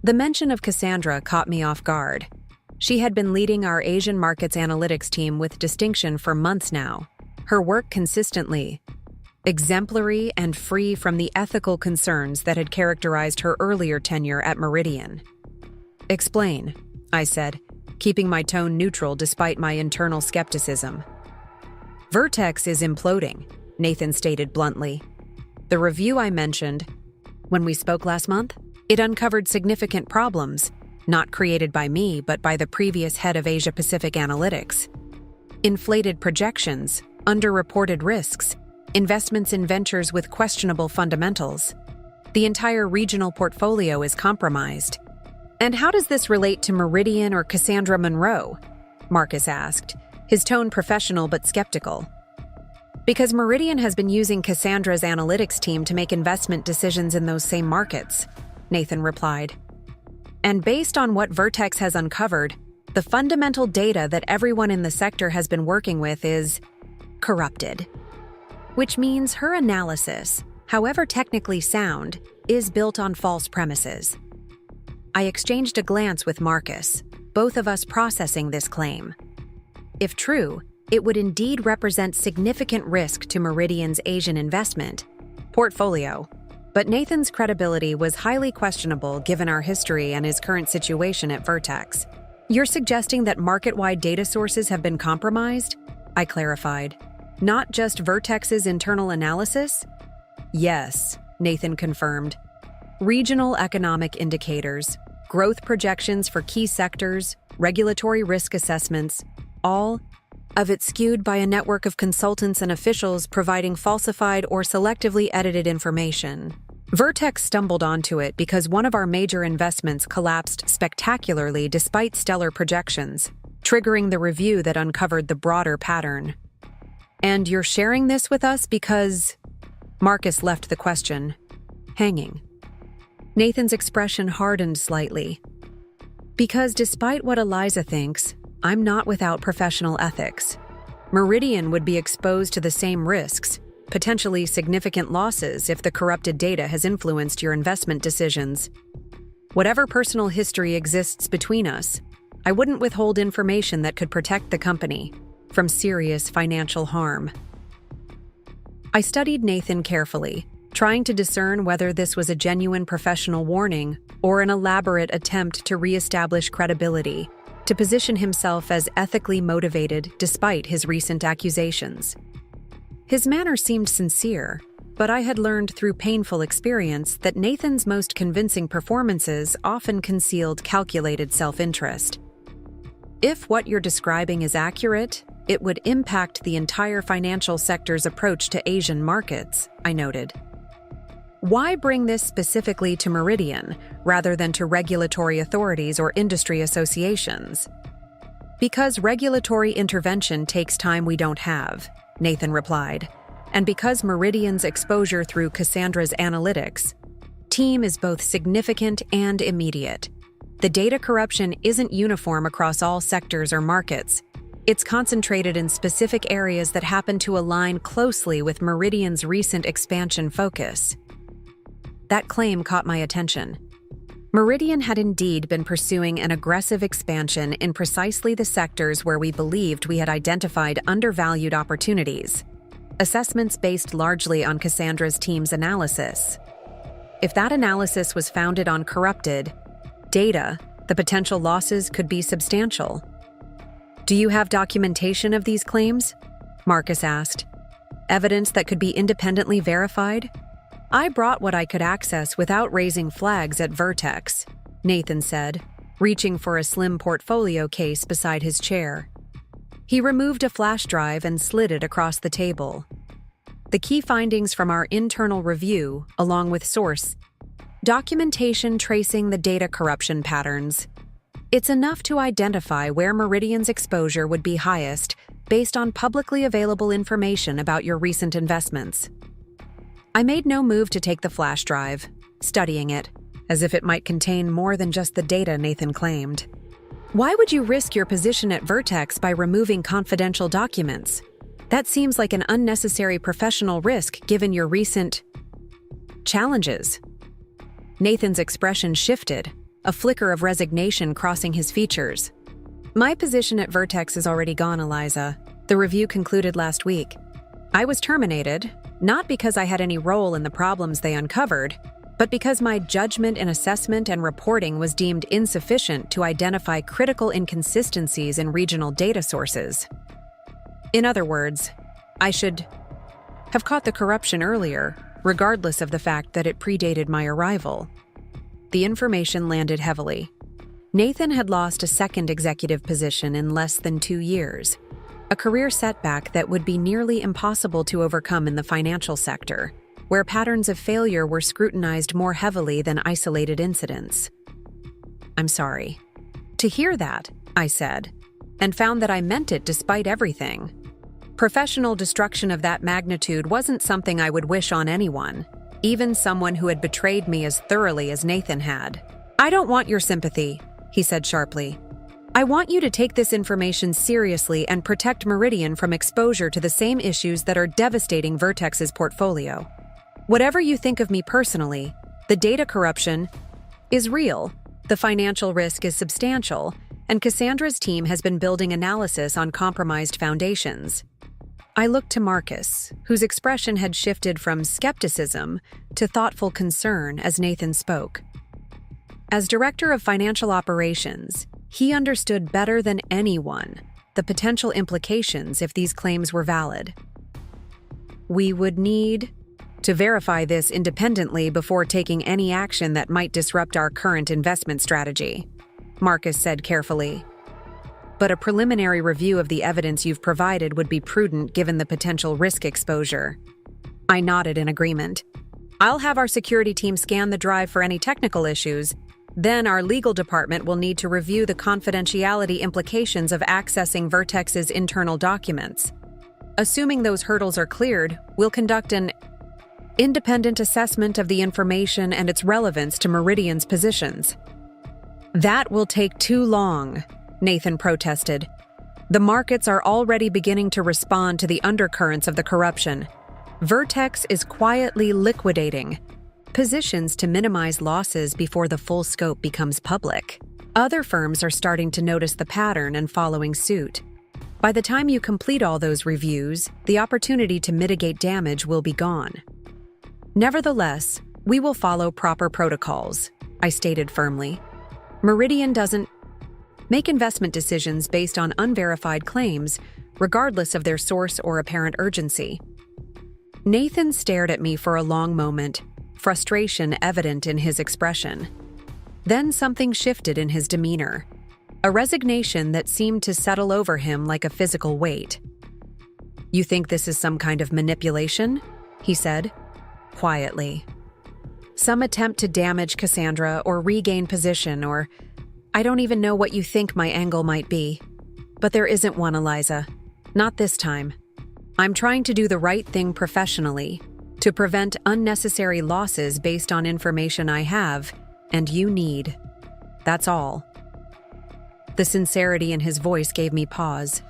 The mention of Cassandra caught me off guard. She had been leading our Asian markets analytics team with distinction for months now. Her work consistently exemplary and free from the ethical concerns that had characterized her earlier tenure at Meridian. Explain, I said, keeping my tone neutral despite my internal skepticism. Vertex is imploding, Nathan stated bluntly. The review I mentioned, when we spoke last month, it uncovered significant problems, not created by me but by the previous head of Asia-Pacific Analytics. Inflated projections, underreported risks, investments in ventures with questionable fundamentals. The entire regional portfolio is compromised. And how does this relate to Meridian or Cassandra Monroe? Marcus asked, his tone professional but skeptical. Because Meridian has been using Cassandra's analytics team to make investment decisions in those same markets, Nathan replied. And based on what Vertex has uncovered, the fundamental data that everyone in the sector has been working with is corrupted. Which means her analysis, however technically sound, is built on false premises. I exchanged a glance with Marcus, both of us processing this claim. If true, it would indeed represent significant risk to Meridian's Asian investment portfolio, but Nathan's credibility was highly questionable given our history and his current situation at Vertex. You're suggesting that market-wide data sources have been compromised? I clarified. Not just Vertex's internal analysis? Yes, Nathan confirmed. Regional economic indicators, growth projections for key sectors, regulatory risk assessments, all of it skewed by a network of consultants and officials providing falsified or selectively edited information. Vertex stumbled onto it because one of our major investments collapsed spectacularly despite stellar projections, triggering the review that uncovered the broader pattern. And you're sharing this with us because… Marcus left the question hanging. Nathan's expression hardened slightly. Because despite what Eliza thinks, I'm not without professional ethics. Meridian would be exposed to the same risks, potentially significant losses if the corrupted data has influenced your investment decisions. Whatever personal history exists between us, I wouldn't withhold information that could protect the company from serious financial harm. I studied Nathan carefully, trying to discern whether this was a genuine professional warning or an elaborate attempt to reestablish credibility, to position himself as ethically motivated despite his recent accusations. His manner seemed sincere, but I had learned through painful experience that Nathan's most convincing performances often concealed calculated self-interest. If what you're describing is accurate, it would impact the entire financial sector's approach to Asian markets, I noted. Why bring this specifically to Meridian rather than to regulatory authorities or industry associations? Because regulatory intervention takes time we don't have, Nathan replied, and because Meridian's exposure through Cassandra's analytics team is both significant and immediate. The data corruption isn't uniform across all sectors or markets. It's concentrated in specific areas that happen to align closely with Meridian's recent expansion focus. That claim caught my attention. Meridian had indeed been pursuing an aggressive expansion in precisely the sectors where we believed we had identified undervalued opportunities, assessments based largely on Cassandra's team's analysis. If that analysis was founded on corrupted data, the potential losses could be substantial. Do you have documentation of these claims? Marcus asked. Evidence that could be independently verified? I brought what I could access without raising flags at Vertex, Nathan said, reaching for a slim portfolio case beside his chair. He removed a flash drive and slid it across the table. The key findings from our internal review, along with source documentation tracing the data corruption patterns. It's enough to identify where Meridian's exposure would be highest based on publicly available information about your recent investments. I made no move to take the flash drive, studying it, as if it might contain more than just the data Nathan claimed. Why would you risk your position at Vertex by removing confidential documents? That seems like an unnecessary professional risk given your recent challenges. Nathan's expression shifted, a flicker of resignation crossing his features. My position at Vertex is already gone, Eliza. The review concluded last week. I was terminated, not because I had any role in the problems they uncovered, but because my judgment and assessment and reporting was deemed insufficient to identify critical inconsistencies in regional data sources. In other words, I should have caught the corruption earlier, regardless of the fact that it predated my arrival. The information landed heavily. Nathan had lost a second executive position in less than 2 years, a career setback that would be nearly impossible to overcome in the financial sector, where patterns of failure were scrutinized more heavily than isolated incidents. I'm sorry. To hear that, I said, and found that I meant it despite everything. Professional destruction of that magnitude wasn't something I would wish on anyone, even someone who had betrayed me as thoroughly as Nathan had. I don't want your sympathy, he said sharply. I want you to take this information seriously and protect Meridian from exposure to the same issues that are devastating Vertex's portfolio. Whatever you think of me personally, the data corruption is real, the financial risk is substantial, and Cassandra's team has been building analysis on compromised foundations. I looked to Marcus, whose expression had shifted from skepticism to thoughtful concern as Nathan spoke. As Director of Financial Operations, he understood better than anyone the potential implications if these claims were valid. We would need to verify this independently before taking any action that might disrupt our current investment strategy, Marcus said carefully. But a preliminary review of the evidence you've provided would be prudent given the potential risk exposure. I nodded in agreement. I'll have our security team scan the drive for any technical issues. Then our legal department will need to review the confidentiality implications of accessing Vertex's internal documents. Assuming those hurdles are cleared, we'll conduct an independent assessment of the information and its relevance to Meridian's positions. That will take too long, Nathan protested. The markets are already beginning to respond to the undercurrents of the corruption. Vertex is quietly liquidating positions to minimize losses before the full scope becomes public. Other firms are starting to notice the pattern and following suit. By the time you complete all those reviews, the opportunity to mitigate damage will be gone. Nevertheless, we will follow proper protocols, I stated firmly. Meridian doesn't make investment decisions based on unverified claims, regardless of their source or apparent urgency. Nathan stared at me for a long moment, frustration evident in his expression. Then something shifted in his demeanor, a resignation that seemed to settle over him like a physical weight. You think this is some kind of manipulation? He said, quietly. Some attempt to damage Cassandra or regain position, or I don't even know what you think my angle might be. But there isn't one, Eliza. Not this time. I'm trying to do the right thing professionally, to prevent unnecessary losses based on information I have and you need. That's all. The sincerity in his voice gave me pause.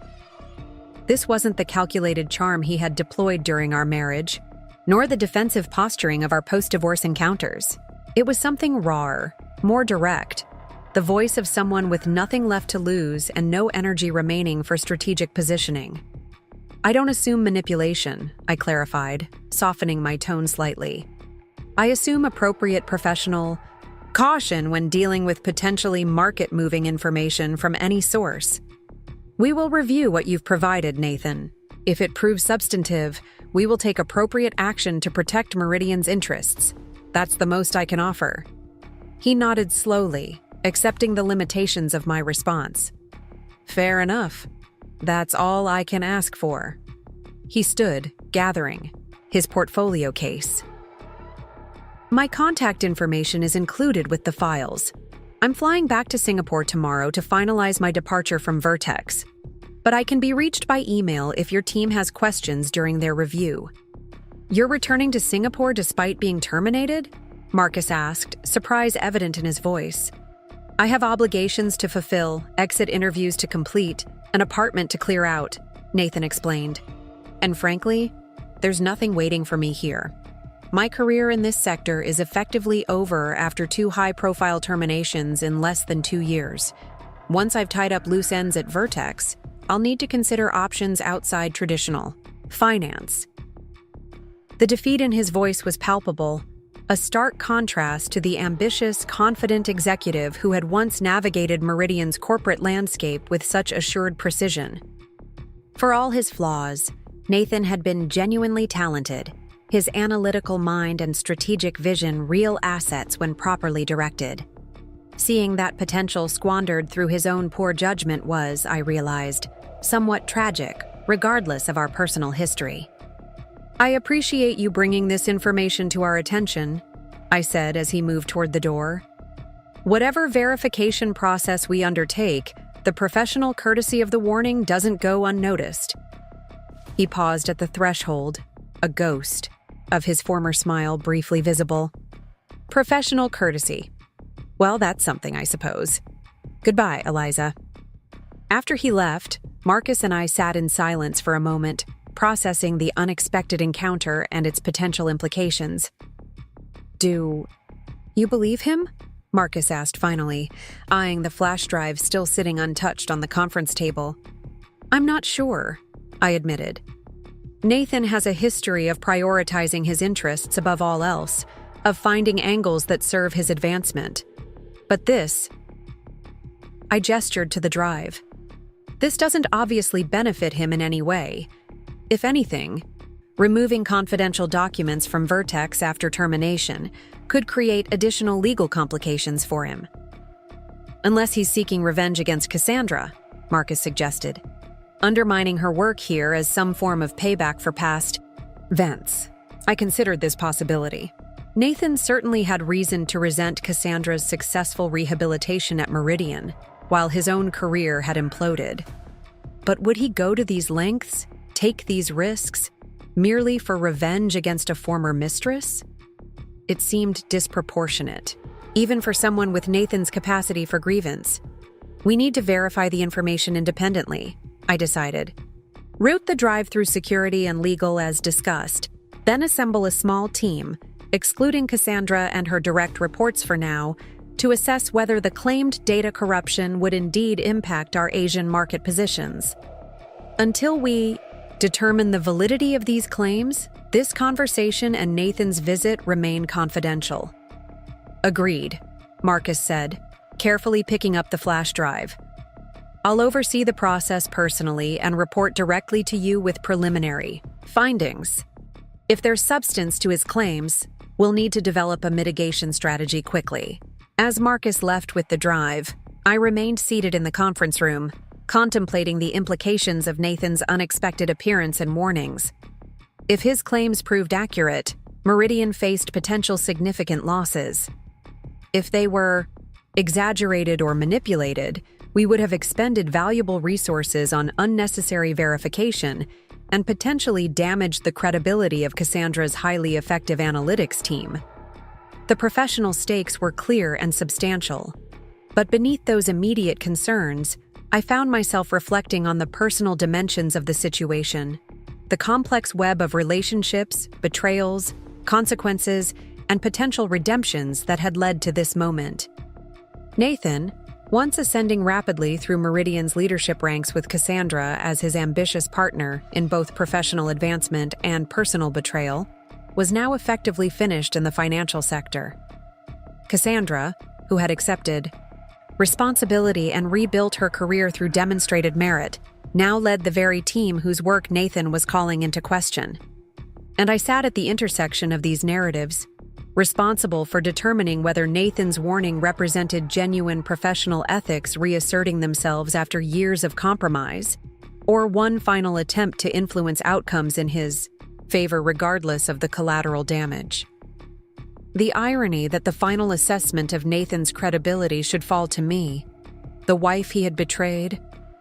This wasn't the calculated charm he had deployed during our marriage, nor the defensive posturing of our post-divorce encounters. It was something rawer, more direct, the voice of someone with nothing left to lose and no energy remaining for strategic positioning. I don't assume manipulation, I clarified, softening my tone slightly. I assume appropriate professional caution when dealing with potentially market-moving information from any source. We will review what you've provided, Nathan. If it proves substantive, we will take appropriate action to protect Meridian's interests. That's the most I can offer. He nodded slowly, accepting the limitations of my response. Fair enough. That's all I can ask for. He stood, gathering his portfolio case. My contact information is included with the files. I'm flying back to Singapore tomorrow to finalize my departure from Vertex. but I can be reached by email if your team has questions during their review." "You're returning to Singapore despite being terminated?" Marcus asked, surprise evident in his voice. "I have obligations to fulfill, exit interviews to complete, an apartment to clear out," Nathan explained. "And frankly, there's nothing waiting for me here. My career in this sector is effectively over after 2 high-profile terminations in less than 2 years. Once I've tied up loose ends at Vertex, I'll need to consider options outside traditional finance." The defeat in his voice was palpable, a stark contrast to the ambitious, confident executive who had once navigated Meridian's corporate landscape with such assured precision. For all his flaws, Nathan had been genuinely talented, his analytical mind and strategic vision real assets when properly directed. Seeing that potential squandered through his own poor judgment was, I realized, somewhat tragic, regardless of our personal history. "I appreciate you bringing this information to our attention," I said as he moved toward the door. "Whatever verification process we undertake, the professional courtesy of the warning doesn't go unnoticed." He paused at the threshold, a ghost of his former smile briefly visible. "Professional courtesy. Well, that's something, I suppose. Goodbye, Eliza." After he left, Marcus and I sat in silence for a moment, processing the unexpected encounter and its potential implications. "Do you believe him?" Marcus asked finally, eyeing the flash drive still sitting untouched on the conference table. "I'm not sure," I admitted. "Nathan has a history of prioritizing his interests above all else, of finding angles that serve his advancement. But this," I gestured to the drive, "this doesn't obviously benefit him in any way. If anything, removing confidential documents from Vertex after termination could create additional legal complications for him." "Unless he's seeking revenge against Cassandra," Marcus suggested, "undermining her work here as some form of payback for past events." I considered this possibility. Nathan certainly had reason to resent Cassandra's successful rehabilitation at Meridian, while his own career had imploded. But would he go to these lengths, take these risks, merely for revenge against a former mistress? It seemed disproportionate, even for someone with Nathan's capacity for grievance. "We need to verify the information independently," I decided. "Route the drive through security and legal as discussed, then assemble a small team, excluding Cassandra and her direct reports for now, to assess whether the claimed data corruption would indeed impact our Asian market positions. Until we determine the validity of these claims, this conversation and Nathan's visit remain confidential." "Agreed," Marcus said, carefully picking up the flash drive. "I'll oversee the process personally and report directly to you with preliminary findings. If there's substance to his claims, we'll need to develop a mitigation strategy quickly." As Marcus left with the drive, I remained seated in the conference room, contemplating the implications of Nathan's unexpected appearance and warnings. If his claims proved accurate, Meridian faced potential significant losses. If they were exaggerated or manipulated, we would have expended valuable resources on unnecessary verification and potentially damaged the credibility of Cassandra's highly effective analytics team. The professional stakes were clear and substantial, but beneath those immediate concerns, I found myself reflecting on the personal dimensions of the situation, the complex web of relationships, betrayals, consequences, and potential redemptions that had led to this moment. Nathan, once ascending rapidly through Meridian's leadership ranks with Cassandra as his ambitious partner in both professional advancement and personal betrayal, was now effectively finished in the financial sector. Cassandra, who had accepted responsibility and rebuilt her career through demonstrated merit, now led the very team whose work Nathan was calling into question. And I sat at the intersection of these narratives, responsible for determining whether Nathan's warning represented genuine professional ethics reasserting themselves after years of compromise, or one final attempt to influence outcomes in his favor regardless of the collateral damage. The irony that the final assessment of Nathan's credibility should fall to me, the wife he had betrayed,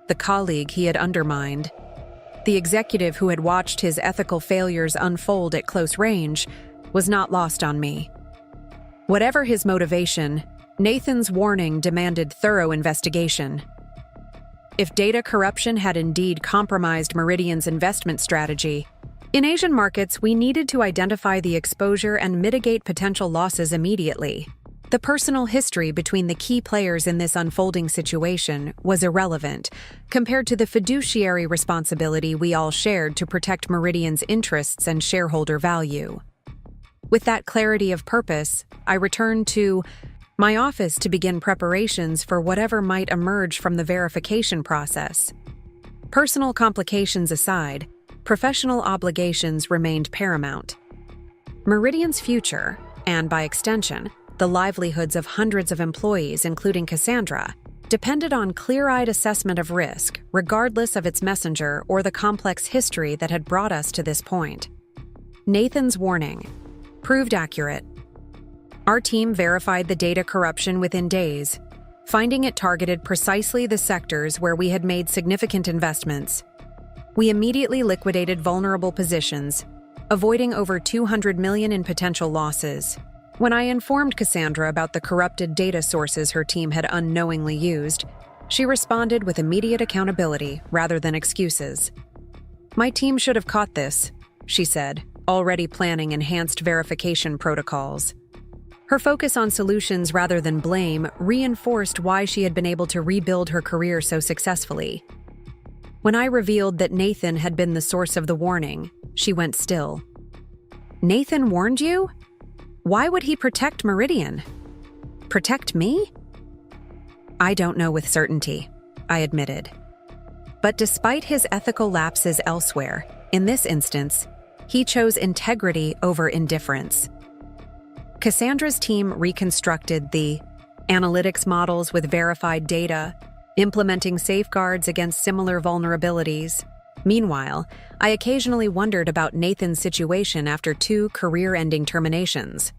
the colleague he had undermined, the executive who had watched his ethical failures unfold at close range, was not lost on me. Whatever his motivation, Nathan's warning demanded thorough investigation. If data corruption had indeed compromised Meridian's investment strategy, in Asian markets, we needed to identify the exposure and mitigate potential losses immediately. The personal history between the key players in this unfolding situation was irrelevant compared to the fiduciary responsibility we all shared to protect Meridian's interests and shareholder value. With that clarity of purpose, I returned to my office to begin preparations for whatever might emerge from the verification process. Personal complications aside, professional obligations remained paramount. Meridian's future, and by extension, the livelihoods of hundreds of employees, including Cassandra, depended on clear-eyed assessment of risk, regardless of its messenger or the complex history that had brought us to this point. Nathan's warning proved accurate. Our team verified the data corruption within days, finding it targeted precisely the sectors where we had made significant investments. We immediately liquidated vulnerable positions, avoiding over $200 million in potential losses. When I informed Cassandra about the corrupted data sources her team had unknowingly used, she responded with immediate accountability rather than excuses. "My team should have caught this," she said, already planning enhanced verification protocols. Her focus on solutions rather than blame reinforced why she had been able to rebuild her career so successfully. When I revealed that Nathan had been the source of the warning, she went still. "Nathan warned you? Why would he protect Meridian? Protect me?" "I don't know with certainty," I admitted. But despite his ethical lapses elsewhere, in this instance, he chose integrity over indifference. Cassandra's team reconstructed the analytics models with verified data, implementing safeguards against similar vulnerabilities. Meanwhile, I occasionally wondered about Nathan's situation after 2 career-ending terminations.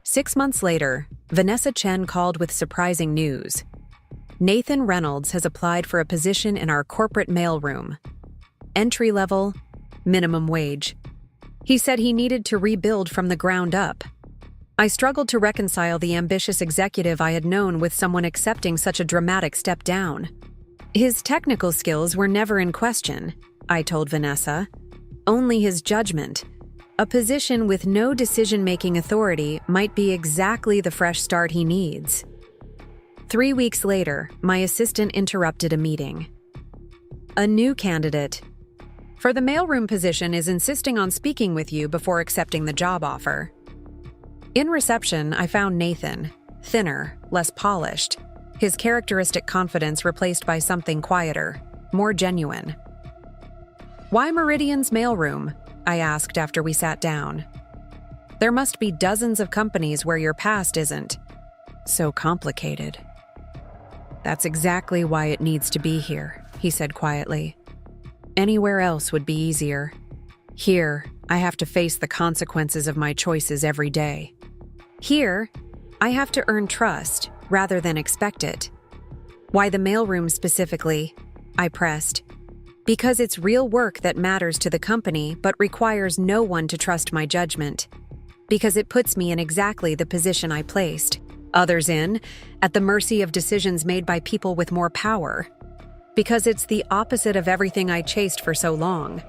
6 months later, Vanessa Chen called with surprising news. Nathan Reynolds has applied for a position in our corporate mailroom. Entry-level, minimum wage. He said he needed to rebuild from the ground up. I struggled to reconcile the ambitious executive I had known with someone accepting such a dramatic step down. His technical skills were never in question, I told Vanessa. Only his judgment. A position with no decision-making authority might be exactly the fresh start he needs. 3 weeks later, my assistant interrupted a meeting. "A new candidate for the mailroom position is insisting on speaking with you before accepting the job offer." In reception, I found Nathan, thinner, less polished, his characteristic confidence replaced by something quieter, more genuine. "Why Meridian's mailroom?" I asked after we sat down. "There must be dozens of companies where your past isn't so complicated." "That's exactly why it needs to be here," he said quietly. "Anywhere else would be easier. Here, I have to face the consequences of my choices every day. Here, I have to earn trust rather than expect it." "Why the mailroom specifically?" I pressed. "Because it's real work that matters to the company but requires no one to trust my judgment. Because it puts me in exactly the position I placed others in, at the mercy of decisions made by people with more power. Because it's the opposite of everything I chased for so long."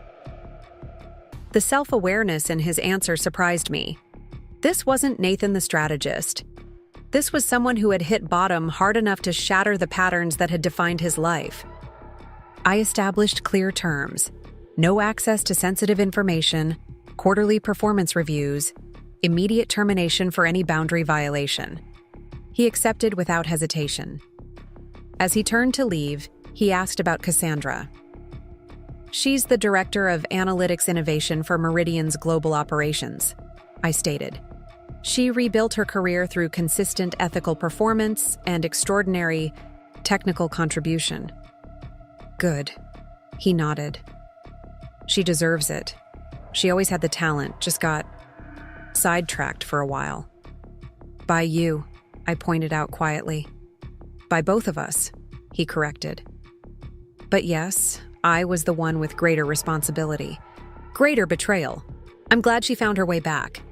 The self-awareness in his answer surprised me. This wasn't Nathan the strategist. This was someone who had hit bottom hard enough to shatter the patterns that had defined his life. I established clear terms: no access to sensitive information, quarterly performance reviews, immediate termination for any boundary violation. He accepted without hesitation. As he turned to leave, he asked about Cassandra. "She's the Director of Analytics Innovation for Meridian's global operations," I stated. "She rebuilt her career through consistent ethical performance and extraordinary technical contribution." "Good," he nodded. "She deserves it. She always had the talent, just got sidetracked for a while." "By you," I pointed out quietly. "By both of us," he corrected. But yes, I was the one with greater responsibility. Greater betrayal. I'm glad she found her way back.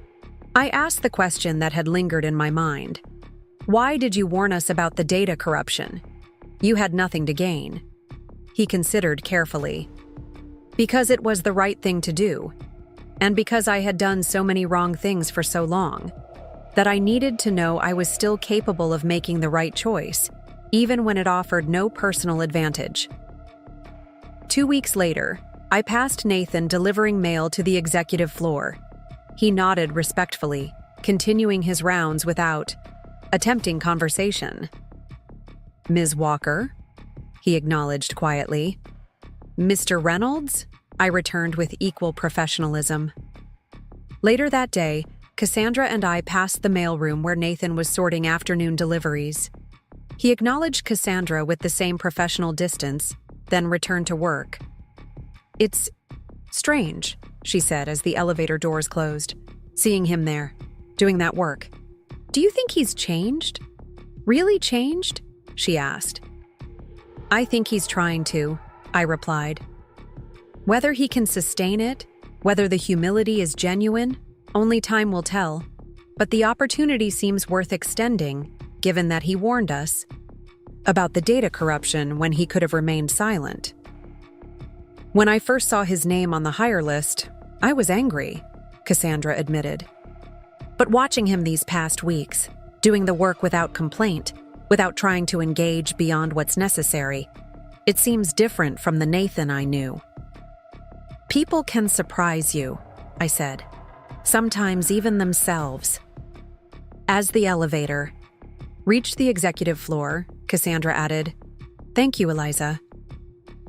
I asked the question that had lingered in my mind. Why did you warn us about the data corruption? You had nothing to gain. He considered carefully. Because it was the right thing to do, and because I had done so many wrong things for so long, that I needed to know I was still capable of making the right choice, even when it offered no personal advantage. 2 weeks later, I passed Nathan delivering mail to the executive floor. He nodded respectfully, continuing his rounds without attempting conversation. "Ms. Walker?" he acknowledged quietly. "Mr. Reynolds?" I returned with equal professionalism. Later that day, Cassandra and I passed the mailroom where Nathan was sorting afternoon deliveries. He acknowledged Cassandra with the same professional distance, then returned to work. "It's strange," she said as the elevator doors closed, "seeing him there, doing that work. Do you think he's changed? Really changed?" she asked. "I think he's trying to," I replied. Whether he can sustain it, whether the humility is genuine, only time will tell. But the opportunity seems worth extending, given that he warned us about the data corruption when he could have remained silent. "When I first saw his name on the hire list, I was angry," Cassandra admitted. "But watching him these past weeks, doing the work without complaint, without trying to engage beyond what's necessary, it seems different from the Nathan I knew." "People can surprise you," I said. "Sometimes even themselves." As the elevator reached the executive floor, Cassandra added, "Thank you, Eliza.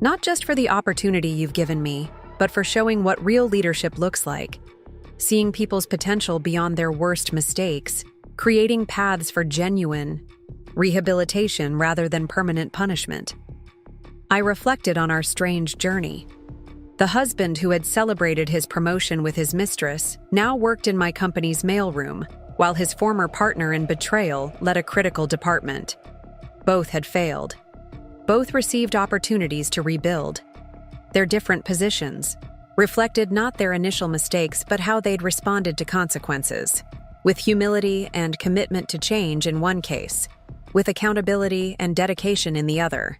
Not just for the opportunity you've given me, but for showing what real leadership looks like. Seeing people's potential beyond their worst mistakes, creating paths for genuine rehabilitation rather than permanent punishment." I reflected on our strange journey. The husband who had celebrated his promotion with his mistress now worked in my company's mailroom, while his former partner in betrayal led a critical department. Both had failed. Both received opportunities to rebuild. Their different positions reflected not their initial mistakes but how they'd responded to consequences, with humility and commitment to change in one case, with accountability and dedication in the other.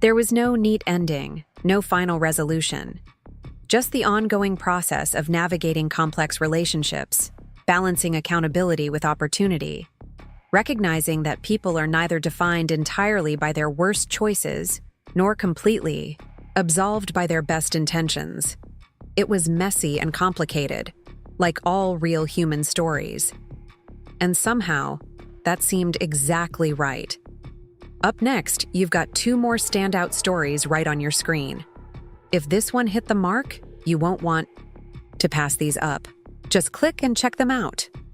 There was no neat ending, no final resolution, just the ongoing process of navigating complex relationships, balancing accountability with opportunity, recognizing that people are neither defined entirely by their worst choices nor completely absolved by their best intentions. It was messy and complicated, like all real human stories. And somehow, that seemed exactly right. Up next, you've got 2 more standout stories right on your screen. If this one hit the mark, you won't want to pass these up. Just click and check them out.